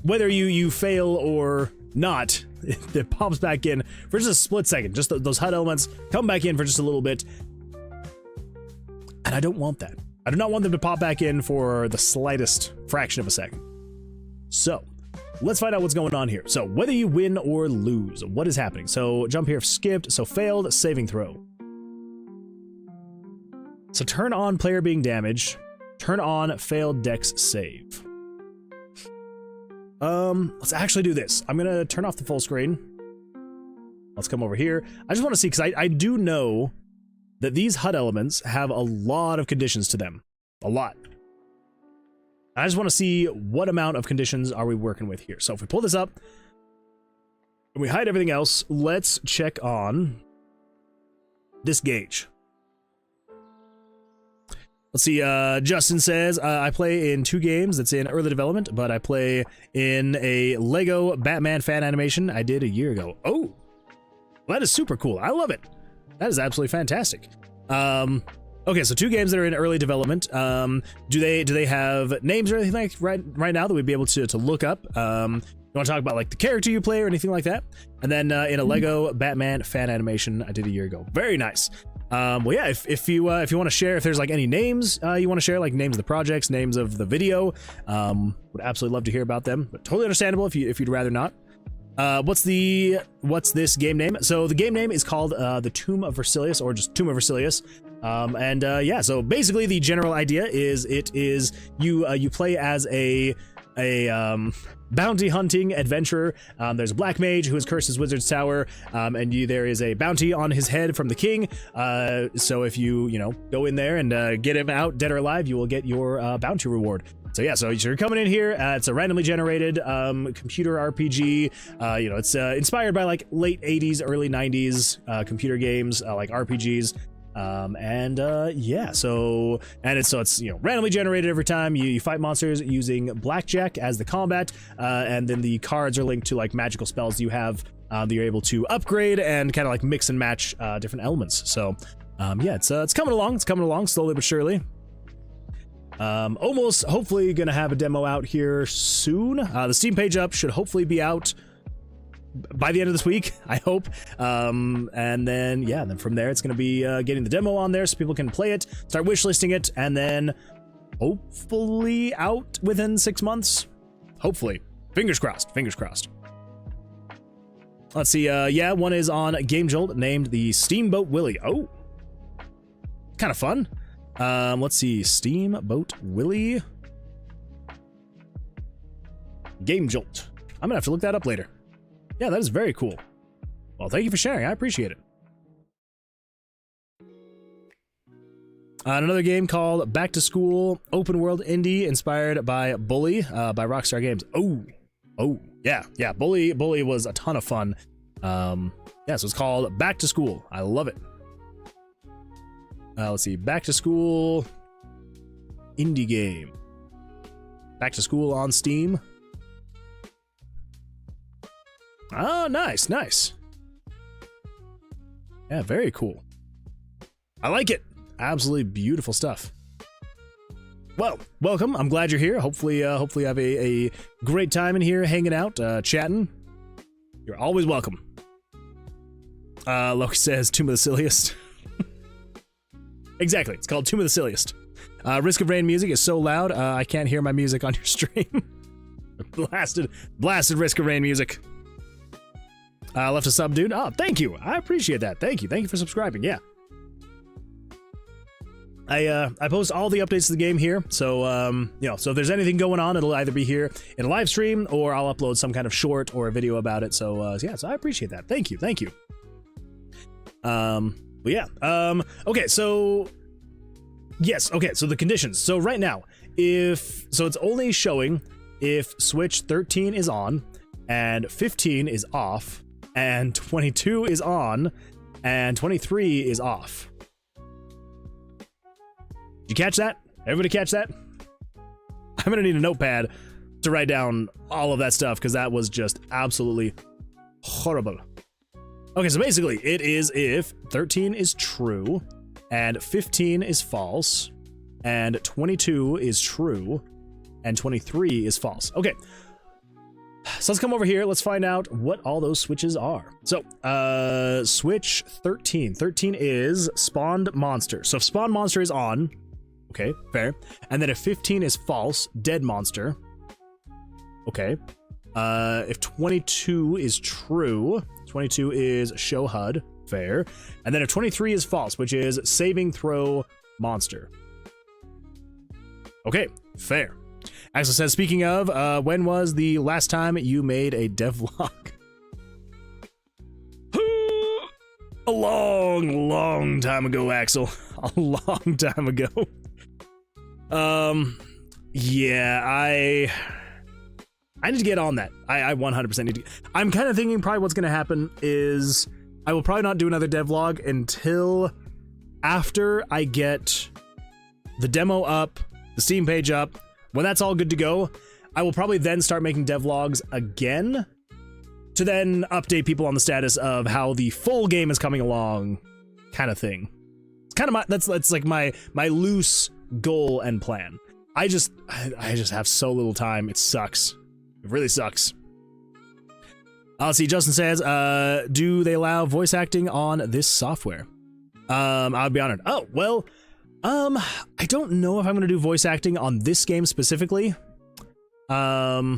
whether you fail or not, it pops back in for just a split second. Just those HUD elements come back in for just a little bit. And I don't want that. I do not want them to pop back in for the slightest fraction of a second. So let's find out what's going on here. So whether you win or lose, what is happening? So jump here, skipped. So failed saving throw. So turn on player being damaged. Turn on failed dex save. Let's actually do this. I'm gonna turn off the full screen. Let's come over here. I just want to see, because I do know that these HUD elements have a lot of conditions to them. A lot. I just want to see what amount of conditions are we working with here. So if we pull this up and we hide everything else, let's check on this gauge. Let's see, Justin says, I play in 2 games that's in early development, but I play in a Lego Batman fan animation I did a year ago. Oh, well, that is super cool. I love it. That is absolutely fantastic. Okay, so 2 games that are in early development. Do they have names or anything like right now that we'd be able to look up? You want to talk about like the character you play or anything like that? And then in a Lego Batman fan animation I did a year ago. Very nice. Well, yeah, if you want to share, if there's like any names you want to share, like names of the projects, names of the video, would absolutely love to hear about them. But totally understandable if you'd rather not. What's this game name? So the game name is called the Tomb of Vercilias, or just Tomb of Vercilias. Yeah, so basically the general idea is you play as a bounty hunting adventurer. There's a black mage who has cursed his wizard's tower, and there is a bounty on his head from the king. So if you go in there and get him out dead or alive, you will get your bounty reward. So yeah, so you're coming in here. It's a randomly generated computer RPG. It's inspired by like late 80s, early 90s computer games, like RPGs. Yeah, so it's randomly generated every time you fight monsters using Blackjack as the combat, and then the cards are linked to like magical spells you have that you're able to upgrade and kind of like mix and match different elements. So yeah, it's coming along slowly but surely. Almost hopefully gonna have a demo out here soon. The Steam page up should hopefully be out by the end of this week, I hope. And then yeah, then from there it's going to be getting the demo on there so people can play it, start wishlisting it, and then hopefully out within 6 months. Hopefully. Fingers crossed. Let's see, yeah, one is on Game Jolt named the Steamboat Willie. Oh, kind of fun. Let's see, Steamboat Willie. Game Jolt. I'm gonna have to look that up later. Yeah, that is very cool. Well, thank you for sharing. I appreciate it. Another game called Back to School, open world indie inspired by Bully by Rockstar Games. Oh, yeah. Bully was a ton of fun. Yeah, so it's called Back to School. I love it. Let's see, Back to School indie game. Back to School on Steam. Oh, nice. Yeah, very cool. I like it. Absolutely beautiful stuff. Well, welcome. I'm glad you're here. Hopefully you have a great time in here, hanging out, chatting. You're always welcome. Loki says Tomb of the Silliest. Exactly. It's called Tomb of the Silliest. Risk of Rain music is so loud, I can't hear my music on your stream. Blasted Risk of Rain music. Left a sub, dude. Oh, thank you. I appreciate that. Thank you. Thank you for subscribing. Yeah. I post all the updates to the game here, so so if there's anything going on, it'll either be here in a live stream or I'll upload some kind of short or a video about it. So so I appreciate that. Thank you. Okay, so yes, okay, so the conditions. So right now, it's only showing if switch 13 is on and 15 is off and 22 is on and 23 is off. Did you catch that? Everybody catch that? I'm gonna need a notepad to write down all of that stuff because that was just absolutely horrible. Okay, so basically it is if 13 is true and 15 is false and 22 is true and 23 is false. Okay, so let's come over here. Let's find out what all those switches are. So switch 13. 13 is spawned monster. So if spawned monster is on, okay, fair. And then if 15 is false, dead monster. Okay. If 22 is true, 22 is show HUD, fair. And then if 23 is false, which is saving throw monster. Okay, fair. Axel says, speaking of, when was the last time you made a devlog? A long time ago, Axel. A long time ago. Yeah, I need to get on that. I 100% need to. I'm kind of thinking probably what's going to happen is I will probably not do another devlog until after I get the demo up, the Steam page up. When that's all good to go, I will probably then start making devlogs again to then update people on the status of how the full game is coming along, kind of thing. It's kind of that's like my loose goal and plan. I just have so little time. It sucks. It really sucks. Let's see. Justin says, do they allow voice acting on this software? I'll be honored. Oh, well, I don't know if I'm going to do voice acting on this game specifically. Yeah,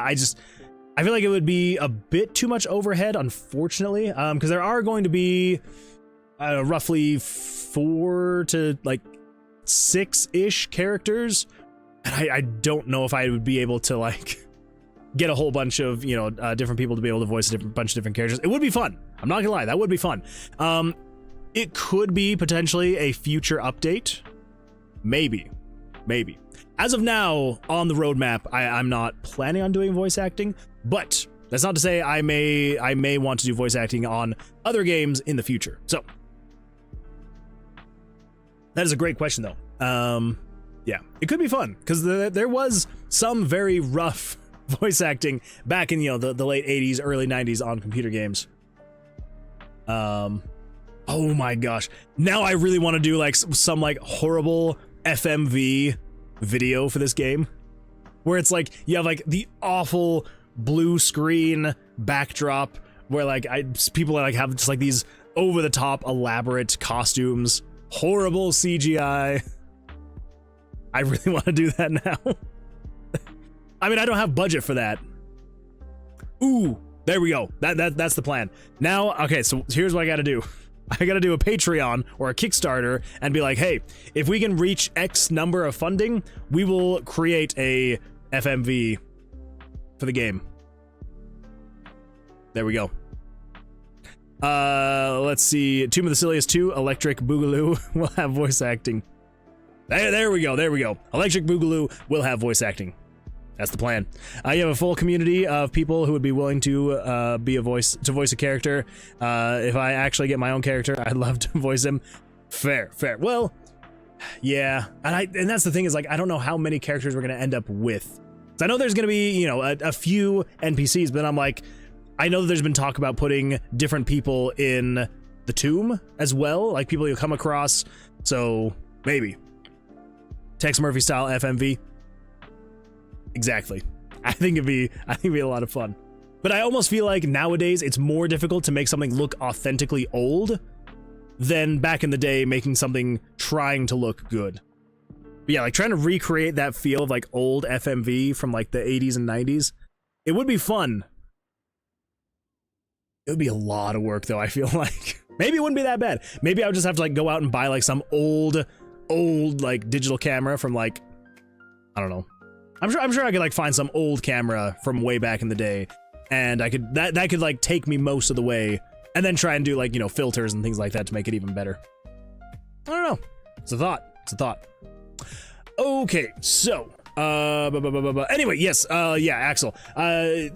I feel like it would be a bit too much overhead, unfortunately, because there are going to be roughly 4 to like 6-ish characters, and I don't know if I would be able to like get a whole bunch of different people to be able to voice a bunch of different characters. It would be fun. I'm not gonna lie, that would be fun. It could be potentially a future update, maybe. As of now, on the roadmap, I'm not planning on doing voice acting, but that's not to say I may want to do voice acting on other games in the future. So that is a great question, though. Yeah, it could be fun because there was some very rough voice acting back in the late 80s, early 90s on computer games. Oh my gosh, now I really want to do like some like horrible FMV video for this game, where it's like you have like the awful blue screen backdrop where like people like have just like these over the top elaborate costumes, horrible CGI. I really want to do that now. I mean, I don't have budget for that. Ooh, there we go. That's the plan. Now, okay, so here's what I gotta do. I gotta do a Patreon or a Kickstarter and be like, hey, if we can reach X number of funding, we will create a FMV for the game. There we go. Let's see. Tomb of Vercilias 2, Electric Boogaloo will have voice acting. There we go. Electric Boogaloo will have voice acting. That's the plan. You have a full community of people who would be willing to voice a character. If I actually get my own character, I'd love to voice him. Fair. Well, yeah, and that's the thing is like I don't know how many characters we're gonna end up with. So I know there's gonna be a few NPCs, but I'm like, I know that there's been talk about putting different people in the tomb as well, like people you'll come across. So maybe Tex Murphy style FMV. Exactly. I think it'd be a lot of fun. But I almost feel like nowadays it's more difficult to make something look authentically old than back in the day making something trying to look good. But yeah, like trying to recreate that feel of like old FMV from like the 80s and 90s. It would be fun. It would be a lot of work though, I feel like. Maybe it wouldn't be that bad. Maybe I would just have to like go out and buy like some old like digital camera from like, I don't know. I'm sure I could like find some old camera from way back in the day, and I could that could like take me most of the way, and then try and do like, you know, filters and things like that to make it even better. I don't know. It's a thought. It's a thought. Okay, so anyway, yes, yeah, Axel. That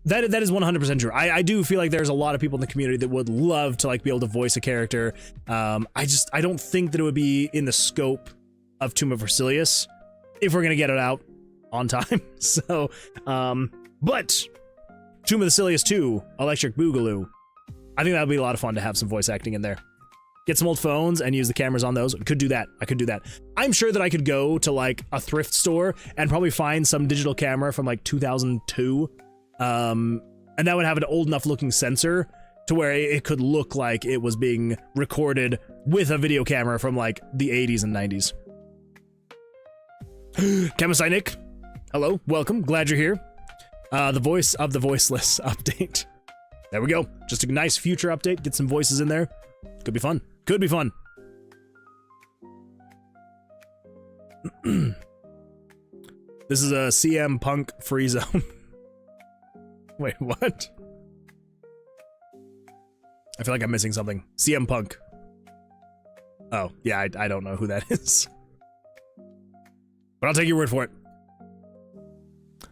is 100% true. I do feel like there's a lot of people in the community that would love to like be able to voice a character. I don't think that it would be in the scope of Tomb of Vercilias if we're gonna get it out on time. So, but Tomb of Vercilias 2, Electric Boogaloo, I think that would be a lot of fun to have some voice acting in there. Get some old phones and use the cameras on those. Could do that. I could do that. I'm sure that I could go to like a thrift store and probably find some digital camera from like 2002. And that would have an old enough looking sensor to where it could look like it was being recorded with a video camera from like the 80s and 90s. Chemisci Nick, hello, welcome, glad you're here. The voice of the voiceless update. There we go. Just a nice future update. Get some voices in there. Could be fun. Could be fun. This is a CM Punk free zone. Wait, what? I feel like I'm missing something. CM Punk. Oh, yeah, I don't know who that is. But I'll take your word for it.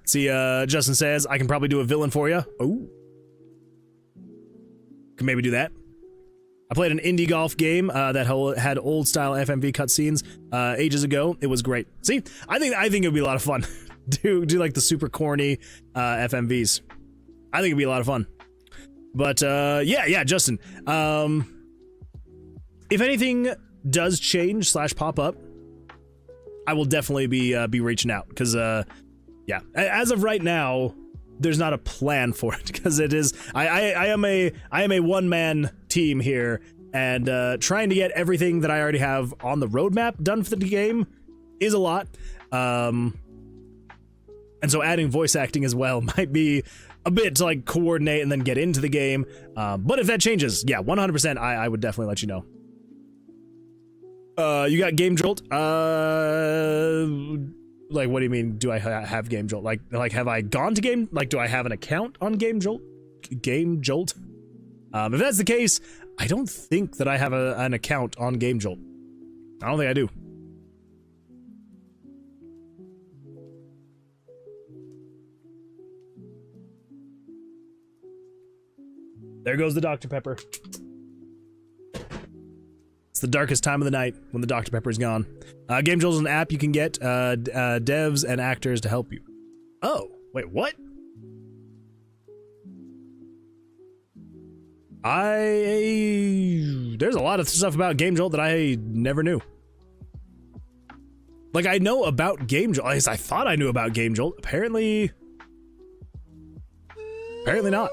See, Justin says, I can probably do a villain for you. Oh. Can maybe do that. I played an indie golf game that had old-style FMV cutscenes ages ago. It was great. See, I think it would be a lot of fun. do like the super corny FMVs. I think it'd be a lot of fun. But yeah, Justin. If anything does change / pop up, I will definitely be reaching out because yeah, as of right now, there's not a plan for it because it is I am a one-man team here, and trying to get everything that I already have on the roadmap done for the game is a lot. And so adding voice acting as well might be a bit to like coordinate and then get into the game. But if that changes, yeah, 100%, I would definitely let you know. You got Game Jolt? Like, what do you mean? Do I have Game Jolt? Like, have I gone to Game? Like, do I have an account on Game Jolt? Game Jolt? If that's the case, I don't think that I have an account on Game Jolt. I don't think I do. There goes the Dr. Pepper. It's the darkest time of the night when the Dr. Pepper is gone. Game Jolt is an app you can get devs and actors to help you. Oh, wait, what? There's a lot of stuff about Game Jolt that I never knew. Like, I know about Game Jolt. At least I thought I knew about Game Jolt. Apparently not.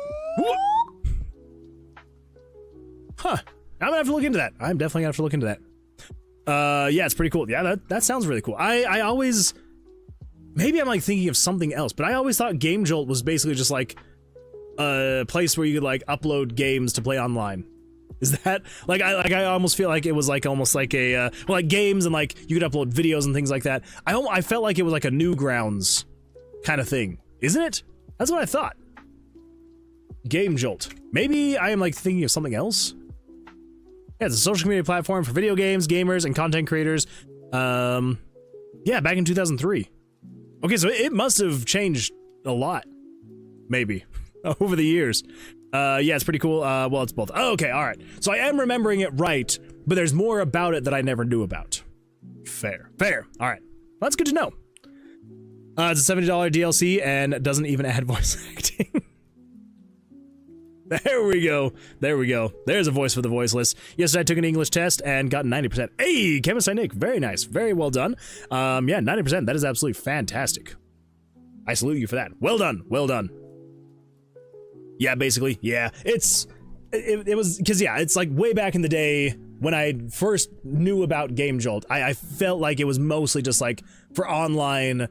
Huh. I'm gonna have to look into that. I'm definitely gonna have to look into that. Yeah, it's pretty cool. Yeah, that sounds really cool. I always, maybe I'm like thinking of something else, but I always thought Game Jolt was basically just like a place where you could like upload games to play online. Is that like I almost feel like it was like almost like a well, like games and like you could upload videos and things like that. I felt like it was like a Newgrounds kind of thing, isn't it? That's what I thought. Game Jolt. Maybe I am like thinking of something else. Yeah, it's a social media platform for video games, gamers, and content creators. Yeah, back in 2003. Okay, so it must have changed a lot, maybe, over the years. Yeah, it's pretty cool. Well, it's both. Oh, okay, all right. So I am remembering it right, but there's more about it that I never knew about. Fair. All right. Well, that's good to know. It's a $70 DLC and doesn't even add voice acting. There we go. There's a voice for the voiceless. Yesterday I took an English test and got 90%. Hey, Chemisci Nick, very nice. Very well done. Yeah, 90%. That is absolutely fantastic. I salute you for that. Well done. Yeah, basically. Yeah, it was, because yeah, it's like way back in the day when I first knew about Game Jolt, I felt like it was mostly just like for online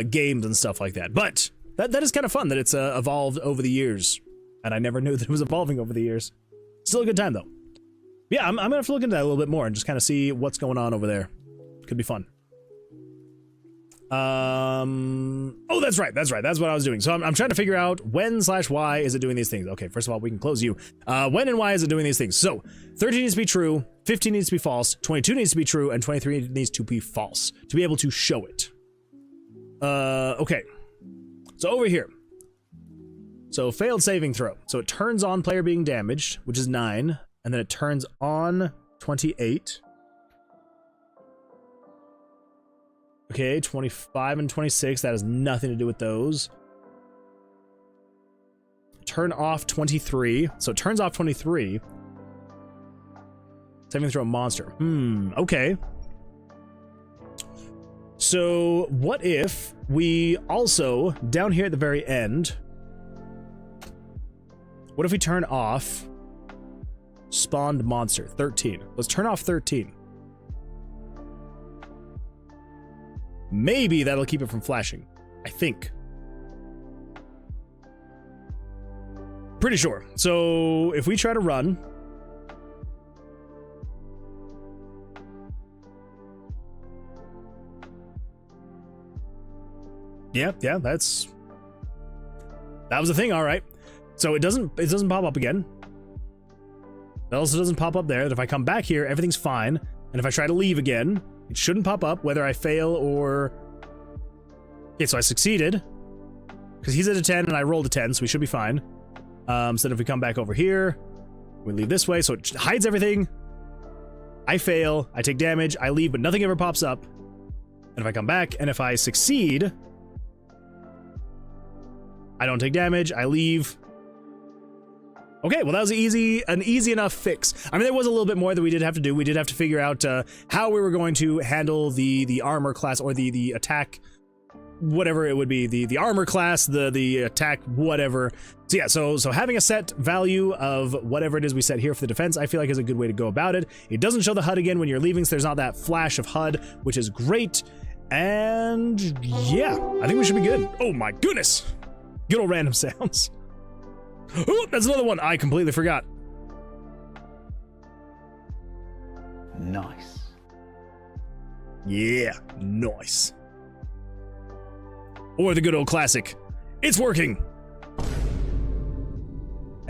games and stuff like that. But that is kind of fun that it's evolved over the years, and I never knew that it was evolving over the years. Still a good time though. Yeah, I'm gonna have to look into that a little bit more and just kind of see what's going on over there. Could be fun. Oh, that's right. That's what I was doing. So I'm trying to figure out when/why is it doing these things. Okay, first of all, we can close you. When and why is it doing these things? So 13 needs to be true, 15 needs to be false, 22 needs to be true, and 23 needs to be false to be able to show it. Okay. So over here. So failed saving throw. So it turns on player being damaged, which is 9, and then it turns on 28. Okay, 25 and 26, that has nothing to do with those. Turn off 23, so it turns off 23. Saving throw a monster. Okay. So what if we also, down here at the very end, what if we turn off spawned monster, 13. Let's turn off 13. Maybe that'll keep it from flashing. I think. Pretty sure. So if we try to run. Yeah, that was the thing, all right. So it doesn't pop up again. It also doesn't pop up there. That if I come back here, everything's fine. And if I try to leave again, it shouldn't pop up, whether I fail or... Okay, so I succeeded. Because he's at a 10 and I rolled a 10, so we should be fine. So then if we come back over here, we leave this way, so it hides everything. I fail, I take damage, I leave, but nothing ever pops up. And if I come back, and if I succeed, I don't take damage, I leave. Okay, well that was an easy enough fix. I mean, there was a little bit more that we did have to do. We did have to figure out how we were going to handle the armor class, or the attack, whatever it would be, the armor class, the attack, whatever. So yeah, so having a set value of whatever it is we set here for the defense, I feel like is a good way to go about it. It doesn't show the HUD again when you're leaving, so there's not that flash of HUD, which is great. And yeah, I think we should be good. Oh my goodness! Good old random sounds. Oh, that's another one I completely forgot. Nice. Yeah, nice. Or the good old classic, it's working.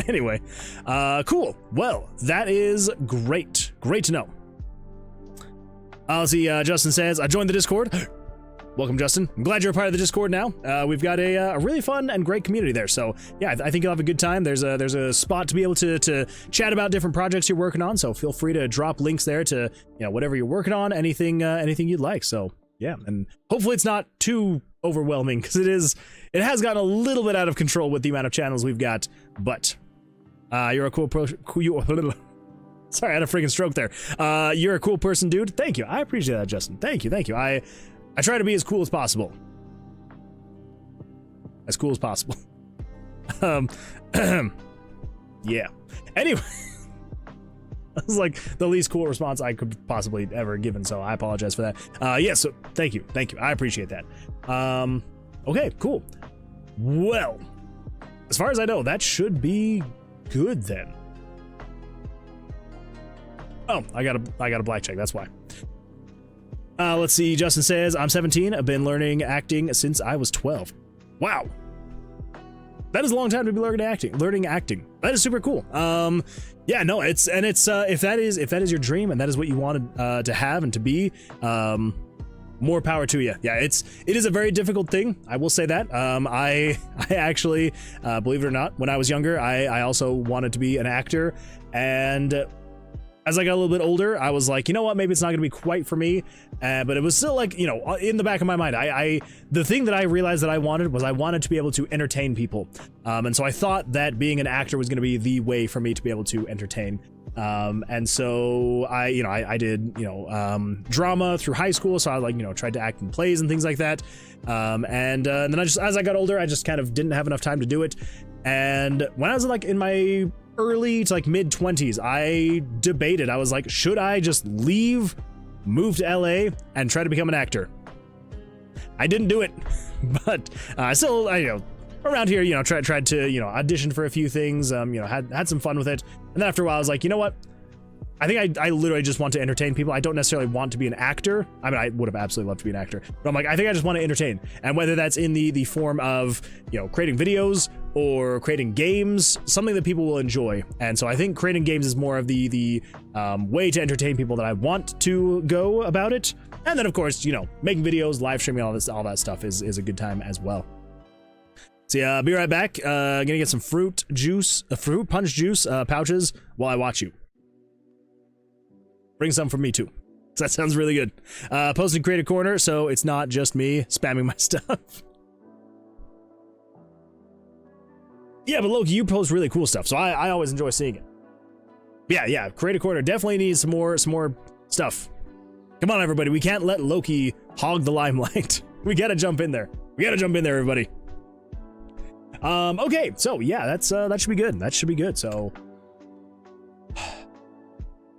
Anyway, cool. Well, that is great. Great to know. Let's see, Justin says, I joined the Discord. Welcome, Justin. I'm glad you're a part of the Discord now. We've got a really fun and great community there. So yeah, I think you'll have a good time. There's a spot to be able to chat about different projects you're working on. So feel free to drop links there to, you know, whatever you're working on, anything you'd like. So yeah, and hopefully it's not too overwhelming, because it has gotten a little bit out of control with the amount of channels we've got. But you're a cool sorry, I had a freaking stroke there. You're a cool person, dude. Thank you. I appreciate that, Justin. Thank you. I try to be as cool as possible. As cool as possible. Yeah. Anyway, that was like the least cool response I could possibly ever given, so I apologize for that. Yeah, so thank you. I appreciate that. Okay, cool. Well, as far as I know, that should be good then. Oh, I got a blackjack, that's why. Let's see, Justin says, I'm 17, I've been learning acting since I was 12. Wow. That is a long time to be learning acting. That is super cool. Yeah, no, if that is your dream and that is what you wanted to have and to be, more power to you. Yeah, it is a very difficult thing. I will say that. I actually, believe it or not, when I was younger, I also wanted to be an actor, and as I got a little bit older, I was like, you know what, maybe it's not gonna be quite for me, but it was still like, you know, in the back of my mind, the thing that I realized that I wanted to be able to entertain people, and so I thought that being an actor was gonna be the way for me to be able to entertain, and so I did, drama through high school, so I tried to act in plays and things like that, and then as I got older, I just kind of didn't have enough time to do it. And when I was in my early to like mid-20s, I debated. I was like, should I just leave, move to LA, and try to become an actor? I didn't do it, but still, around here, tried to, audition for a few things, had some fun with it. And then after a while, I was like, you know what? I think I literally just want to entertain people. I don't necessarily want to be an actor. I mean, I would have absolutely loved to be an actor, but I'm like, I think I just want to entertain. And whether that's in the form of, creating videos or creating games, something that people will enjoy. And so I think creating games is more of the way to entertain people that I want to go about it. And then of course, making videos, live streaming, all that stuff is a good time as well. So yeah, I'll be right back. Gonna get some fruit punch juice pouches while I watch you. Bring some for me too. That sounds really good. Posted Creative Corner, so it's not just me spamming my stuff. Yeah, but Loki, you post really cool stuff, so I always enjoy seeing it. Yeah, Creative Corner definitely needs some more stuff. Come on, everybody, we can't let Loki hog the limelight. We gotta jump in there. Everybody. Okay, so yeah, that should be good. That should be good. So,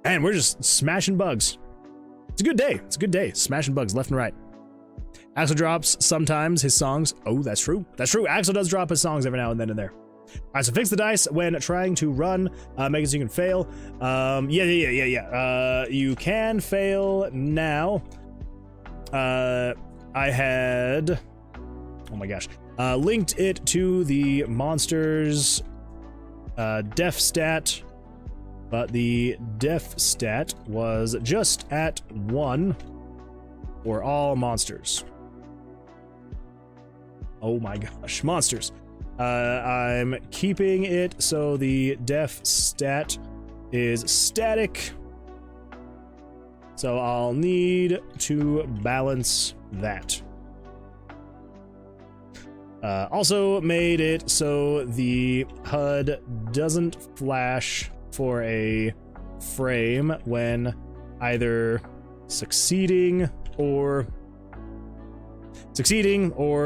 and we're just smashing bugs. It's a good day. Smashing bugs left and right. Axel drops sometimes his songs. Oh, that's true. Axel does drop his songs every now and then in there. All right, so fix the dice when trying to run. Make it so you can fail. Yeah. You can fail now. I had, oh my gosh, linked it to the monster's def stat, but the def stat was just at 1 for all monsters. Oh my gosh, monsters. I'm keeping it so the def stat is static. So I'll need to balance that. Also made it so the HUD doesn't flash for a frame when either succeeding or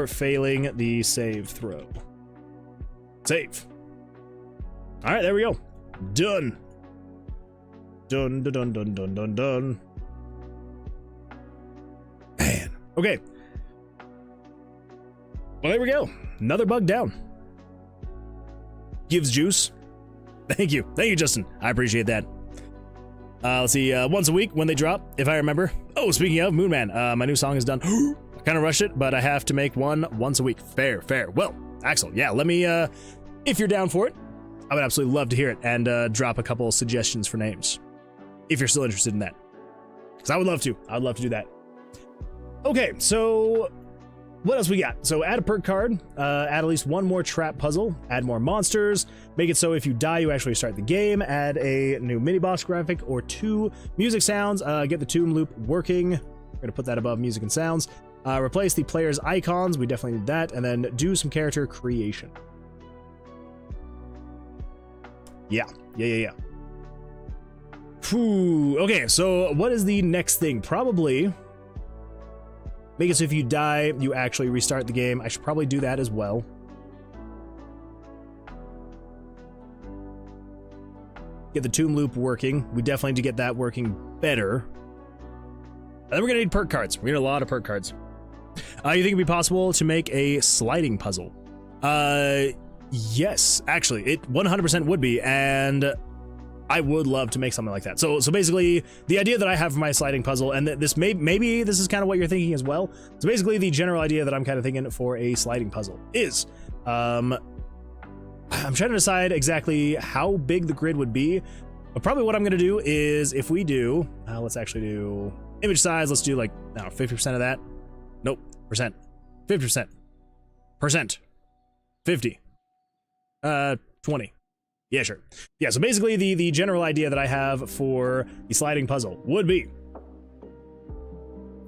failing the save throw. Save. All right, there we go. Done. Done. Man. Okay. Well, there we go. Another bug down. Gives juice. Thank you, Justin. I appreciate that. Let's see. Once a week when they drop, if I remember. Oh, speaking of Moonman, my new song is done. I kind of rushed it, but I have to make one once a week. Fair. Well, Axel, yeah, let me, if you're down for it, I would absolutely love to hear it and drop a couple suggestions for names. If you're still interested in that. Because I would love to. I'd love to do that. Okay, so what else we got? So add a perk card, add at least one more trap puzzle, add more monsters, make it so if you die, you actually start the game, add a new mini boss graphic or 2 music sounds, get the tomb loop working. We're gonna put that above music and sounds. Replace the player's icons, we definitely need that, and then do some character creation. Yeah. Whew. Okay, so what is the next thing? Probably make it so if you die, you actually restart the game. I should probably do that as well. Get the tomb loop working. We definitely need to get that working better. And then we're gonna need perk cards. We need a lot of perk cards. You think it'd be possible to make a sliding puzzle? Yes, actually, it 100% would be, and I would love to make something like that. So basically, the idea that I have for my sliding puzzle, and this maybe this is kind of what you're thinking as well. So basically, the general idea that I'm kind of thinking for a sliding puzzle is, I'm trying to decide exactly how big the grid would be, but probably what I'm going to do is if we do, let's actually do image size. Let's do like, I don't know, 50% of that. Nope, percent, 50%, 50, 20. Yeah, sure. Yeah, so basically the general idea that I have for the sliding puzzle would be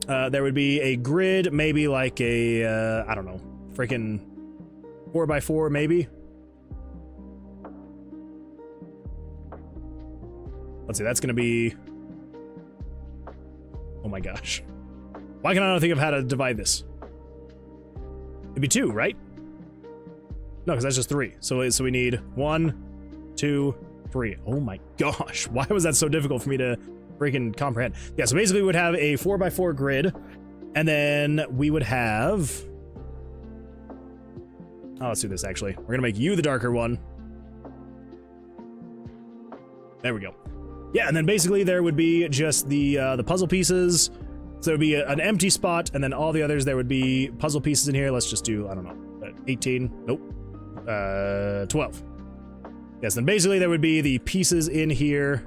there would be a grid, maybe like a, I don't know, freaking 4x4 maybe. Let's see, that's gonna be, oh my gosh. Why can I not think of how to divide this? It'd be 2, right? No, because that's just 3. So we need 1, 2, 3. Oh my gosh, why was that so difficult for me to freaking comprehend? Yeah, so basically we would have a 4x4 grid, and then we would have... Oh, let's do this actually. We're gonna make you the darker one. There we go. Yeah, and then basically there would be just the puzzle pieces. So there would be an empty spot, and then all the others there would be puzzle pieces in here. Let's just do, I don't know, 18. Nope. 12. Yes, then basically there would be the pieces in here.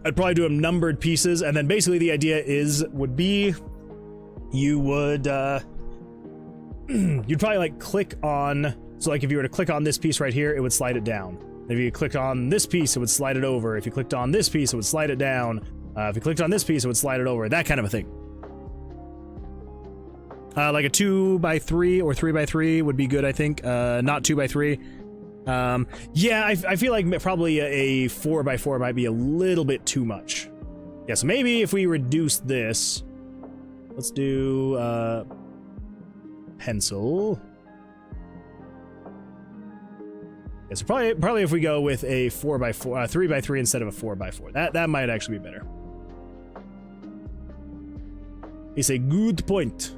I'd probably do them numbered pieces, and then basically the idea would be you would you'd probably like click on, so like if you were to click on this piece right here, it would slide it down. If you clicked on this piece, it would slide it over. If you clicked on this piece, it would slide it down. If you clicked on this piece, it would slide it over. That kind of a thing. Like a 2x3 or 3x3 would be good, I think. Not 2x3. Yeah, I feel like probably a 4x4 might be a little bit too much. Yeah, so maybe if we reduce this, let's do pencil. Yeah, so probably if we go with a 4x4, 3x3 instead of a 4x4, that might actually be better. It's a good point.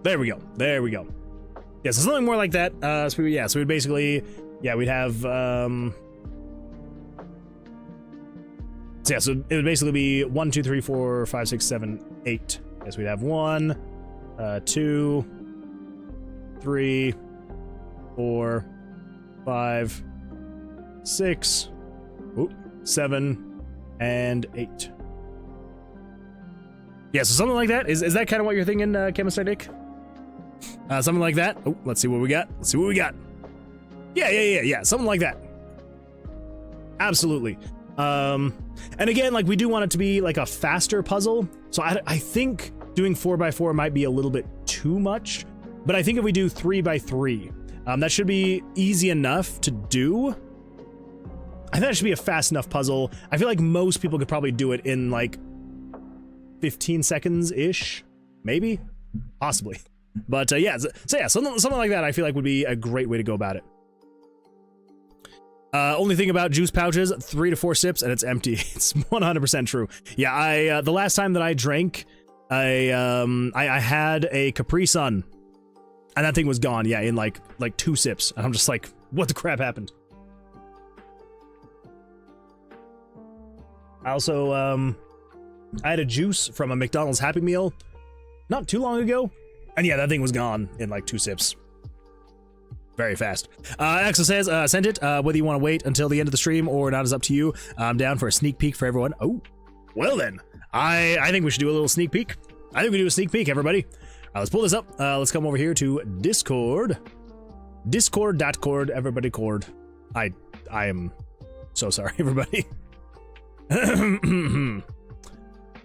There we go. There we go. Yeah, so something more like that. So we'd basically, yeah, we'd have, so yeah, so it would basically be 1, 2, 3, 4, 5, 6, 7, 8. Yes, we'd have 1, 2, 3, 4, 5, 6, 7, and 8. Yeah, so something like that. Is that kind of what you're thinking, Chemist Dick? Something like that. Oh, let's see what we got. Let's see what we got. Yeah. Something like that. Absolutely. And again, like we do want it to be like a faster puzzle. So I think doing 4x4 might be a little bit too much, but I think if we do 3x3, that should be easy enough to do. I think that should be a fast enough puzzle. I feel like most people could probably do it in like 15 seconds-ish, maybe, possibly. But yeah, something like that I feel like would be a great way to go about it. Only thing about juice pouches, 3 to 4 sips and it's empty. It's 100% true. Yeah, the last time that I drank, I had a Capri Sun, and that thing was gone. Yeah, in like 2 sips, and I'm just like, what the crap happened? I also I had a juice from a McDonald's Happy Meal not too long ago, and yeah, that thing was gone in like 2 sips. Very fast. Axel says, send it. Whether you want to wait until the end of the stream or not is up to you. I'm down for a sneak peek for everyone. Oh, well then. I think we should do a little sneak peek. I think we do a sneak peek, everybody. Let's pull this up. Let's come over here to Discord. Discord.cord, everybody cord. I am so sorry, everybody.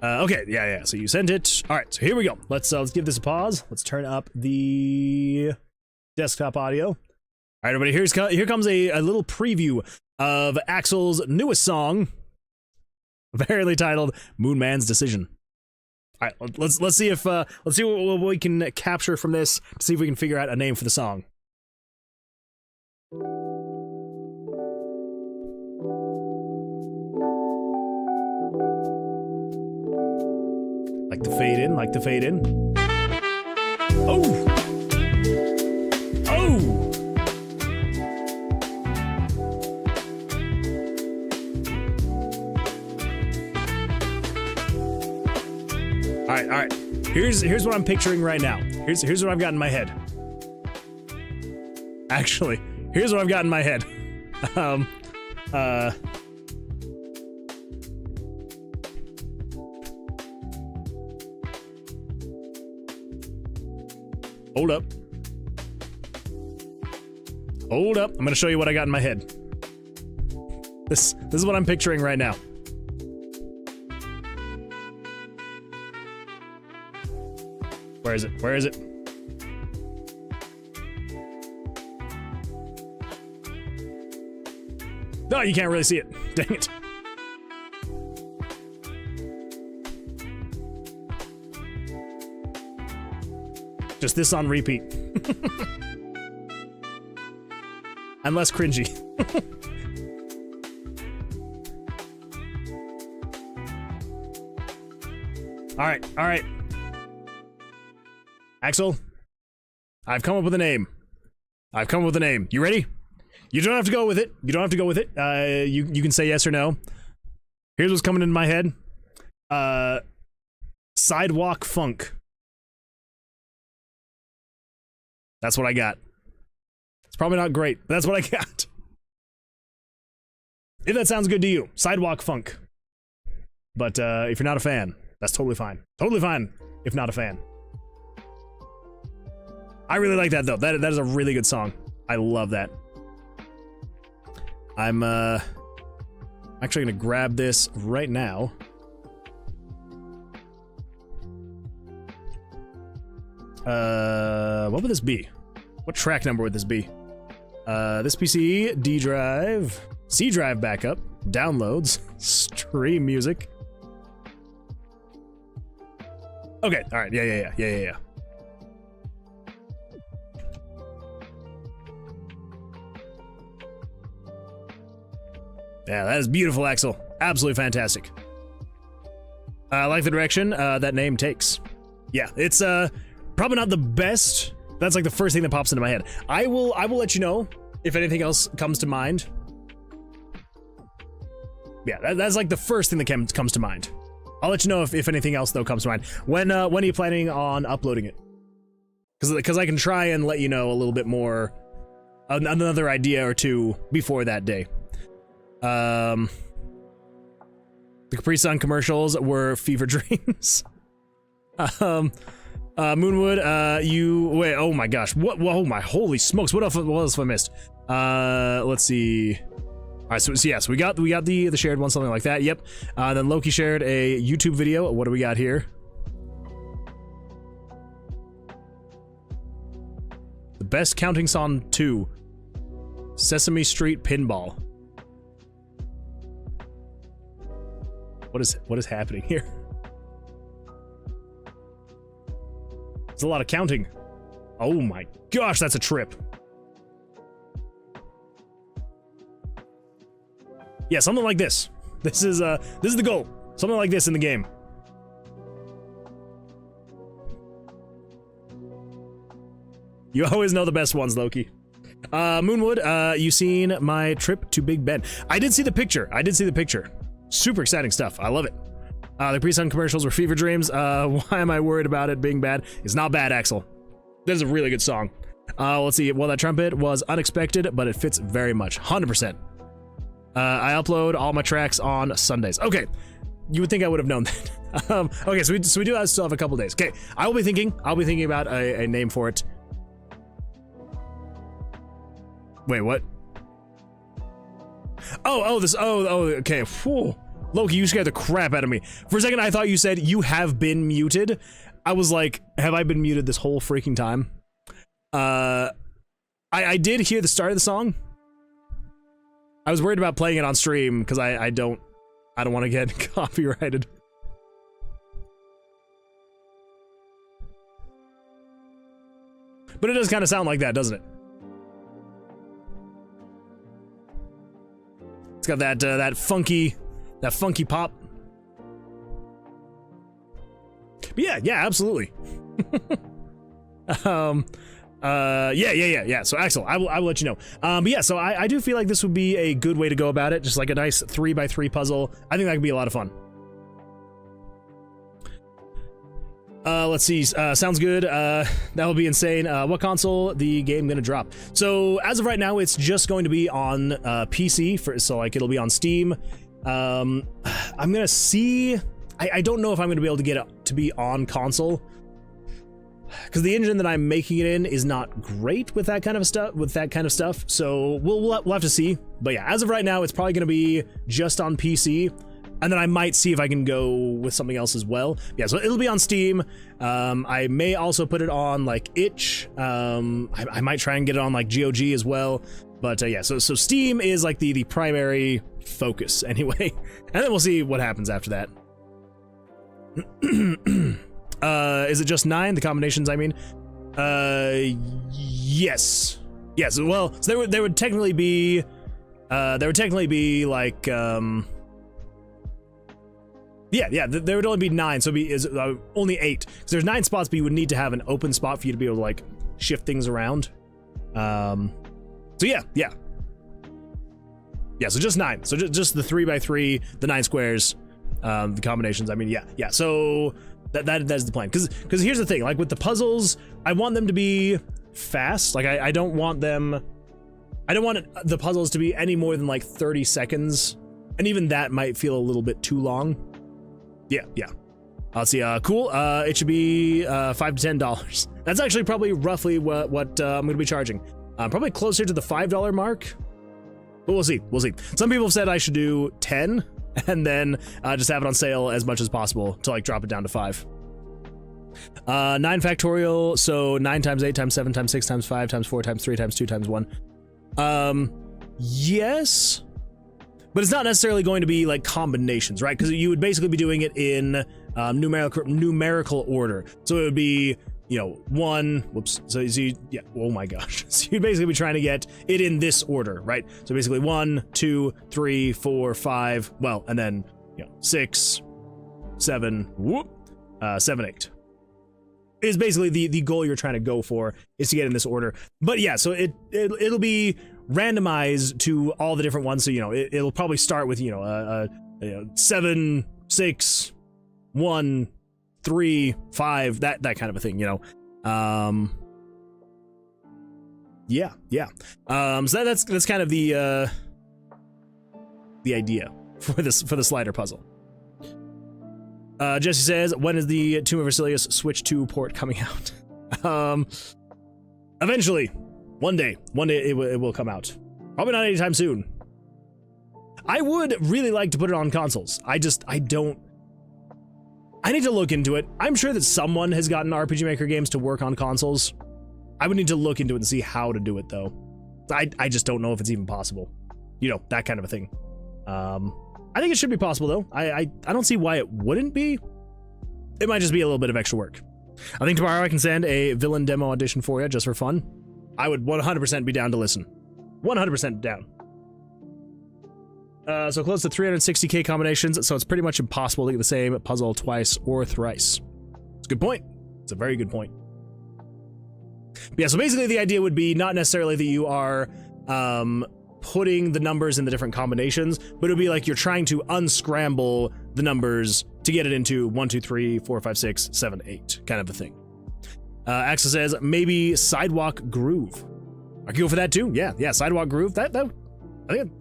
Okay, yeah. So you sent it. All right, so here we go. Let's give this a pause. Let's turn up the desktop audio. All right, everybody. Here comes a little preview of Axel's newest song, apparently titled "Moon Man's Decision." All right, let's see if let's see what we can capture from this to see if we can figure out a name for the song. Like the fade in, like the fade in. Oh! Oh! All right. Here's what I'm picturing right now. Here's what I've got in my head. Actually, here's what I've got in my head. Hold up. I'm gonna show you what I got in my head. This is what I'm picturing right now. Where is it? No, you can't really see it. Dang it. Just this on repeat. And less cringy. All right. Axel, I've come up with a name. You ready? You don't have to go with it. You can say yes or no. Here's what's coming into my head. Sidewalk funk. That's what I got. It's probably not great, but that's what I got. If that sounds good to you, sidewalk funk. But if you're not a fan, that's totally fine. Totally fine if not a fan. I really like that though. That is a really good song. I love that. I'm actually gonna grab this right now. What would this be? What track number would this be? This PC, D drive, C drive backup, downloads, stream music. Okay, all right, yeah. Yeah, that is beautiful, Axel. Absolutely fantastic. I like the direction that name takes. Yeah, it's probably not the best. That's like the first thing that pops into my head. I will let you know if anything else comes to mind. Yeah, that's like the first thing that comes to mind. I'll let you know if anything else though comes to mind. When are you planning on uploading it? Because I can try and let you know a little bit more, another idea or two before that day. The Capri Sun commercials were fever dreams. Moonwood, wait, oh my gosh, what, oh my, holy smokes, what else have I missed? Let's see. Alright, so yeah, so we got the shared one, something like that, yep. Then Loki shared a YouTube video. What do we got here? The best counting song 2. Sesame Street Pinball. What is happening here? It's a lot of counting. Oh my gosh, that's a trip. Yeah, something like this. This is the goal. Something like this in the game. You always know the best ones, Loki. Moonwood, you seen my trip to Big Ben? I did see the picture. Super exciting stuff. I love it. The pre-sun commercials were fever dreams. Why am I worried about it being bad? It's not bad, Axel. This is a really good song. Let's see. Well, that trumpet was unexpected, but it fits very much. 100%. I upload all my tracks on Sundays. Okay. You would think I would have known that. Okay, so we do still have a couple days. Okay, I'll be thinking about a name for it. Wait, what? Okay. Whew. Loki, you scared the crap out of me. For a second, I thought you said you have been muted. I was like, have I been muted this whole freaking time? I did hear the start of the song. I was worried about playing it on stream because I don't want to get copyrighted. But it does kind of sound like that, doesn't it? It's got that funky pop. But yeah, absolutely. Yeah. So Axel, I will let you know. But yeah, so I do feel like this would be a good way to go about it. Just like a nice 3x3 puzzle. I think that could be a lot of fun. Let's see. Sounds good. That will be insane. What console the game gonna drop? So as of right now, it's just going to be on PC. So like it'll be on Steam. I'm gonna see. I don't know if I'm gonna be able to get it to be on console, because the engine that I'm making it in is not great with that kind of stuff. So we'll have to see. But yeah, as of right now, it's probably gonna be just on PC, and then I might see if I can go with something else as well. Yeah, so it'll be on Steam. I may also put it on like itch. I might try and get it on like GOG as well. But yeah, so Steam is like the primary focus anyway, and then we'll see what happens after that. Is it just 9? The combinations, I mean. Yes. Yes. Well, so there would technically be like there would only be 9, so it'd be only 8. Because there's 9 spots, but you would need to have an open spot for you to be able to like shift things around. So yeah. So just 9. So just the 3x3, the 9 squares, the combinations. I mean, yeah. So that's the plan. Because here's the thing, like with the puzzles, I want them to be fast. Like I don't want the puzzles to be any more than like 30 seconds, and even that might feel a little bit too long. Yeah. Let's see. Cool. It should be $5 to $10. That's actually probably roughly what I'm gonna be charging. Probably closer to the $5 mark, but we'll see. Some people have said I should do 10 and then just have it on sale as much as possible to like drop it down to 5. 9 factorial, so 9 times 8 times 7 times 6 times 5 times 4 times 3 times 2 times 1. Yes, but it's not necessarily going to be like combinations, right? Because you would basically be doing it in numerical order. So it would be, 1, whoops, so yeah, oh my gosh. So you'd basically be trying to get it in this order, right? So basically 1, 2, 3, 4, 5, well, and then, 6, 7, 7, 8. Is basically the goal you're trying to go for, is to get in this order. But yeah, so it'll be randomized to all the different ones. So it'll probably start with 7, 6, 1, 3, 5, that kind of a thing. Yeah. So that's kind of the idea for the slider puzzle. Jesse says, when is the Tomb of Vercilias Switch 2 port coming out? Eventually. One day it will come out. Probably not anytime soon. I would really like to put it on consoles. I need to look into it. I'm sure that someone has gotten RPG Maker games to work on consoles. I would need to look into it and see how to do it, though. I just don't know if it's even possible. That kind of a thing. I think it should be possible, though. I don't see why it wouldn't be. It might just be a little bit of extra work. I think tomorrow I can send a villain demo audition for you, just for fun. I would 100% be down to listen. 100% down. So close to 360k combinations, so it's pretty much impossible to get the same puzzle twice or thrice. It's a good point. It's a very good point. But yeah, so basically the idea would be not necessarily that you are putting the numbers in the different combinations, but it would be like you're trying to unscramble the numbers to get it into 1, 2, 3, 4, 5, 6, 7, 8 kind of a thing. Axel says maybe Sidewalk Groove. I can go for that too. Yeah, Sidewalk Groove. That I think.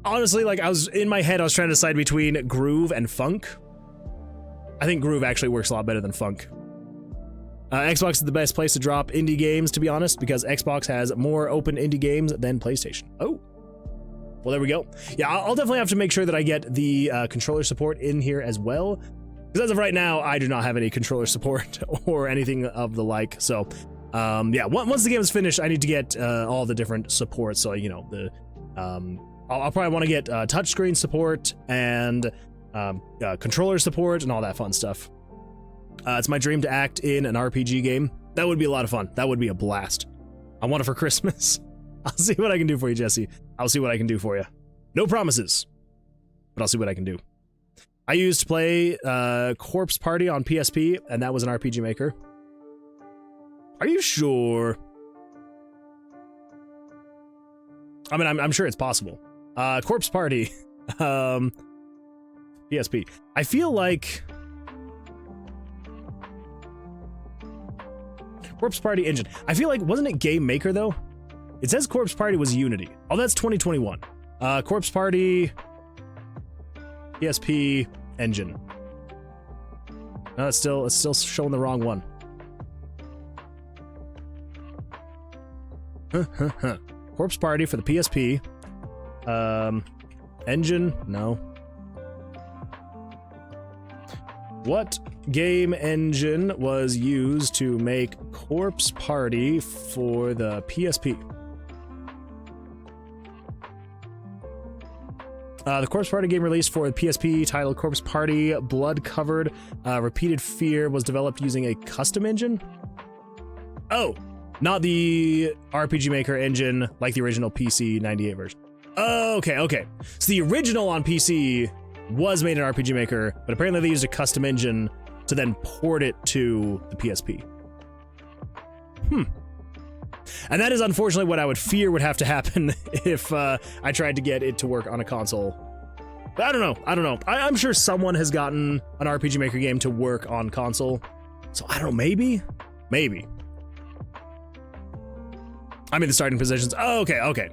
Honestly, like I was in my head, I was trying to decide between Groove and Funk. I think Groove actually works a lot better than Funk. Xbox is the best place to drop indie games, to be honest, because Xbox has more open indie games than PlayStation. Oh, well, there we go. Yeah, I'll definitely have to make sure that I get the controller support in here as well, because as of right now, I do not have any controller support or anything of the like. So, yeah, once the game is finished, I need to get all the different supports. So, I'll probably want to get touchscreen support and controller support and all that fun stuff. It's my dream to act in an RPG game. That would be a lot of fun. That would be a blast. I want it for Christmas. I'll see what I can do for you, Jesse. I'll see what I can do for you. No promises, but I'll see what I can do. I used to play Corpse Party on PSP, and that was an RPG Maker. Are you sure? I mean, I'm sure it's possible. Corpse Party, PSP. I feel like Corpse Party engine. I feel like, wasn't it Game Maker though? It says Corpse Party was Unity. Oh, that's 2021. Corpse Party, PSP engine. No, it's still showing the wrong one. Corpse Party for the PSP. Engine? No. What game engine was used to make Corpse Party for the PSP? The Corpse Party game released for the PSP titled Corpse Party Blood Covered Repeated Fear was developed using a custom engine? Oh, not the RPG Maker engine like the original PC 98 version. Okay. So the original on PC was made in RPG Maker, but apparently they used a custom engine to then port it to the PSP. And that is unfortunately what I would fear would have to happen if I tried to get it to work on a console. But I don't know. I'm sure someone has gotten an RPG Maker game to work on console. So I don't know, maybe? I'm in the starting positions. Oh, okay.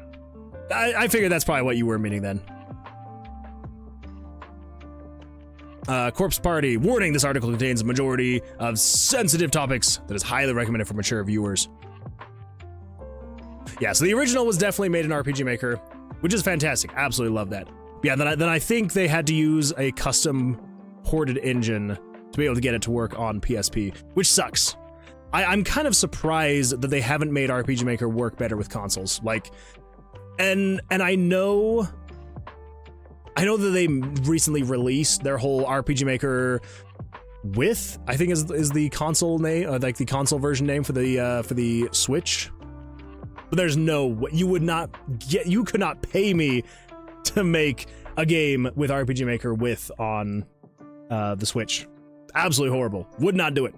I figured that's probably what you were meaning then. Corpse Party. Warning, this article contains a majority of sensitive topics that is highly recommended for mature viewers. Yeah, so the original was definitely made in RPG Maker, which is fantastic. Absolutely love that. Yeah, then I think they had to use a custom ported engine to be able to get it to work on PSP, which sucks. I'm kind of surprised that they haven't made RPG Maker work better with consoles. Like, and I know that they recently released their whole RPG Maker with, I think is the console name, like the console version name for the Switch. But there's no, you could not pay me to make a game with RPG Maker with on the Switch. Absolutely horrible. Would not do it.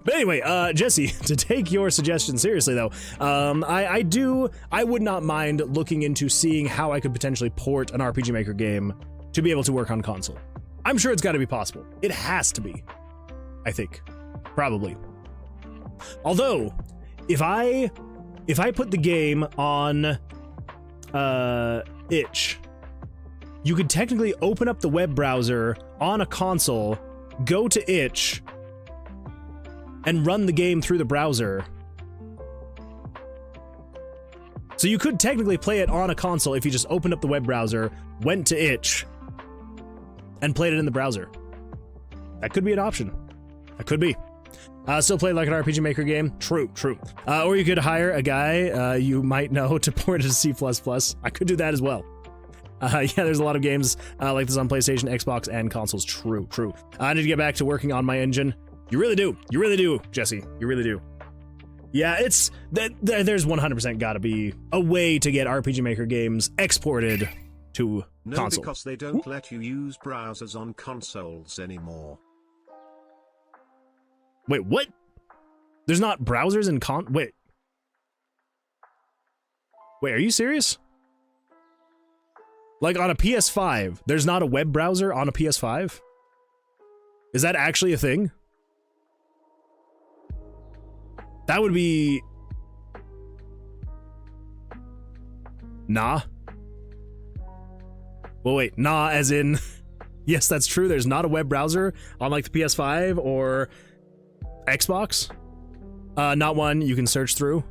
But anyway, Jesse, to take your suggestion seriously though, I would not mind looking into seeing how I could potentially port an RPG Maker game to be able to work on console. I'm sure it's got to be possible. It has to be. I think. Probably. Although, if I put the game on itch, you could technically open up the web browser on a console, go to itch, and run the game through the browser. So you could technically play it on a console if you just opened up the web browser, went to itch, and played it in the browser. That could be an option. That could be. Still play like an RPG Maker game? True. Or you could hire a guy you might know to port it to C++. I could do that as well. Yeah, there's a lot of games like this on PlayStation, Xbox, and consoles. True. I need to get back to working on my engine. You really do, Jesse. You really do. Yeah, it's there's 100% got to be a way to get RPG Maker games exported to console. No, because they don't let you use browsers on consoles anymore. Wait, what? There's not browsers in Wait, are you serious? Like on a PS5, there's not a web browser on a PS5? Is that actually a thing? That would be... Nah. Well, wait, nah as in... Yes, that's true, there's not a web browser on like the PS5 or Xbox. Not one you can search through.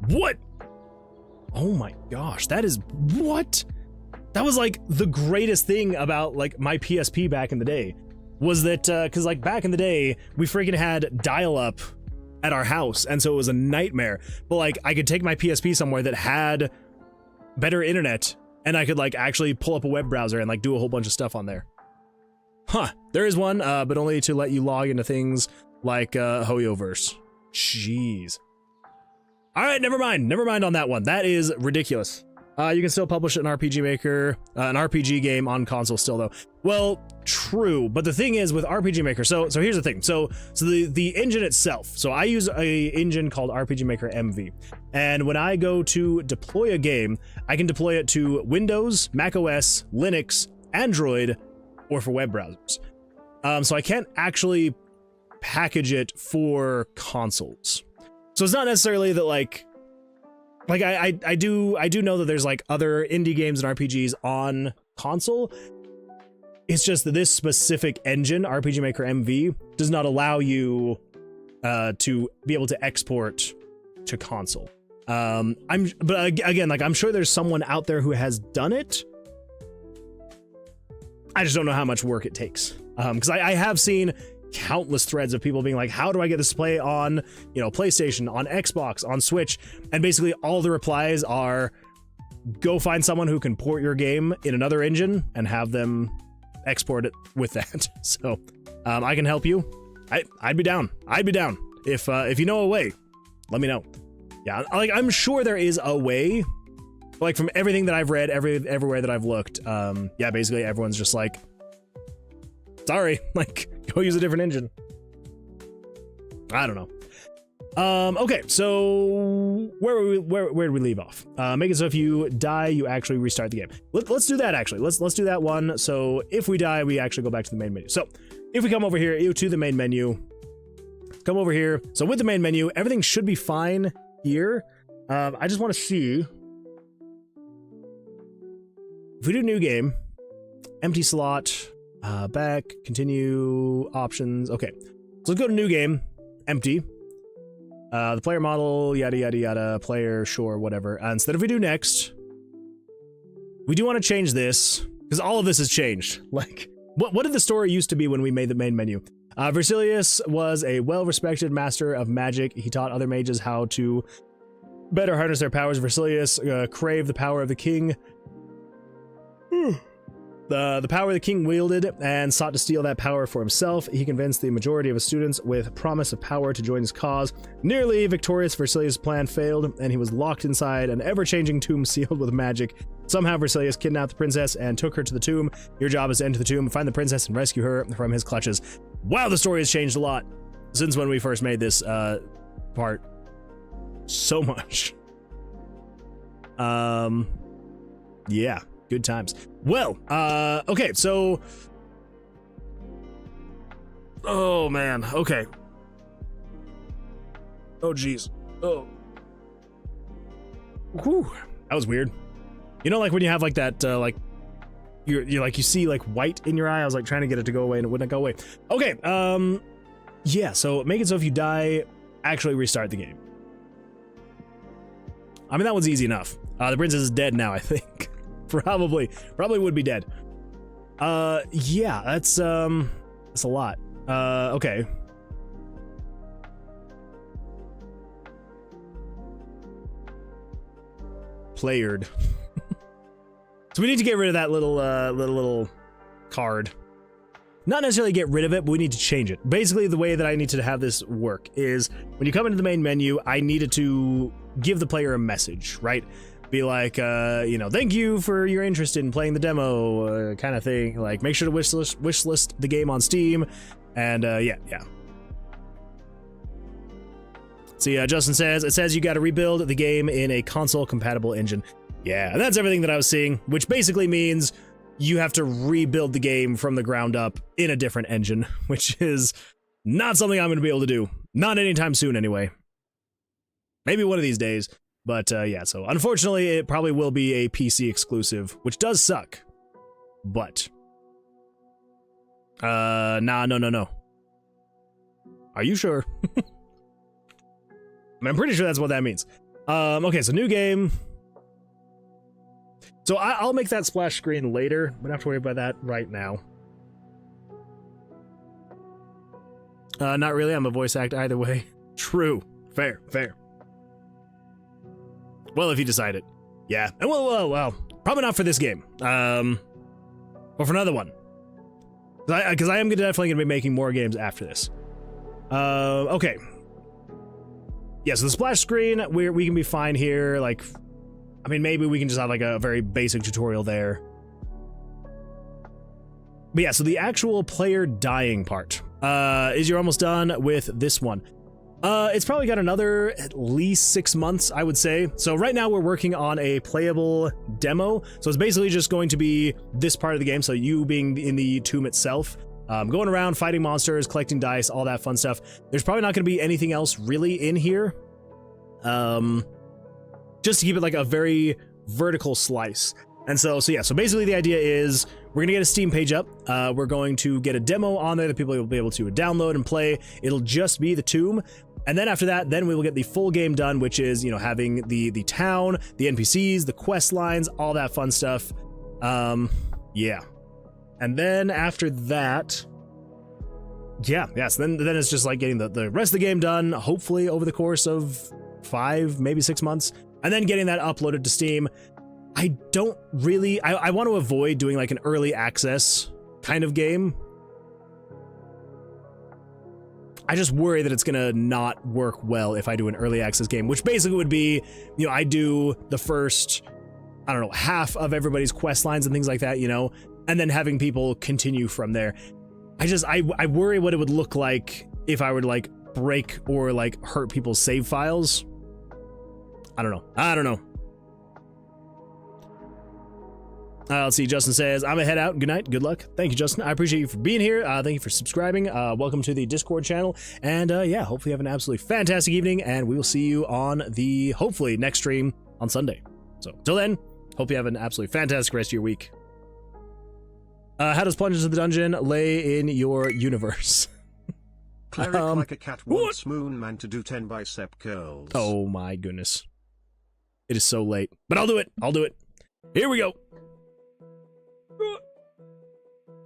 What? Oh my gosh, that is... What? That was like the greatest thing about like my PSP back in the day. Was that, cause like back in the day, we freaking had dial-up at our house, and so it was a nightmare. But like, I could take my PSP somewhere that had better internet, and I could like actually pull up a web browser and like do a whole bunch of stuff on there. Huh, there is one, but only to let you log into things like HoYoverse. Jeez. Alright, never mind on that one. That is ridiculous. You can still publish an RPG Maker, an RPG game on console still though. Well, true, but the thing is with RPG Maker, so here's the thing. So the engine itself, so I use a engine called RPG Maker MV. And when I go to deploy a game, I can deploy it to Windows, Mac OS, Linux, Android, or for web browsers. So I can't actually package it for consoles. So it's not necessarily that like I do know that there's like other indie games and RPGs on console. It's just that this specific engine, RPG Maker MV, does not allow you to be able to export to console. But again, like I'm sure there's someone out there who has done it. I just don't know how much work it takes. Because I have seen countless threads of people being like, how do I get this to play on, you know, PlayStation, on Xbox, on Switch? And basically all the replies are, go find someone who can port your game in another engine and have them export it with that. So I can help you. I'd be down. I'd be down. If you know a way, let me know. Yeah, like I'm sure there is a way. Like from everything that I've read, everywhere that I've looked, yeah, basically everyone's just like, sorry, like go use a different engine. I don't know. Okay, so where did we leave off? Make it so if you die, you actually restart the game. Let's do that actually. Let's do that one. So if we die, we actually go back to the main menu. So if we come over here to the main menu, come over here. So with the main menu, everything should be fine here. I just want to see if we do new game, empty slot, back, continue, options. Okay, so let's go to new game, empty. The player model, yada, yada, yada, player, sure, whatever. Instead of we do next, we do want to change this, because all of this has changed. Like, what did the story used to be when we made the main menu? Vercilias was a well-respected master of magic. He taught other mages how to better harness their powers. Vercilias craved the power of the king. The power the king wielded and sought to steal that power for himself. He convinced the majority of his students with promise of power to join his cause. Nearly victorious, Vercilius' plan failed, and he was locked inside an ever-changing tomb sealed with magic. Somehow Vercilius kidnapped the princess and took her to the tomb. Your job is to enter the tomb, find the princess, and rescue her from his clutches. Wow, the story has changed a lot since when we first made this part. So much. Yeah. Good times. Well, okay, so... Oh, man, okay. Oh, jeez. Oh. Whew. That was weird. You know, like, when you have, like, that, like... You're like, you see, like, white in your eye? I was, like, trying to get it to go away, and it wouldn't go away. Okay, yeah, so make it so if you die, actually restart the game. I mean, that one's easy enough. The princess is dead now, I think. Probably would be dead. Yeah, that's a lot. Okay. Playered. So we need to get rid of that little card. Not necessarily get rid of it, but we need to change it. Basically, the way that I need to have this work is when you come into the main menu, I needed to give the player a message, right? Be like, you know, thank you for your interest in playing the demo, kind of thing. Like, make sure to wish list the game on Steam, and yeah. See, Justin says, it says you got to rebuild the game in a console-compatible engine. Yeah, and that's everything that I was seeing, which basically means you have to rebuild the game from the ground up in a different engine, which is not something I'm going to be able to do. Not anytime soon, anyway. Maybe one of these days. But, yeah, so unfortunately, it probably will be a PC exclusive, which does suck. But. Nah, no. Are you sure? I mean, I'm pretty sure that's what that means. Okay, so new game. So I'll make that splash screen later. We don't have to worry about that right now. Not really, I'm a voice act either way. True. Fair. Well, if you decide it. Yeah. And well, probably not for this game. But for another one. Because I am definitely going to be making more games after this. Okay. Yeah, so the splash screen, we can be fine here. Like, I mean, maybe we can just have like a very basic tutorial there. But yeah, so the actual player dying part. Is you're almost done with this one. It's probably got another at least 6 months, I would say. So right now we're working on a playable demo. So it's basically just going to be this part of the game. So you being in the tomb itself, going around fighting monsters, collecting dice, all that fun stuff. There's probably not going to be anything else really in here. Just to keep it like a very vertical slice. And so yeah, so basically the idea is we're gonna get a Steam page up. We're going to get a demo on there that people will be able to download and play. It'll just be the tomb. And then after that, then we will get the full game done, which is, you know, having the town, the NPCs, the quest lines, all that fun stuff. Yeah. And then after that, yeah, so then it's just like getting the rest of the game done, hopefully over the course of 5, maybe 6 months, and then getting that uploaded to Steam. I don't really, I want to avoid doing like an early access kind of game. I just worry that it's gonna not work well if I do an early access game, which basically would be, you know, I do the first, I don't know, half of everybody's quest lines and things like that, you know, and then having people continue from there. I worry what it would look like if I were to like break or like hurt people's save files. I don't know. Let's see. Justin says, I'm gonna head out. Good night. Good luck. Thank you, Justin. I appreciate you for being here. Thank you for subscribing. Welcome to the Discord channel. And yeah, hopefully you have an absolutely fantastic evening, and we will see you on the, hopefully, next stream on Sunday. So, till then, hope you have an absolutely fantastic rest of your week. How does plunge into the dungeon lay in your universe? Cleric like a cat wants Moon Man to do 10 bicep curls. Oh my goodness. It is so late. But I'll do it. I'll do it. Here we go.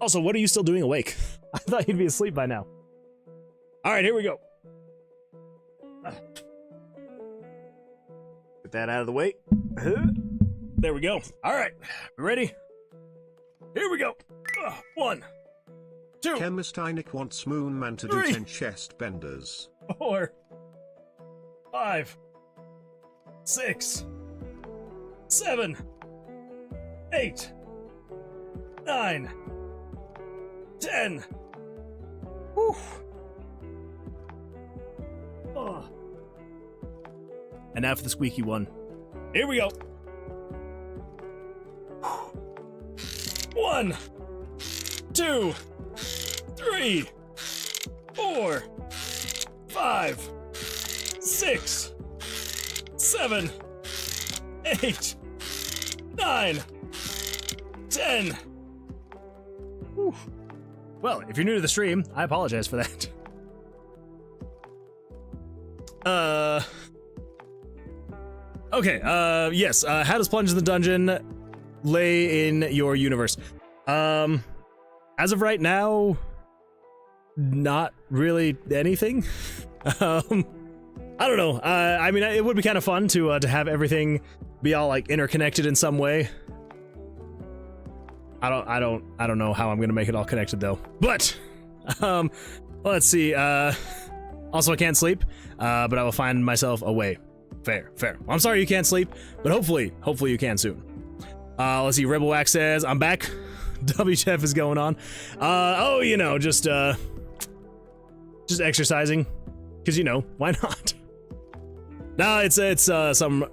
Also, what are you still doing awake? I thought you'd be asleep by now. Alright, here we go. Get that out of the way. There we go. Alright, ready? Here we go. 1, 2, Chemist Einik wants Moon Man to do 10 chest benders. 4, 5, 6, 7, 8, 9, 10. Whew. Oh. And now for the squeaky one. Here we go. 1, 2, 3, 4, 5, 6, 7, 8, 9, 10. Whew. Well, if you're new to the stream, I apologize for that. Okay, yes, how does plunge in the dungeon lay in your universe? As of right now, not really anything. I don't know. I mean, it would be kind of fun to have everything be all like interconnected in some way. I don't know how I'm gonna make it all connected though. But let's see. Also I can't sleep, but I will find myself a way. Fair. I'm sorry you can't sleep, but hopefully you can soon. Let's see. Rebel Wax says, I'm back. WTF is going on? Oh, you know, just exercising, because you know, why not? No, it's some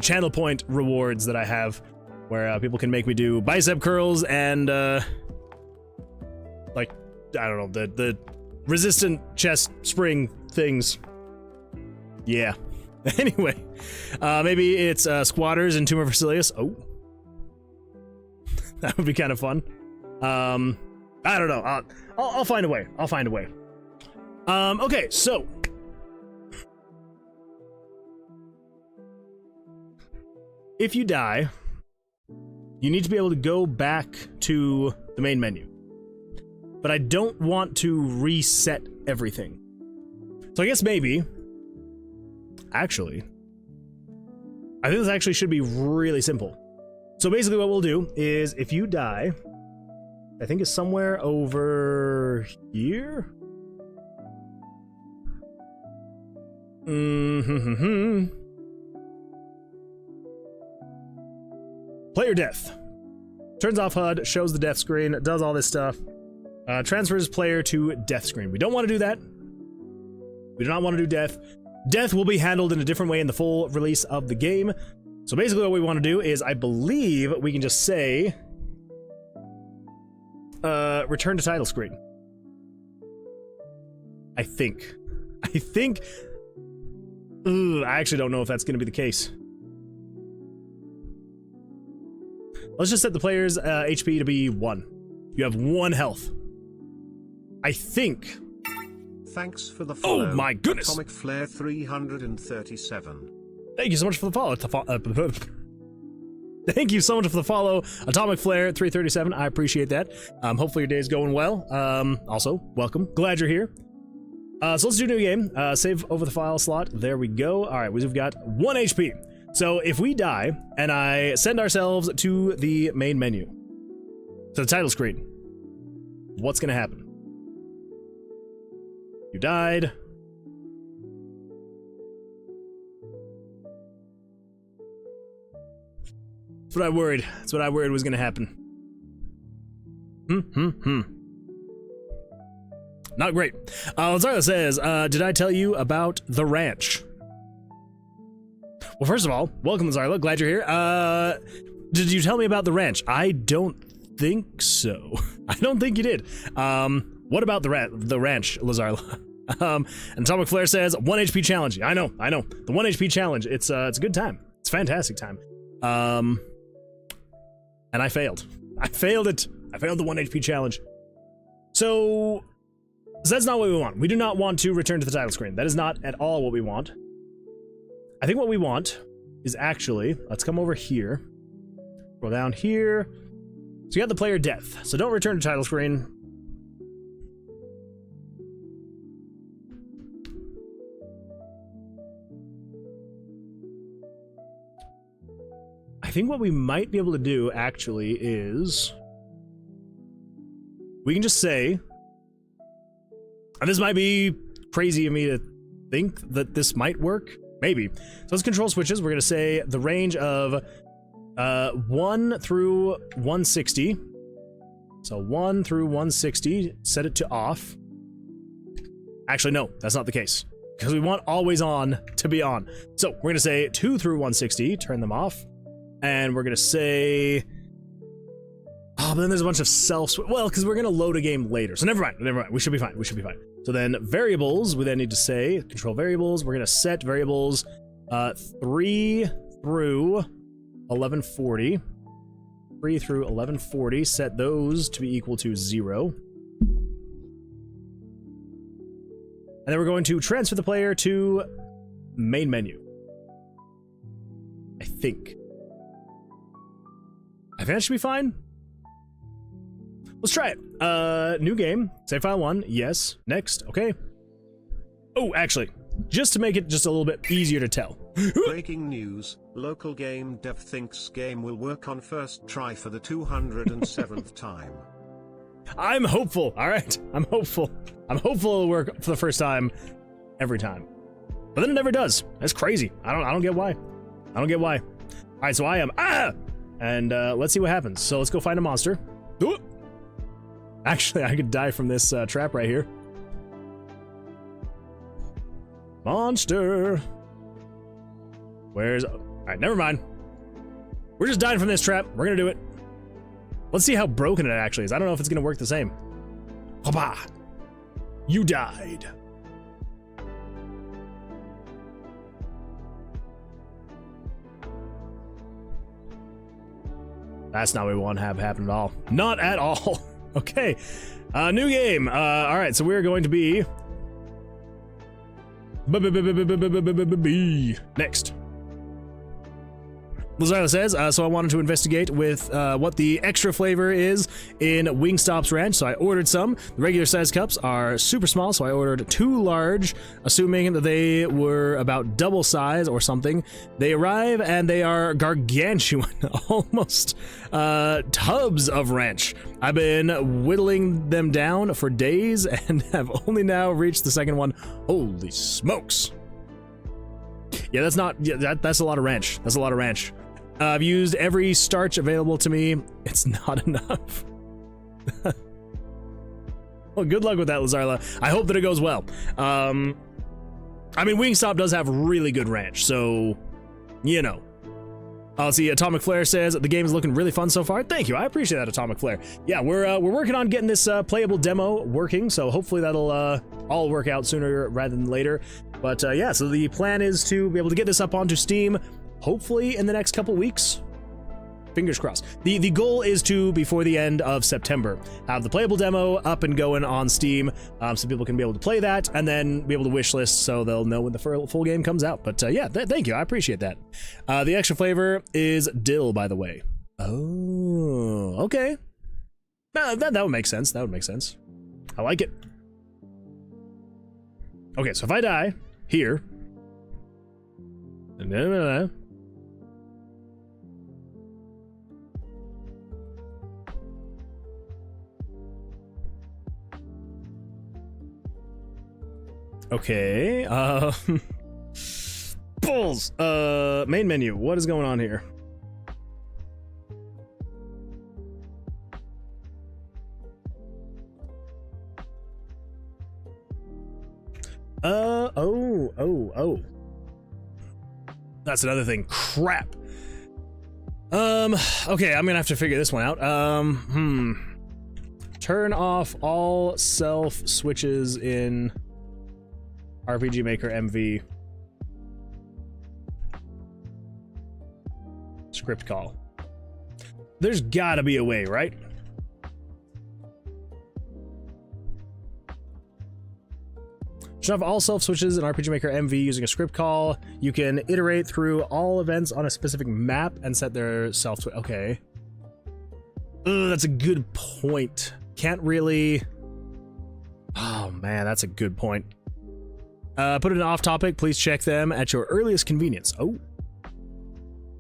channel point rewards that I have, where people can make me do bicep curls and like, I don't know, the resistant chest spring things. Yeah. Anyway, maybe it's squatters in Tower of Vercilias. Oh, that would be kind of fun. I don't know. I'll find a way. Okay, so if you die, you need to be able to go back to the main menu. But I don't want to reset everything. So I guess maybe, actually, I think this actually should be really simple. So basically what we'll do is, if you die, I think it's somewhere over here. Player death. Turns off HUD, shows the death screen, does all this stuff. Transfers player to death screen. We don't want to do that. We do not want to do death. Death will be handled in a different way in the full release of the game. So basically what we want to do is, I believe we can just say, return to title screen. I think. Ugh, I actually don't know if that's going to be the case. Let's just set the player's HP to be 1. You have 1 health. I think. Thanks for the follow. Oh my goodness. Atomic Flare 337. Thank you so much for the follow. Thank you so much for the follow, Atomic Flare 337. I appreciate that. Hopefully your day is going well. Also, welcome. Glad you're here. So let's do a new game. Save over the file slot. There we go. All right, we've got 1 HP. So if we die and I send ourselves to the main menu, to the title screen, what's gonna happen? You died. That's what I worried. That's what I worried was gonna happen. Not great. Lazarla says, did I tell you about the ranch? Well, first of all, welcome, Lazarla. Glad you're here. Did you tell me about the ranch? I don't think so. I don't think you did. What about the ranch, Lazarla? And Atomic Flare says, 1 HP challenge. I know. The 1 HP challenge. It's a good time. It's a fantastic time. And I failed. I failed it. I failed the 1 HP challenge. So that's not what we want. We do not want to return to the title screen. That is not at all what we want. I think what we want is actually, let's come over here. Scroll down here. So you got the player death. So don't return to title screen. I think what we might be able to do actually is we can just say, and this might be crazy of me to think that this might work. Maybe. So let's control switches. We're going to say the range of 1 through 160. So 1 through 160, set it to off. Actually, no, that's not the case, because we want always on to be on. So we're going to say 2 through 160, turn them off. And we're going to say, oh, but then there's a bunch of well, because we're going to load a game later. So never mind. We should be fine. So then variables, we then need to say, control variables. We're going to set variables 3 through 1140. 3 through 1140, set those to be equal to 0. And then we're going to transfer the player to main menu. I think that should be fine. Let's try it. New game. Save file 1. Yes. Next. Okay. Oh, actually, just to make it just a little bit easier to tell. Breaking news. Local game dev thinks game will work on first try for the 207th time. I'm hopeful. All right. I'm hopeful. It'll work for the first time every time. But then it never does. That's crazy. I don't get why. All right, so I am and let's see what happens. So let's go find a monster. Actually, I could die from this trap right here. Monster. Where's... All right, never mind. We're just dying from this trap. We're gonna do it. Let's see how broken it actually is. I don't know if it's gonna work the same. Hoppa! You died. That's not what we want to have happen at all. Not at all. Okay. New game. All right, so we're going to be... Next. Lazarla says, so I wanted to investigate with what the extra flavor is in Wingstop's Ranch, so I ordered some. The regular size cups are super small, so I ordered 2 large, assuming that they were about double size or something. They arrive and they are gargantuan, almost tubs of ranch. I've been whittling them down for days and have only now reached the second one. Holy smokes. Yeah, that's not, that's a lot of ranch. That's a lot of ranch. I've used every starch available to me. It's not enough. Well, good luck with that, Lazarla. I hope that it goes well. I mean, Wingstop does have really good ranch, so, you know. Let's see, Atomic Flare says, the game is looking really fun so far. Thank you, I appreciate that, Atomic Flare. Yeah, we're working on getting this playable demo working, so hopefully that'll all work out sooner rather than later. But yeah, so the plan is to be able to get this up onto Steam, hopefully in the next couple weeks. Fingers crossed. The goal is to, before the end of September, have the playable demo up and going on Steam, so people can be able to play that, and then be able to wish list so they'll know when the full game comes out. But yeah, thank you, I appreciate that. The extra flavor is dill, by the way. Oh, okay. That would make sense. That would make sense. I like it. Okay, so if I die here... Okay. Bulls. Main menu. What is going on here? Oh. That's another thing. Crap. Okay, I'm gonna have to figure this one out. Turn off all self switches in RPG Maker MV. Script call. There's gotta be a way, right? Turn off all self switches in RPG Maker MV using a script call. You can iterate through all events on a specific map and set their self switch. Okay. Ugh, that's a good point. Can't really. Oh man, that's a good point. Put it in off topic. Please check them at your earliest convenience. Oh.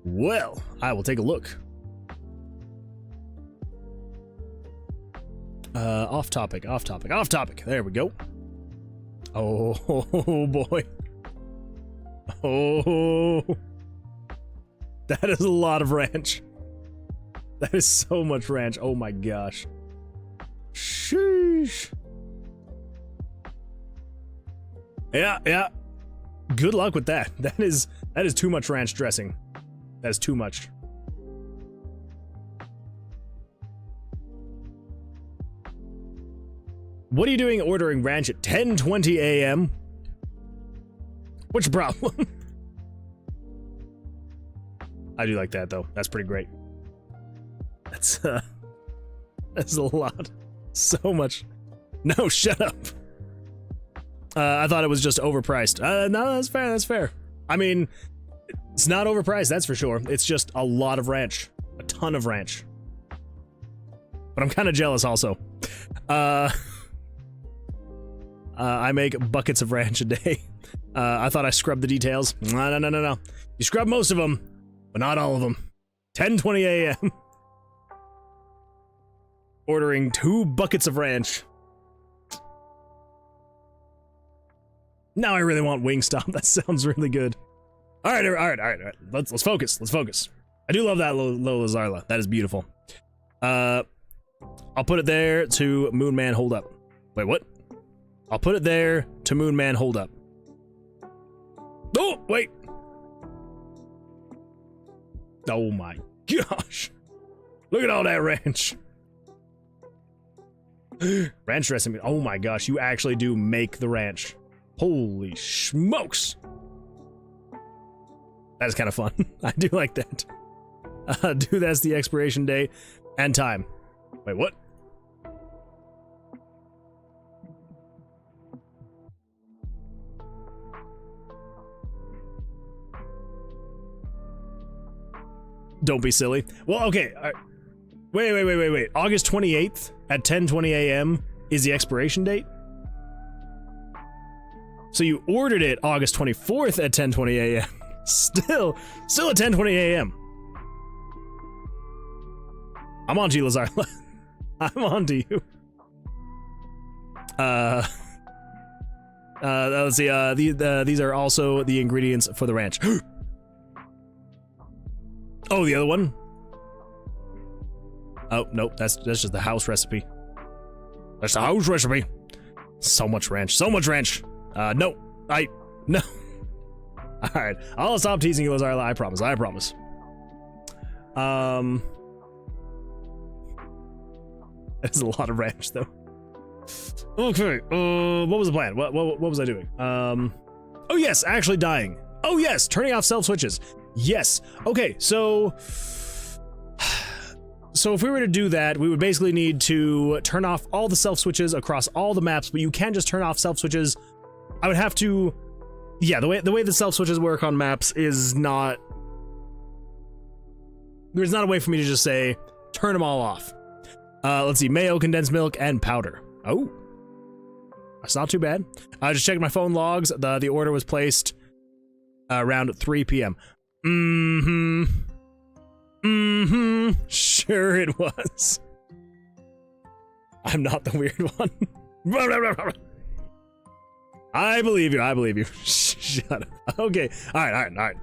Well, I will take a look. Off topic. There we go. Oh boy. Oh. That is a lot of ranch. That is so much ranch. Oh my gosh. Sheesh. Yeah. Good luck with that. That is too much ranch dressing. That is too much. What are you doing ordering ranch at 10:20 a.m.? What's your problem? I do like that though. That's pretty great. That's a lot. So much. No, shut up. I thought it was just overpriced. No, that's fair. That's fair. I mean, it's not overpriced, that's for sure. It's just a lot of ranch. A ton of ranch. But I'm kind of jealous also. I make buckets of ranch a day. I thought I scrubbed the details. No. You scrub most of them, but not all of them. 10:20 a.m. Ordering 2 buckets of ranch. Now I really want Wingstop. That sounds really good. All right. Let's focus. I do love that Lola Zarla. That is beautiful. I'll put it there to Moon Man hold up. Wait, what? I'll put it there to Moon Man hold up. Oh, wait. Oh my gosh. Look at all that ranch. Ranch dressing. Oh my gosh, you actually do make the ranch. Holy smokes. That is kind of fun. I do like that. Dude, that's the expiration date and time. Wait, what? Don't be silly. Well, okay. Wait. August 28th at 10:20 a.m. is the expiration date? So you ordered it August 24th at 10:20 a.m. Still at 10:20 a.m. I'm on to you, Lazarla. I'm on to you. Let's see. These are also the ingredients for the ranch. Oh, the other one? Oh, nope, that's just the house recipe. That's the house recipe. So much ranch. No. No. Alright, I'll stop teasing you, Lazarla, I promise. That's a lot of ranch, though. Okay, what was the plan? What was I doing? Oh yes, actually dying. Oh yes, turning off self switches. Yes. Okay, so if we were to do that, we would basically need to turn off all the self switches across all the maps, but you can't just turn off self switches. I would have to, yeah, the way the self switches work on maps is not, there's not a way for me to just say, turn them all off. Let's see, mayo, condensed milk, and powder. Oh, that's not too bad. I just checked my phone logs. The order was placed around 3 p.m. Sure it was. I'm not the weird one. I believe you. I believe you. Shut up. Okay. All right.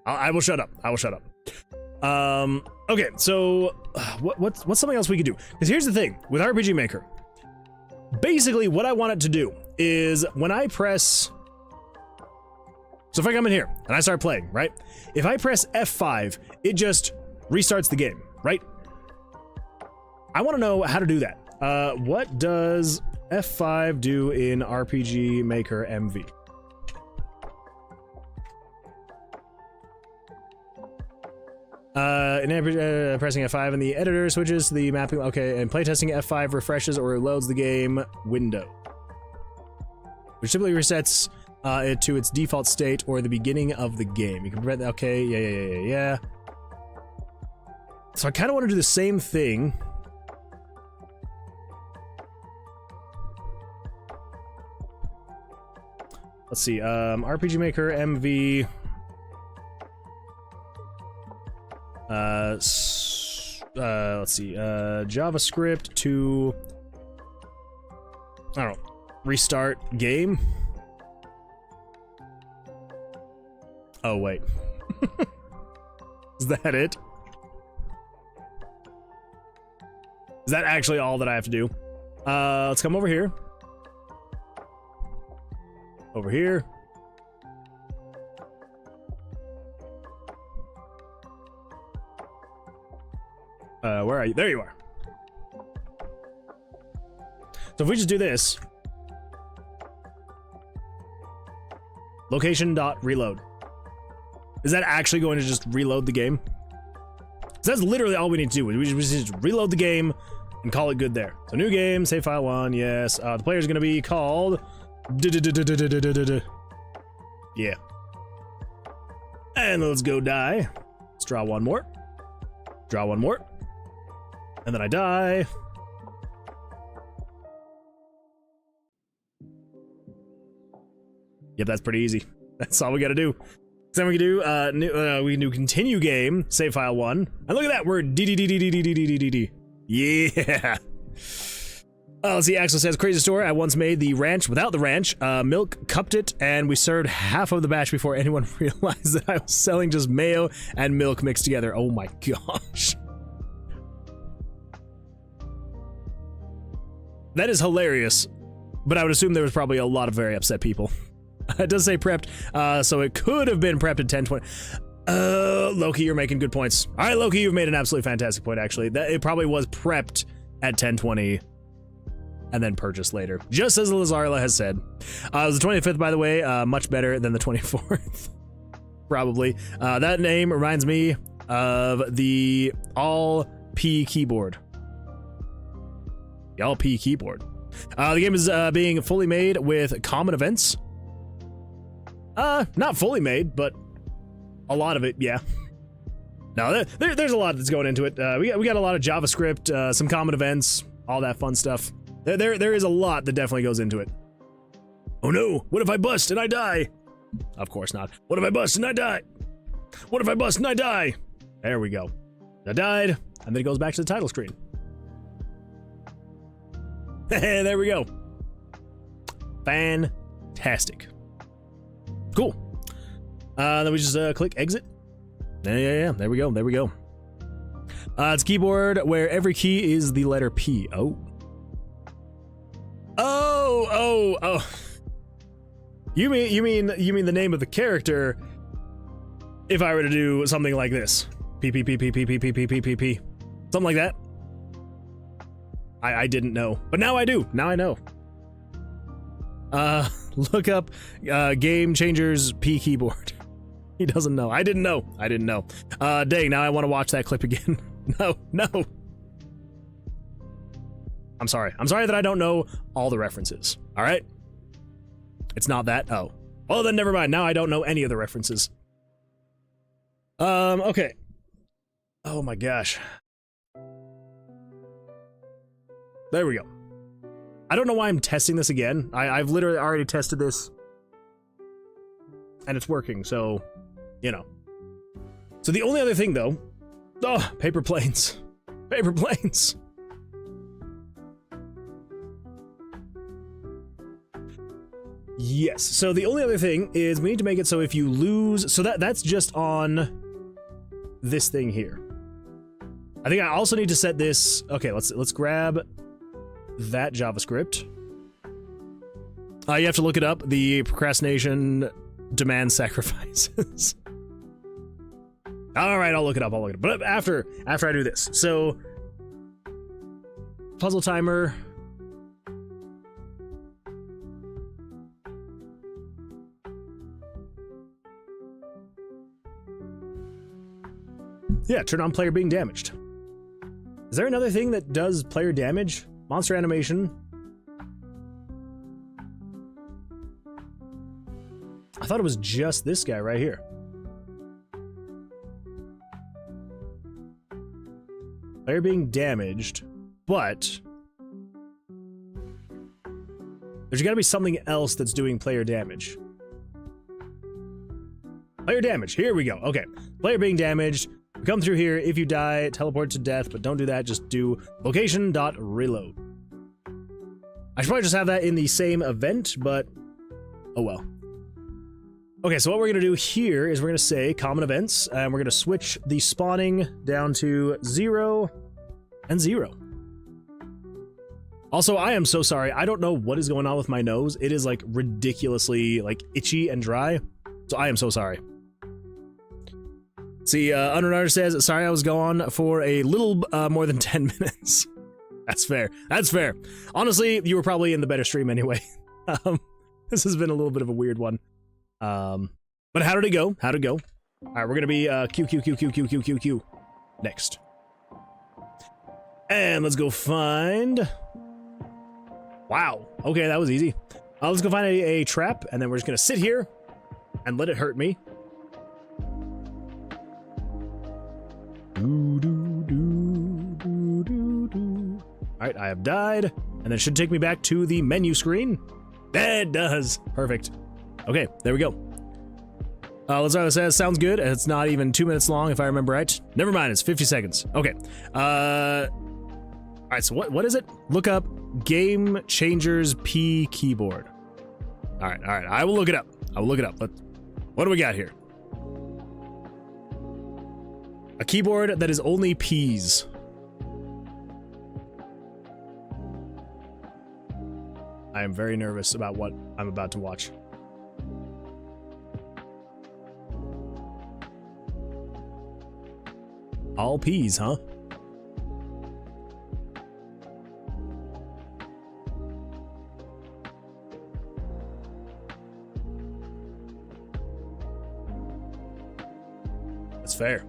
I will shut up. I will shut up. Okay. So, what's something else we could do? Because here's the thing with RPG Maker. Basically, what I want it to do is when I press. So if I come in here and I start playing, right? If I press F5, it just restarts the game, right? I want to know how to do that. What does F5 do in RPG Maker MV? Pressing F5 in the editor switches to the mapping. Okay, and playtesting F5 refreshes or reloads the game window, which typically resets it to its default state or the beginning of the game. You can prevent that. Okay, yeah. So I kind of want to do the same thing. Let's see. RPG Maker MV. Let's see. JavaScript to. I don't know. Restart game. Oh wait. Is that it? Is that actually all that I have to do? Let's come over here. Over here. Where are you? There you are. So if we just do this. Location.reload. Is that actually going to just reload the game? So that's literally all we need to do. We just reload the game and call it good there. So new game, save file 1, yes. The player is going to be called... Yeah. And let's go die. Let's draw one more. Draw one more. And then I die. Yep, that's pretty easy. That's all we gotta do. Then we can do we can do continue game, save file 1. And look at that, we're d. Yeah. Let's see, Axel says, crazy story. I once made the ranch without the ranch. Milk cupped it, and we served half of the batch before anyone realized that I was selling just mayo and milk mixed together. Oh my gosh. That is hilarious, but I would assume there was probably a lot of very upset people. It does say prepped, so it could have been prepped at 10:20. Loki, you're making good points. All right, Loki, you've made an absolutely fantastic point, actually. That it probably was prepped at 10:20 and then purchased later, just as Lazarla has said. It was the 25th, by the way, much better than the 24th, probably. That name reminds me of the All-P keyboard. The All-P keyboard. The game is being fully made with common events. Not fully made, but a lot of it, yeah. No, there's a lot that's going into it. We got a lot of JavaScript, some common events, all that fun stuff. There is a lot that definitely goes into it. Oh no, what if I bust and I die? Of course not. What if I bust and I die? What if I bust and I die? There we go. I died, and then it goes back to the title screen. There we go. Fantastic. Cool. Then we just click exit. Yeah. There we go. It's a keyboard where every key is the letter P. Oh. You mean the name of the character? If I were to do something like this, P, something like that. I didn't know, but now I do. Now I know. Look up Game Changers P keyboard. He doesn't know. I didn't know. Dang, now I want to watch that clip again. No. I'm sorry that I don't know all the references. All right? It's not that. Oh. Well, then never mind. Now I don't know any of the references. Okay. Oh my gosh. There we go. I don't know why I'm testing this again. I've literally already tested this. And it's working, so, you know. So the only other thing, though... Oh, paper planes. Paper planes. Yes, so the only other thing is we need to make it so if you lose, so that's just on this thing here. I think I also need to set this, okay, let's grab that JavaScript. You have to look it up, the procrastination demand sacrifices. All right, I'll look it up, but after I do this. So, puzzle timer. Yeah, turn on player being damaged. Is there another thing that does player damage? Monster animation. I thought it was just this guy right here. Player being damaged, but there's gotta be something else that's doing player damage. Player damage, here we go. Okay, player being damaged. Come through here. If you die, teleport to death, but don't do that. Just do location.reload. I should probably just have that in the same event, but oh well. Okay, so what we're gonna do here is we're gonna say common events, and we're gonna switch the spawning down to 0 and 0. Also, I am so sorry. I don't know what is going on with my nose. It is like ridiculously like itchy and dry. So I am so sorry. See, Underdarter says, sorry I was gone for a little more than 10 minutes. That's fair. That's fair. Honestly, you were probably in the better stream anyway. This has been a little bit of a weird one. But how did it go? How'd it go? All right, we're going to be Q next. And let's go find... Wow. Okay, that was easy. Let's go find a trap, and then we're just going to sit here and let it hurt me. Alright, I have died, and it should take me back to the menu screen. It does. Perfect. Okay, there we go. Let's start this. Sounds good. It's not even 2 minutes long, if I remember right. Never mind, it's 50 seconds. Okay. Alright, so what is it? Look up Game Changers P keyboard. Alright, I will look it up. But what do we got here? A keyboard that is only P's. I am very nervous about what I'm about to watch. All P's, huh? That's fair.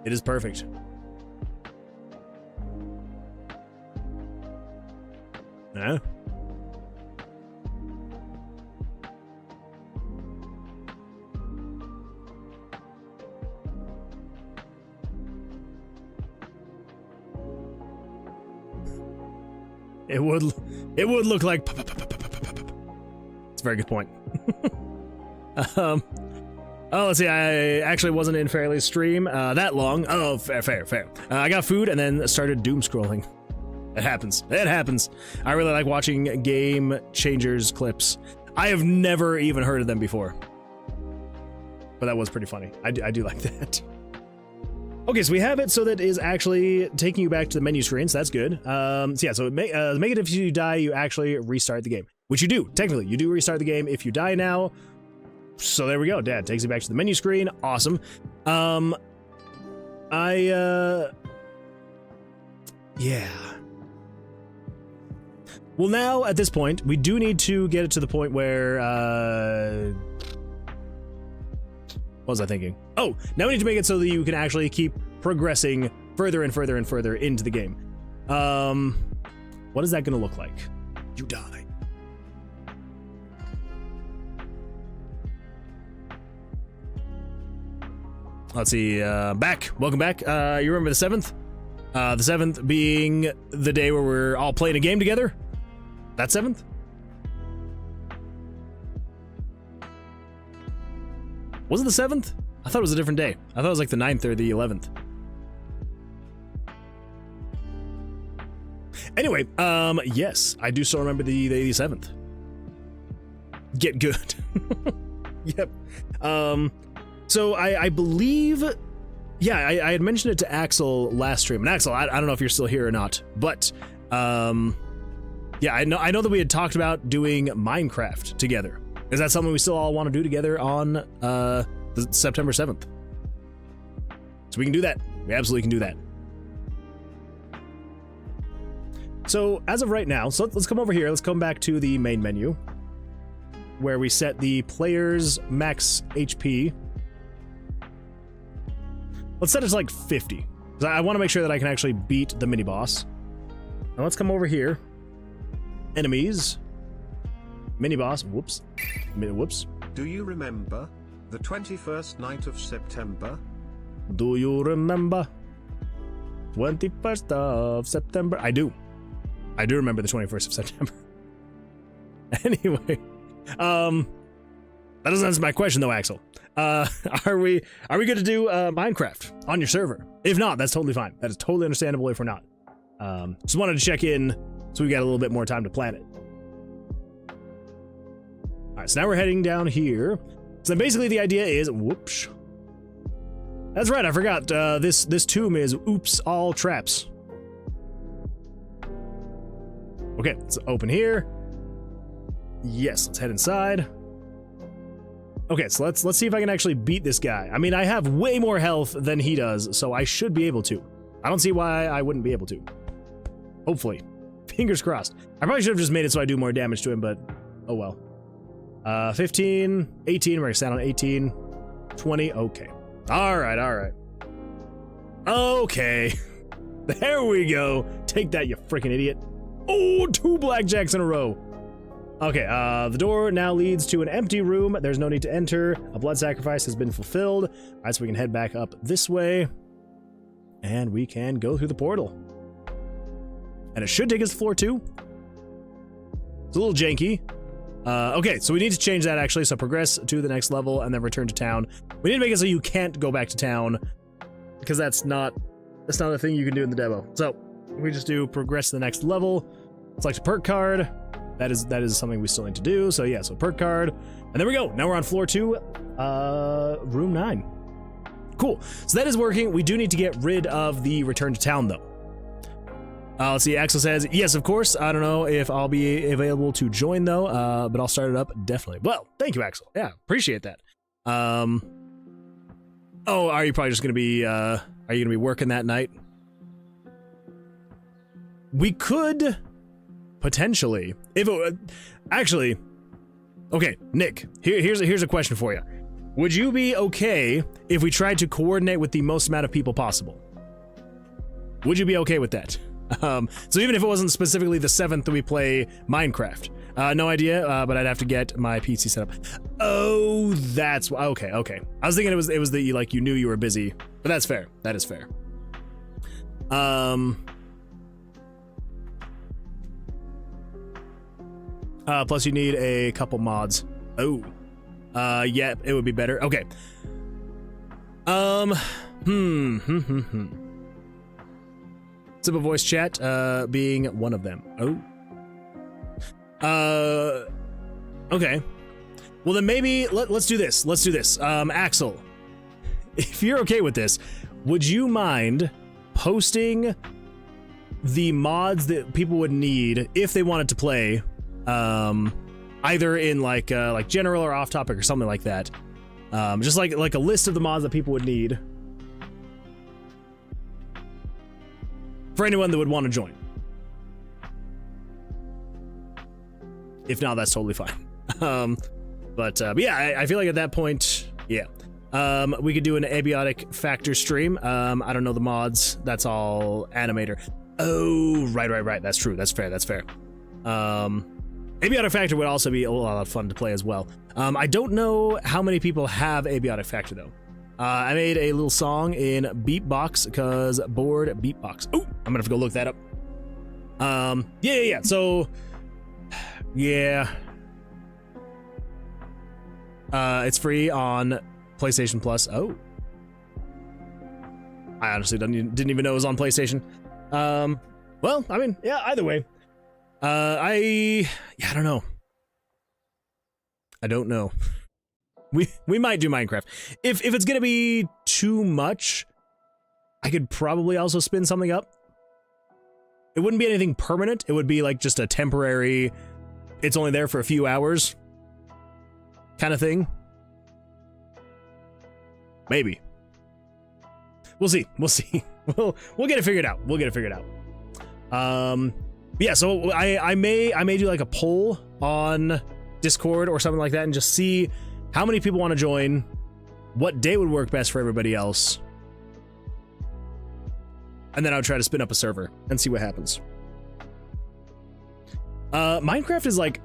It is perfect. No? It would look like... It's a very good point. Oh, let's see, I actually wasn't in Fairly's stream that long. Oh, fair. I got food and then started doom scrolling. It happens. I really like watching Game Changers clips. I have never even heard of them before. But that was pretty funny. I do like that. Okay, so we have it so that it is actually taking you back to the menu screen, so that's good. So yeah, so make it if you die, you actually restart the game. Which you do, technically. You do restart the game if you die now. So there we go. Dad takes you back to the menu screen. Awesome. Yeah. Well, now at this point, we do need to get it to the point where, what was I thinking? Oh, now we need to make it so that you can actually keep progressing further and further and further into the game. What is that going to look like? You die. Let's see, welcome back. You remember the 7th? The 7th being the day where we're all playing a game together? That 7th? Was it the 7th? I thought it was a different day. I thought it was like the 9th or the 11th. Anyway, yes, I do still remember the 87th. Get good. Yep. So I believe, yeah, I had mentioned it to Axel last stream. And Axel, I don't know if you're still here or not, but yeah, I know that we had talked about doing Minecraft together. Is that something we still all want to do together on the September 7th? So we can do that. We absolutely can do that. So as of right now, so let's come over here. Let's come back to the main menu where we set the player's max HP. Let's set it to like 50. Because I want to make sure that I can actually beat the mini boss. Now let's come over here. Enemies. Mini boss. Whoops. Whoops. Do you remember the 21st night of September? Do you remember 21st of September? I do. I do remember the 21st of September. Anyway, that doesn't answer my question though, Axel. Are we good to do Minecraft on your server? If not, that's totally fine. That is totally understandable if we're not. Just wanted to check in so we got a little bit more time to plan it. All right, so now we're heading down here. So then basically the idea is, whoops. That's right, I forgot. This tomb is oops all traps. Okay, let's open here. Yes, let's head inside. Okay, so let's see if I can actually beat this guy. I mean, I have way more health than he does, so I should be able to. I don't see why I wouldn't be able to. Hopefully. Fingers crossed. I probably should have just made it so I do more damage to him, but oh well. 15, 18, we're gonna stand on 18, 20, okay. All right. Okay. There we go. Take that, you freaking idiot. Oh, 2 blackjacks in a row. Okay, the door now leads to an empty room. There's no need to enter. A blood sacrifice has been fulfilled. All right, so we can head back up this way. And we can go through the portal. And it should take us to floor 2. It's a little janky. Okay, so we need to change that actually. So progress to the next level and then return to town. We need to make it so you can't go back to town because that's not a thing you can do in the demo. So we just do progress to the next level. Select a perk card. That is something we still need to do. So yeah, so perk card. And there we go. Now we're on floor 2, room 9. Cool. So that is working. We do need to get rid of the return to town though. Let's see, Axel says, yes, of course. I don't know if I'll be available to join though, but I'll start it up definitely. Well, thank you, Axel. Yeah, appreciate that. Oh, are you probably just gonna be, are you gonna be working that night? We could potentially, if it, actually, okay, Nick, here's a question for you. Would you be okay if we tried to coordinate with the most amount of people possible? Would you be okay with that? So even if it wasn't specifically the 7th that we play Minecraft, no idea, but I'd have to get my PC set up. Oh, that's okay. I was thinking it was the like you knew you were busy, but that's fair. That is fair. Plus you need a couple mods. Oh, yeah, it would be better. Okay. Simple voice chat, being one of them. Oh. Okay. Well then maybe let's do this. Let's do this. Axel, if you're okay with this, would you mind posting the mods that people would need if they wanted to play, either in like general or off topic or something like that? Just like a list of the mods that people would need. For anyone that would want to join. If not, that's totally fine. But yeah, I feel like at that point, yeah. We could do an abiotic factor stream. I don't know the mods. That's all animator. Oh, right. That's true. That's fair. Abiotic factor would also be a lot of fun to play as well. I don't know how many people have abiotic factor though. I made a little song in beatbox because bored beatbox. Oh, I'm gonna have to go look that up. Yeah. So, yeah. It's free on PlayStation Plus. Oh. I honestly didn't even know it was on PlayStation. Well, I mean, yeah, either way. I don't know. I don't know. We might do Minecraft. If it's gonna be too much, I could probably also spin something up. It wouldn't be anything permanent. It would be like just a temporary, it's only there for a few hours kind of thing. Maybe. We'll see. We'll see. We'll get it figured out. We'll get it figured out. Yeah, so I may do like a poll on Discord or something like that and just see how many people want to join, what day would work best for everybody else. And then I'll try to spin up a server and see what happens. Minecraft is like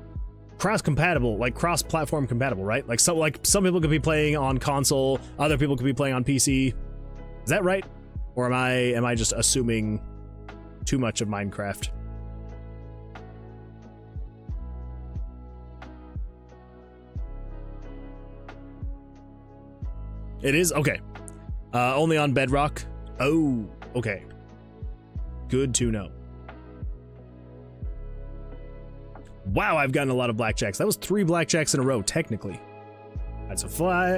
cross-compatible, like cross-platform compatible, right? Like some people could be playing on console, other people could be playing on PC. Is that right? Or am I just assuming too much of Minecraft? It is? Okay. Only on Bedrock? Oh, okay. Good to know. Wow, I've gotten a lot of blackjacks. That was 3 blackjacks in a row, technically. That's a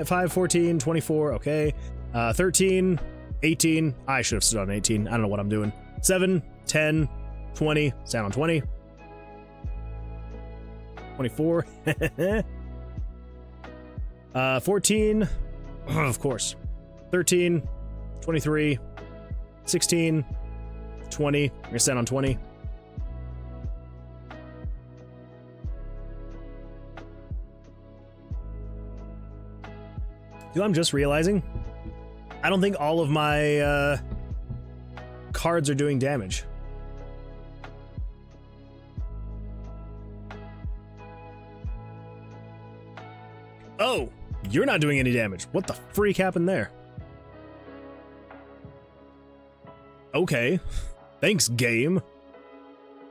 5, 14, 24, okay. 13, 18. I should have stood on 18. I don't know what I'm doing. 7, 10, 20. Stand on 20. 24. 14. Of course. 13, 23, 16, 20. You're gonna stand on 20. Dude, I'm just realizing I don't think all of my cards are doing damage. Oh, you're not doing any damage. What the freak happened there? Okay. Thanks, game.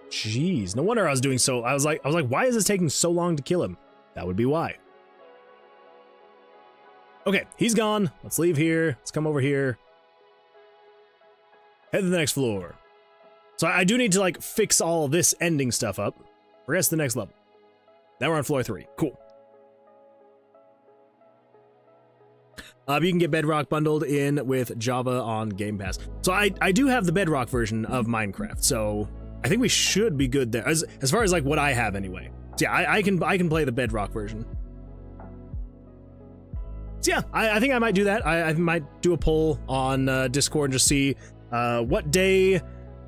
Jeez, no wonder I was doing so. I was like, why is this taking so long to kill him? That would be why. Okay, he's gone. Let's leave here. Let's come over here. Head to the next floor. So I do need to like fix all of this ending stuff up. Progress to the next level. Now we're on floor 3. Cool. You can get Bedrock bundled in with Java on Game Pass. So I do have the Bedrock version of Minecraft, so I think we should be good there. As far as like what I have anyway. So yeah, I can play the Bedrock version. So yeah, I think I might do that. I might do a poll on Discord and just see what day.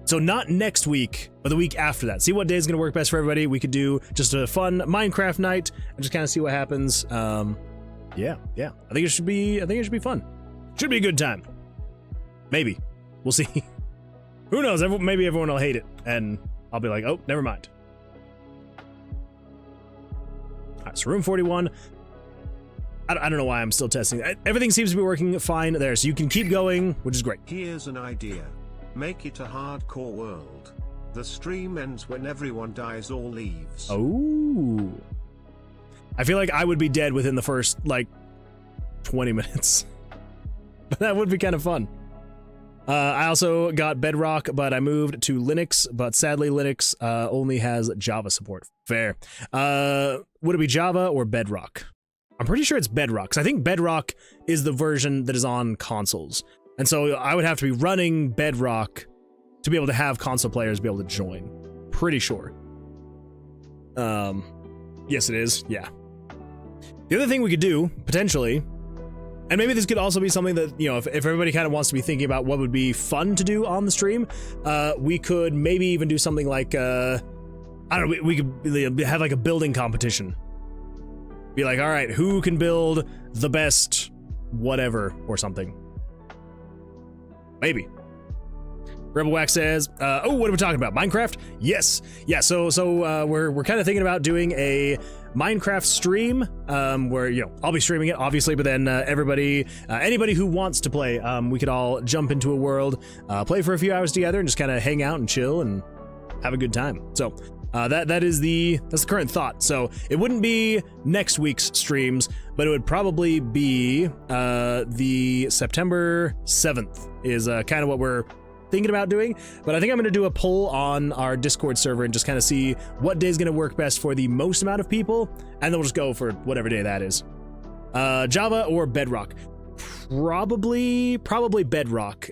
So not next week, but the week after that. See what day is going to work best for everybody. We could do just a fun Minecraft night and just kind of see what happens. Yeah. I think it should be fun. Should be a good time. Maybe. We'll see. Who knows? Maybe everyone will hate it, and I'll be like, oh, never mind. All right, so room 41. I don't know why I'm still testing. Everything seems to be working fine there, so you can keep going, which is great. Here's an idea. Make it a hardcore world. The stream ends when everyone dies or leaves. Oh. I feel like I would be dead within the first, like, 20 minutes. But that would be kind of fun. I also got Bedrock, but I moved to Linux, but sadly Linux only has Java support. Fair. Would it be Java or Bedrock? I'm pretty sure it's Bedrock, because I think Bedrock is the version that is on consoles. And so I would have to be running Bedrock to be able to have console players be able to join. Pretty sure. Yes, it is. Yeah. The other thing we could do, potentially, and maybe this could also be something that, you know, if everybody kind of wants to be thinking about what would be fun to do on the stream, we could maybe even do something like, I don't know, we could have like a building competition. Be like, all right, who can build the best whatever or something? Maybe. Rebel Wax says, oh, what are we talking about? Minecraft? Yes. Yeah, so we're kind of thinking about doing a Minecraft stream, where, you know, I'll be streaming it, obviously, but then everybody, anybody who wants to play, we could all jump into a world, play for a few hours together, and just kind of hang out and chill and have a good time. So that's the current thought. So it wouldn't be next week's streams, but it would probably be the September 7th is kind of what we're thinking about doing, but I think I'm going to do a poll on our Discord server and just kind of see what day is going to work best for the most amount of people, and then we'll just go for whatever day that is. Java or Bedrock? Probably Bedrock.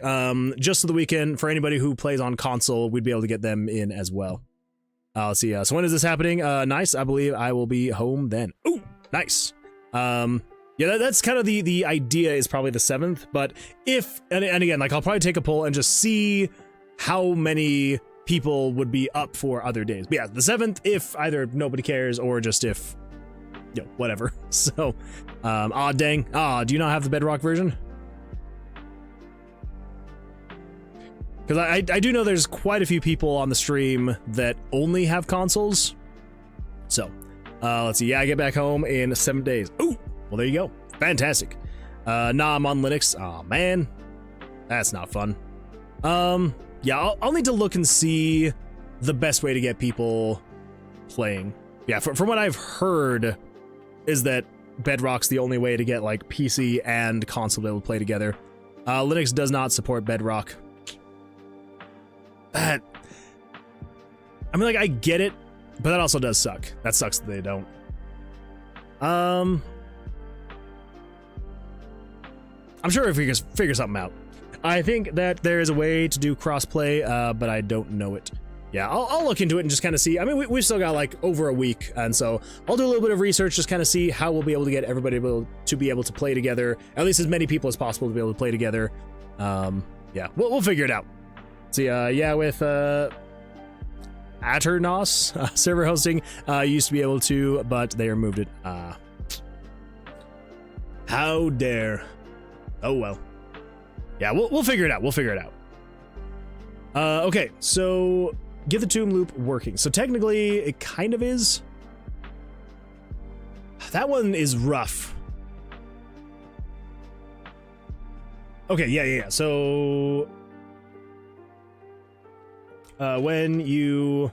Just so that we can, for anybody who plays on console, we'd be able to get them in as well. Let's see. So when is this happening? Nice. I believe I will be home then. Ooh, nice. Yeah, that's kind of the idea, is probably the 7th, but if, and again, like, I'll probably take a poll and just see how many people would be up for other days. But yeah, the 7th, if either nobody cares or just if, you know, whatever. So, dang. Do you not have the Bedrock version? Because I do know there's quite a few people on the stream that only have consoles. So, let's see. Yeah, I get back home in 7 days. Ooh! Well, there you go. Fantastic. Nah, I'm on Linux. Aw, man. That's not fun. Yeah, I'll need to look and see the best way to get people playing. Yeah, from what I've heard is that Bedrock's the only way to get, like, PC and console to be able to play together. Linux does not support Bedrock. I mean, like, I get it, but that also does suck. That sucks that they don't. I'm sure if we can figure something out. I think that there is a way to do crossplay, but I don't know it. Yeah, I'll look into it and just kind of see. I mean, we've still got like over a week, and so I'll do a little bit of research, just kind of see how we'll be able to get everybody to be able to play together, at least as many people as possible to be able to play together. Yeah, we'll figure it out. So yeah, with Aternos server hosting, used to be able to, but they removed it. How dare. Oh well. Yeah, we'll figure it out. We'll figure it out. Okay, so get the tomb loop working. So technically, it kind of is. That one is rough. Okay, yeah. So when you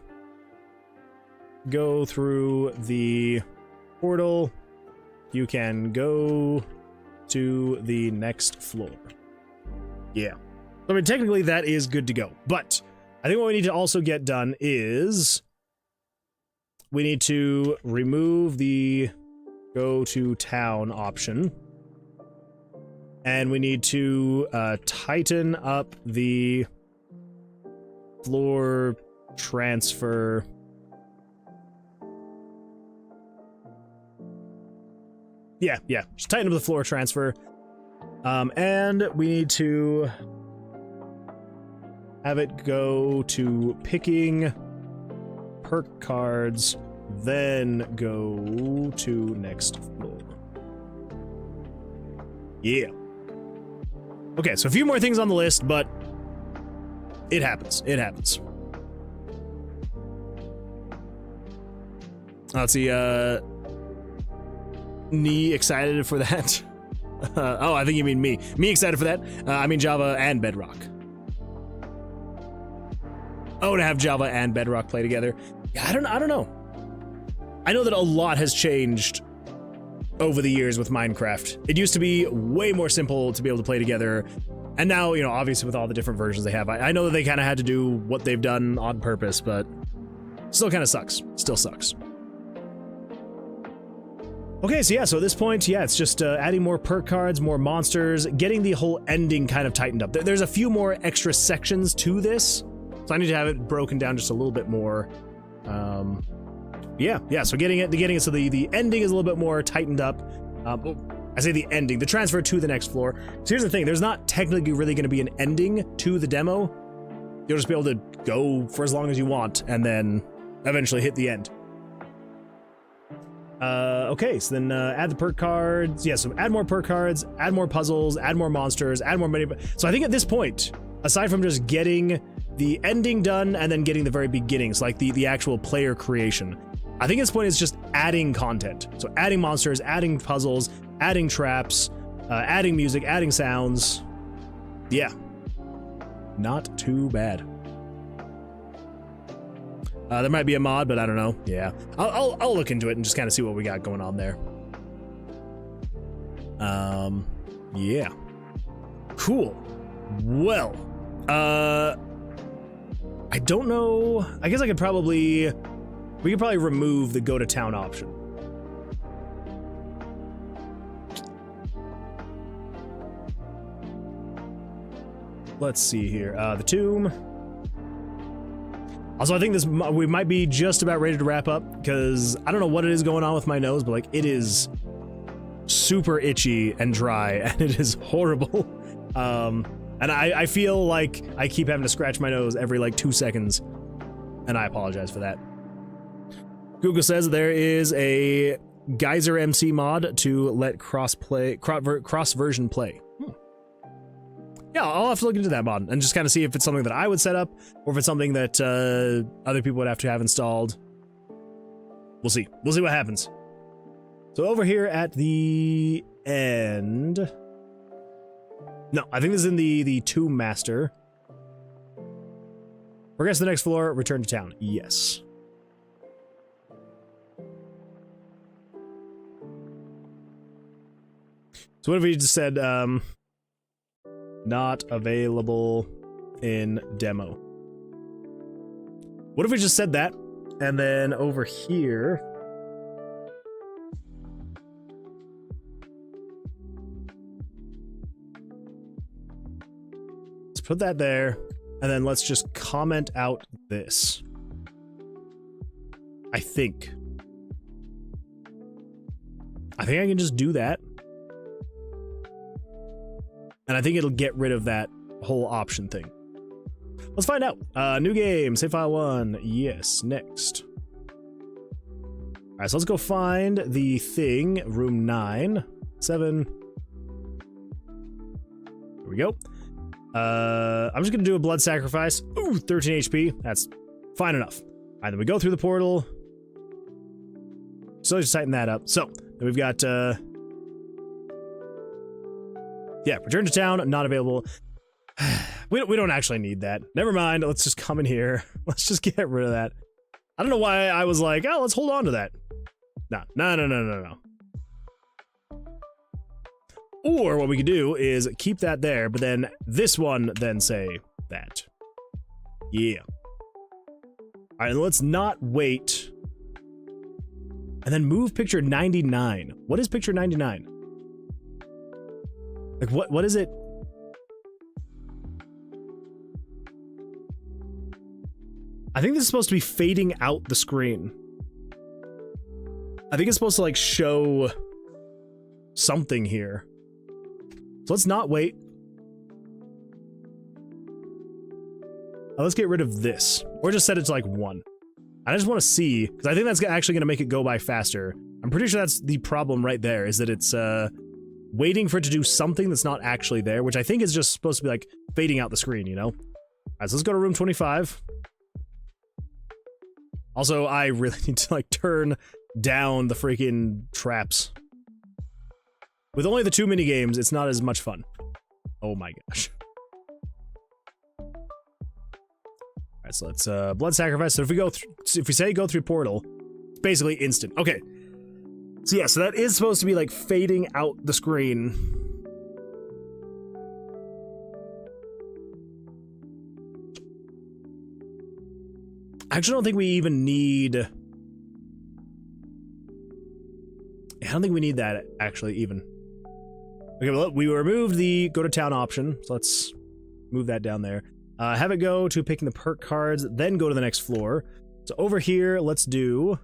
go through the portal, you can go to the next floor. Yeah. I mean, technically that is good to go, but I think what we need to also get done is we need to remove the go to town option, and we need to tighten up the floor transfer. Yeah, just tighten up the floor transfer. And we need to have it go to picking perk cards, then go to next floor. Yeah. Okay, so a few more things on the list, but it happens. It happens. Let's see, me excited for that? Oh, I think you mean me. Me excited for that? I mean Java and Bedrock. Oh, to have Java and Bedrock play together. Yeah, I don't know. I know that a lot has changed over the years with Minecraft. It used to be way more simple to be able to play together, and now, you know, obviously with all the different versions they have, I know that they kind of had to do what they've done on purpose, but still kind of sucks. Still sucks. Okay, so yeah, so at this point, yeah, it's just adding more perk cards, more monsters, getting the whole ending kind of tightened up. There's a few more extra sections to this, so I need to have it broken down just a little bit more. Yeah, so getting it so the ending is a little bit more tightened up. I say the ending, the transfer to the next floor. So here's the thing, there's not technically really going to be an ending to the demo. You'll just be able to go for as long as you want, and then eventually hit the end. Okay, so then add the perk cards. Yeah, so add more perk cards, add more puzzles, add more monsters, add more many. So I think at this point, aside from just getting the ending done and then getting the very beginnings, like the actual player creation, I think at this point it's just adding content. So adding monsters, adding puzzles, adding traps, adding music, adding sounds. Yeah, not too bad. There might be a mod, but I don't know. Yeah, I'll look into it and just kind of see what we got going on there. Yeah, cool. Well, I don't know. I guess I could probably... We could probably remove the go to town option. Let's see here. The tomb. Also, I think we might be just about ready to wrap up because I don't know what it is going on with my nose, but like it is super itchy and dry and it is horrible. And I feel like I keep having to scratch my nose every like 2 seconds, and I apologize for that. Google says there is a Geyser MC mod to let cross version play. Yeah, I'll have to look into that mod and just kind of see if it's something that I would set up or if it's something that other people would have to have installed. We'll see. We'll see what happens. So over here at the end... No, I think this is in the Tomb Master. Progress to the next floor, return to town. Yes. So what if we just said, not available in demo? What if we just said that, and then over here... Put that there, and then let's just comment out this. I think I can just do that. And I think it'll get rid of that whole option thing. Let's find out. New game, save file 1. Yes, next. Alright, so let's go find the thing, room 9, 7. Here we go. I'm just gonna do a blood sacrifice. Ooh, 13 HP. That's fine enough. Alright, then we go through the portal. So let's tighten that up. So, then we've got, yeah, return to town, not available. We don't actually need that. Never mind, let's just come in here. Let's just get rid of that. I don't know why I was like, oh, let's hold on to that. No. Or what we could do is keep that there, but then this one then say that. Yeah. All right, and let's not wait. And then move picture 99. What is picture 99? Like what is it? I think this is supposed to be fading out the screen. I think it's supposed to like show something here. So let's not wait. Let's get rid of this. Or just set it to like 1. I just want to see, because I think that's actually going to make it go by faster. I'm pretty sure that's the problem right there, is that it's waiting for it to do something that's not actually there, which I think is just supposed to be like fading out the screen, you know? Alright, so let's go to room 25. Also, I really need to like turn down the freaking traps. With only the 2 mini games, it's not as much fun. Oh my gosh. Alright, so let's blood sacrifice. So if we go if we say go through portal, it's basically instant. Okay. So yeah, so that is supposed to be like fading out the screen. I actually don't think we even need... I don't think we need that actually even. Okay, well, we removed the go to town option, so let's move that down there. Have it go to picking the perk cards, then go to the next floor. So over here, let's do...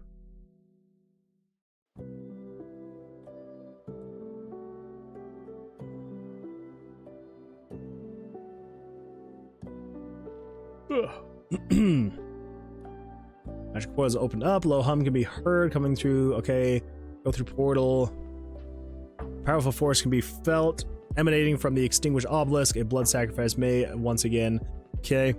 Magic portal is opened up, low hum can be heard coming through, okay. Go through portal. Powerful force can be felt emanating from the extinguished obelisk. A blood sacrifice may once again. Okay.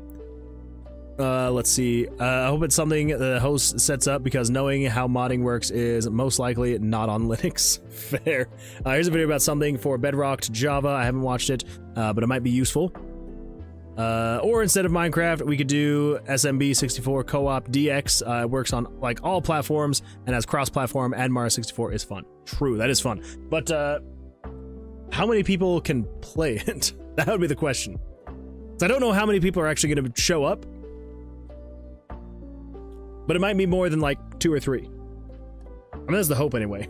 Let's see. I hope it's something the host sets up because knowing how modding works is most likely not on Linux. Fair. Here's a video about something for Bedrock to Java. I haven't watched it, but it might be useful. Or instead of Minecraft, we could do SMB64 Co-op DX. It works on like all platforms and has cross-platform, and Mario 64 is fun. True, that is fun. But how many people can play it? That would be the question. So I don't know how many people are actually going to show up, but it might be more than like 2 or 3. I mean, that's the hope anyway.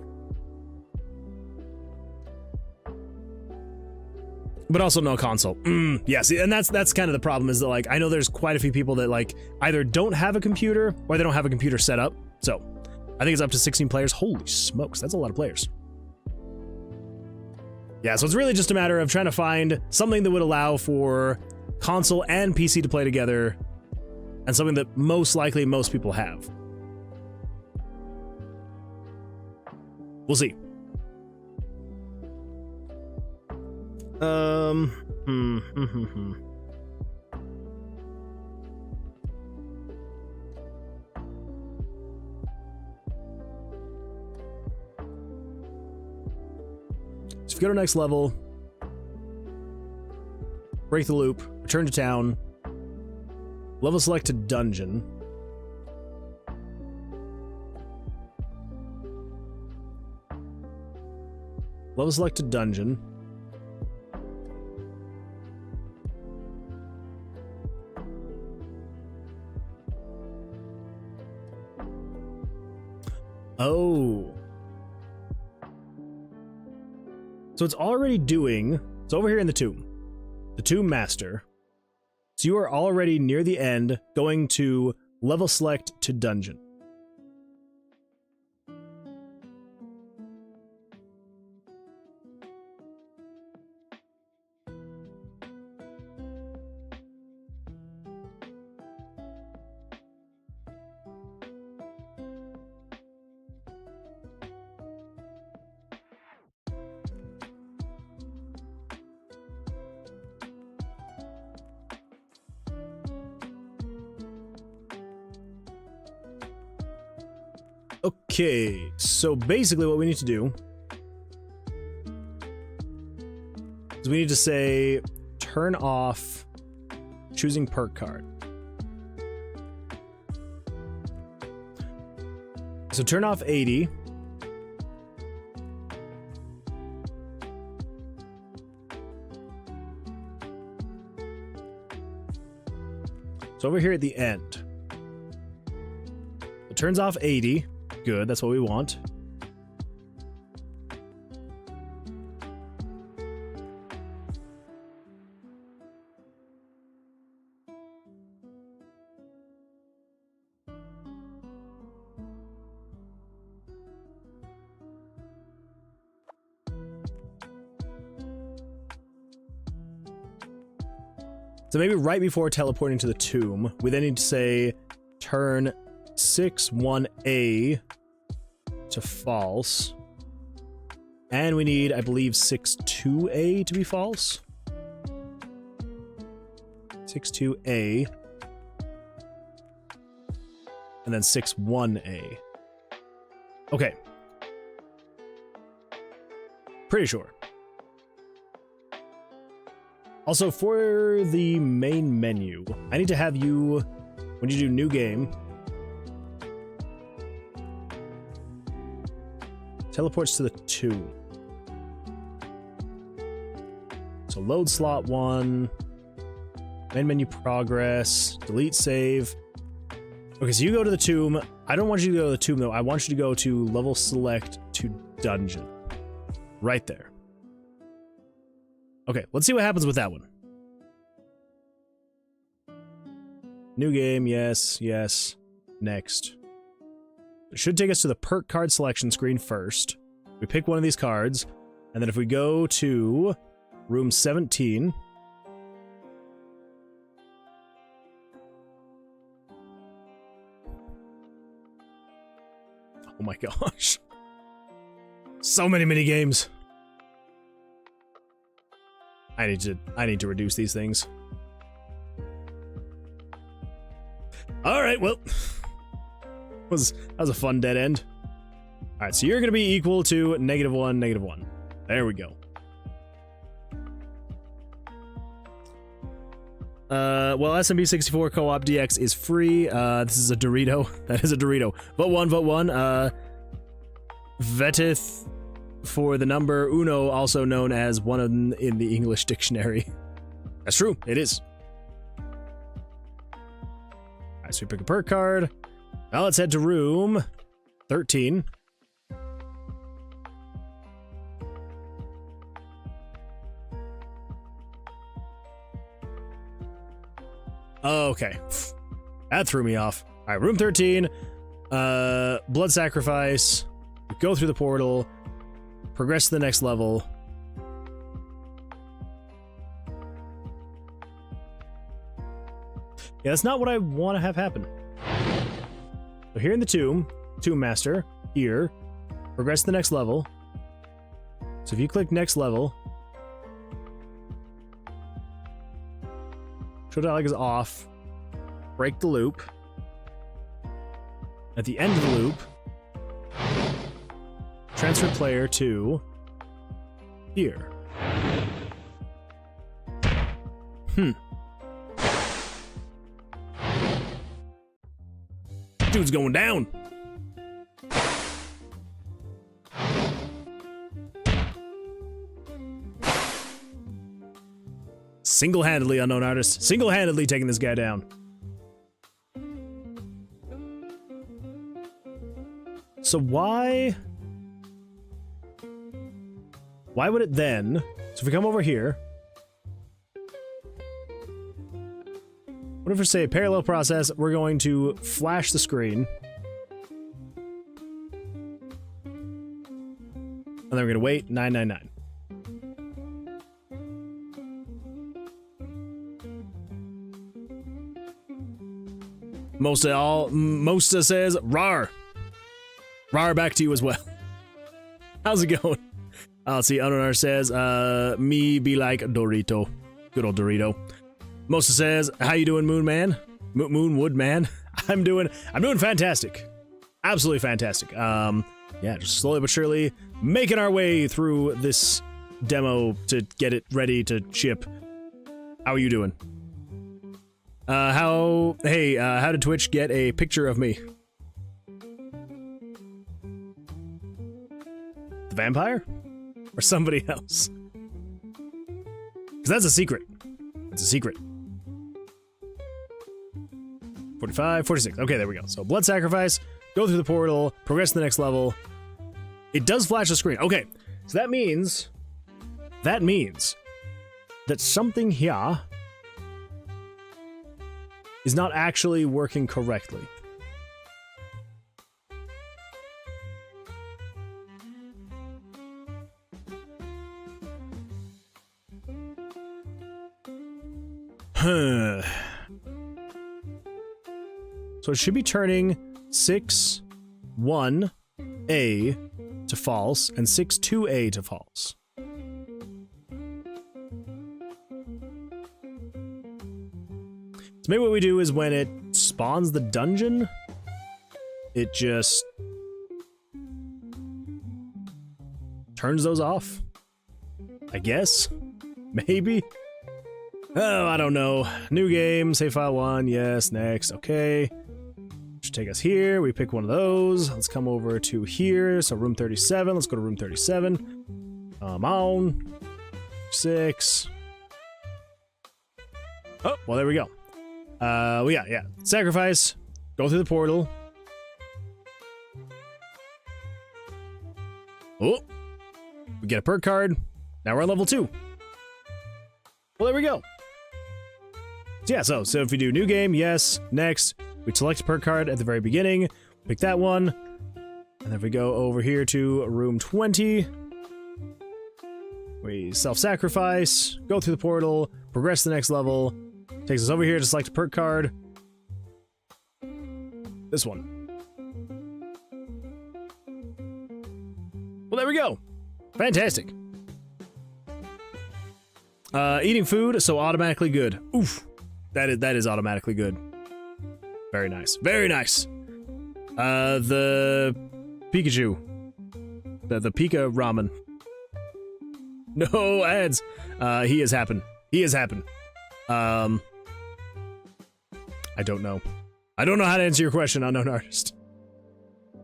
But also no console. Yeah, see, and that's kind of the problem, is that like I know there's quite a few people that like either don't have a computer or they don't have a computer set up. So I think it's up to 16 players. Holy smokes, that's a lot of players. Yeah, so it's really just a matter of trying to find something that would allow for console and PC to play together, and something that most likely most people have. We'll see. So if you go to next level, break the loop, return to town, level select to dungeon. Level select to dungeon. Oh. So it's already doing, it's over here in the tomb master. So you are already near the end, going to level select to dungeon. Okay, so basically what we need to do is we need to say turn off choosing perk card. So turn off 80. So over here at the end, it turns off 80. Good, that's what we want. So maybe right before teleporting to the tomb, we then need to say turn 6-1A to false. And we need, I believe, 6-2A to be false. 6-2A. And then 6-1A. Okay. Pretty sure. Also, for the main menu, I need to have you, when you do new game, teleports to the tomb. So load slot 1, main menu progress, delete save. Okay, so you go to the tomb. I don't want you to go to the tomb though. I want you to go to level select to dungeon. Right there. Okay, let's see what happens with that one. New game, yes, yes. Next. It should take us to the perk card selection screen first. We pick one of these cards, and then if we go to room 17, oh my gosh. So many mini games. I need to reduce these things. All right, well, that was a fun dead end. All right, so you're going to be equal to -1, -1. There we go. Well, SMB64 Co-op DX is free. This is a Dorito. That is a Dorito. Vote one, vote one. Vetith for the number uno, also known as one in the English dictionary. That's true, it is. Alright, so we pick a perk card. Now let's head to room 13. Okay. That threw me off. Alright, room 13. Blood sacrifice. Go through the portal. Progress to the next level. Yeah, that's not what I want to have happen. So here in the tomb master, here, progress to the next level. So if you click next level, show dialog is off, break the loop. At the end of the loop, transfer player to here. Dude's going down. Single-handedly, unknown artist. Single-handedly taking this guy down. So why would it then? So if we come over here, what if we say parallel process, we're going to flash the screen. And then we're going to wait 999. Mosta says, rar. Rar back to you as well. How's it going? Let's see, Unknown says, me be like Dorito. Good old Dorito. Mosta says, how you doing, Moon Man? Moonwood Man? I'm doing fantastic. Absolutely fantastic. Yeah, just slowly but surely making our way through this demo to get it ready to ship. How are you doing? How did Twitch get a picture of me? The vampire? Or somebody else? Because that's a secret. It's a secret. 45, 46. Okay, there we go. So blood sacrifice, go through the portal, progress to the next level. It does flash the screen. Okay, so that means that something here is not actually working correctly. So it should be turning 6-1A to false and 6-2A to false. So maybe what we do is when it spawns the dungeon, it just turns those off. I guess? Maybe? Oh, I don't know. New game, save file 1, yes, next, okay. Should take us here, we pick one of those. Let's come over to here, so room 37, let's go to room 37. Come on. 6. Oh, well, there we go. Well, yeah. Sacrifice. Go through the portal. Oh. We get a perk card. Now we're on level 2. Well, there we go. So yeah, so if we do new game, yes, next, we select a perk card at the very beginning, pick that one, and then if we go over here to room 20, we self-sacrifice, go through the portal, progress to the next level, takes us over here to select a perk card. This one. Well, there we go. Fantastic. Eating food, so automatically good. Oof. That is automatically good. Very nice. Very nice. The Pikachu. The Pika ramen. No ads. He has happened. He has happened. I don't know. I don't know how to answer your question, unknown artist.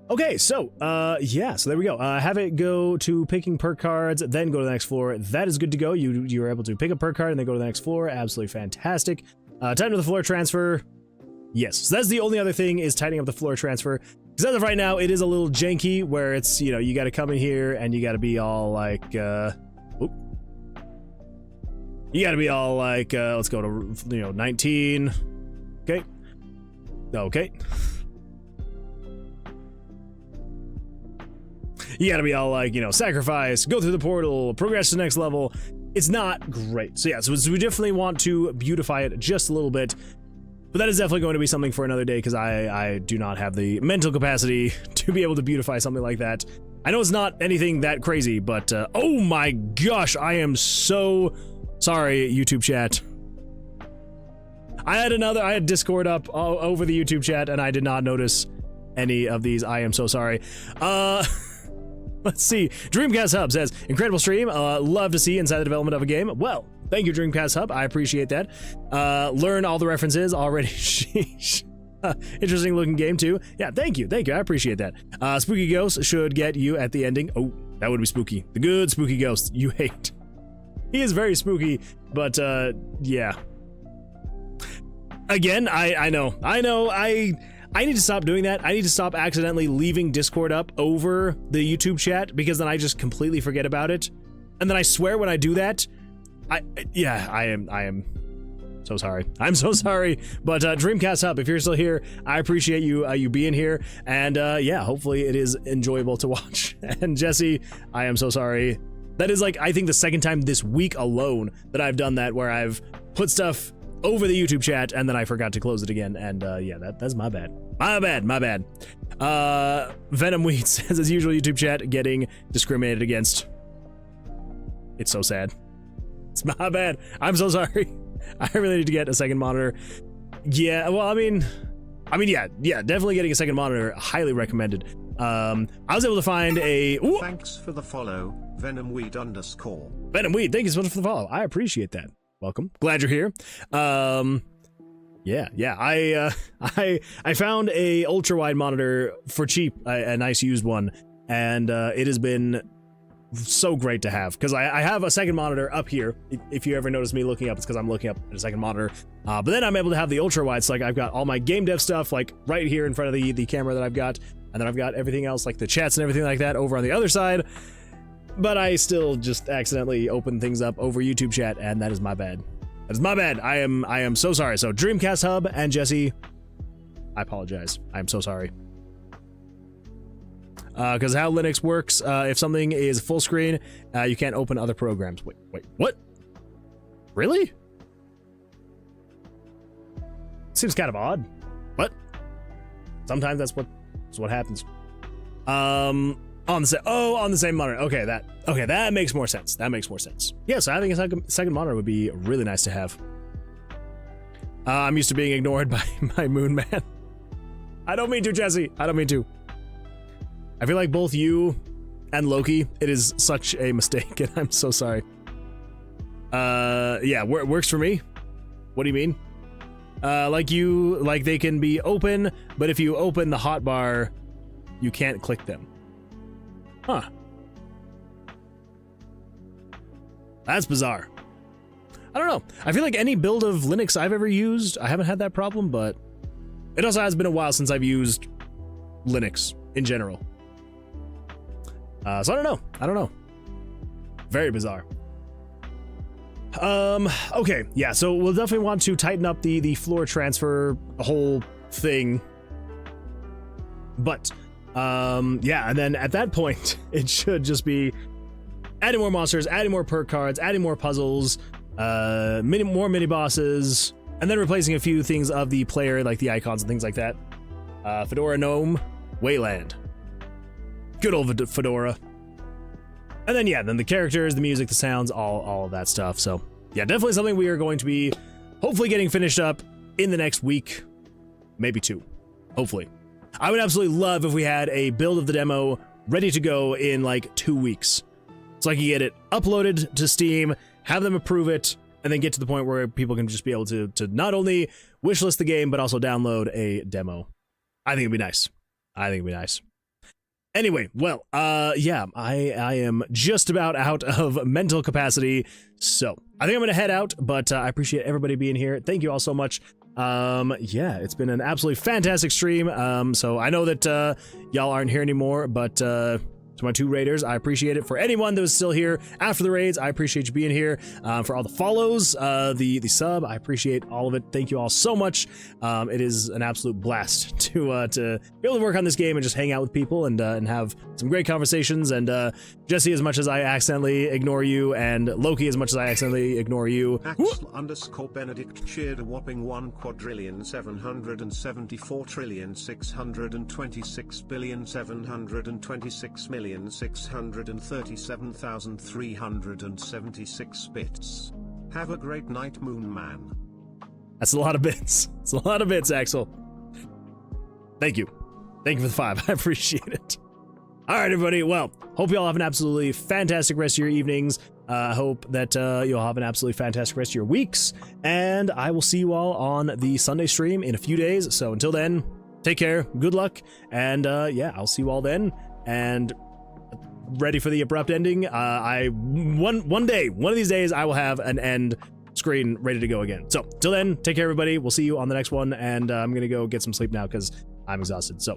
Okay, so, yeah, so there we go. Have it go to picking perk cards, then go to the next floor. That is good to go. You were able to pick a perk card and then go to the next floor. Absolutely fantastic. Time to the floor transfer. Yes, so that's the only other thing, is tightening up the floor transfer. Because as of right now, it is a little janky, where it's, you know, you got to come in here and you got to be all like, you got to be all like, let's go to, you know, 19. Okay. Okay. You gotta be all like, you know, sacrifice, go through the portal, progress to the next level. It's not great. So yeah, so we definitely want to beautify it just a little bit. But that is definitely going to be something for another day, because I do not have the mental capacity to be able to beautify something like that. I know it's not anything that crazy, but oh my gosh, I am so sorry, YouTube chat. I had Discord up over the YouTube chat, and I did not notice any of these. I am so sorry. Let's see. Dreamcast Hub says, incredible stream. Love to see inside the development of a game. Well, thank you, Dreamcast Hub. I appreciate that. Learn all the references already. Sheesh. Interesting looking game too. Yeah, thank you. Thank you. I appreciate that. Spooky Ghost should get you at the ending. Oh, that would be spooky. The good spooky ghost you hate. He is very spooky, but yeah. Again, I know. I need to stop doing that. I need to stop accidentally leaving Discord up over the YouTube chat, because then I just completely forget about it. And then I swear when I do that, I am so sorry. I'm so sorry. But Dreamcast Hub, if you're still here, I appreciate you being here. And yeah, hopefully it is enjoyable to watch. And Jesse, I am so sorry. That is like, I think the second time this week alone that I've done that, where I've put stuff over the YouTube chat and then I forgot to close it again, and yeah, that's my bad. My bad. Venom Weed says, as usual, YouTube chat getting discriminated against. It's so sad. It's my bad. I'm so sorry. I really need to get a second monitor. Yeah, well, I mean, yeah, definitely getting a second monitor, highly recommended. I was able to find a... Ooh. Thanks for the follow, VenomWeed_. Venomweed, thank you so much for the follow. I appreciate that. Welcome. Glad you're here. Yeah. I found a ultra wide monitor for cheap, a nice used one, and it has been so great to have, because I have a second monitor up here. If you ever notice me looking up, it's because I'm looking up at a second monitor. But then I'm able to have the ultra wide, so like I've got all my game dev stuff like right here in front of the camera that I've got, and then I've got everything else like the chats and everything like that over on the other side. But I still just accidentally open things up over YouTube chat, and that is my bad. That is my bad. I am so sorry. So Dreamcast Hub and Jesse, I apologize. I'm so sorry. Because how Linux works, if something is full screen, you can't open other programs. Wait, what? Really? Seems kind of odd. What? Sometimes that's what happens. On the same monitor. Okay, that makes more sense. That makes more sense. Yeah, so having a second monitor would be really nice to have. I'm used to being ignored by my Moon Man. I don't mean to, Jesse. I don't mean to. I feel like both you and Loki, it is such a mistake, and I'm so sorry. Yeah, works for me. What do you mean? Like they can be open, but if you open the hotbar, you can't click them. Huh. That's bizarre. I don't know. I feel like any build of Linux I've ever used, I haven't had that problem, but it also has been a while since I've used Linux in general. So I don't know. Very bizarre. Okay, yeah, so we'll definitely want to tighten up the floor transfer whole thing. But yeah, and then at that point, it should just be adding more monsters, adding more perk cards, adding more puzzles, more mini bosses, and then replacing a few things of the player, like the icons and things like that. Fedora Gnome, Wayland. Good old Fedora. And then, yeah, then the characters, the music, the sounds, all of that stuff. So, yeah, definitely something we are going to be hopefully getting finished up in the next week, maybe 2, hopefully. I would absolutely love if we had a build of the demo ready to go in like 2 weeks. So I can get it uploaded to Steam, have them approve it, and then get to the point where people can just be able to not only wishlist the game, but also download a demo. I think it'd be nice. Anyway, well, yeah, I am just about out of mental capacity, so I think I'm going to head out, but I appreciate everybody being here. Thank you all so much Yeah, it's been an absolutely fantastic stream. So I know that y'all aren't here anymore, but to my 2 raiders, I appreciate it. For anyone that was still here after the raids, I appreciate you being here. For all the follows, the sub, I appreciate all of it. Thank you all so much. It is an absolute blast to be able to work on this game and just hang out with people and have some great conversations. And Jesse, as much as I accidentally ignore you, and Loki, as much as I accidentally ignore you. Axel_Benedict cheered a whopping 1,746,726,637,376 bits. Have a great night, Moon Man. That's a lot of bits. It's a lot of bits, Axel. Thank you. Thank you for the 5. I appreciate it. All right, everybody. Well, hope you all have an absolutely fantastic rest of your evenings. I hope that you'll have an absolutely fantastic rest of your weeks. And I will see you all on the Sunday stream in a few days. So until then, take care. Good luck. And yeah, I'll see you all then. And ready for the abrupt ending. One of these days, I will have an end screen ready to go again. So till then, take care, everybody. We'll see you on the next one. And I'm going to go get some sleep now because I'm exhausted. So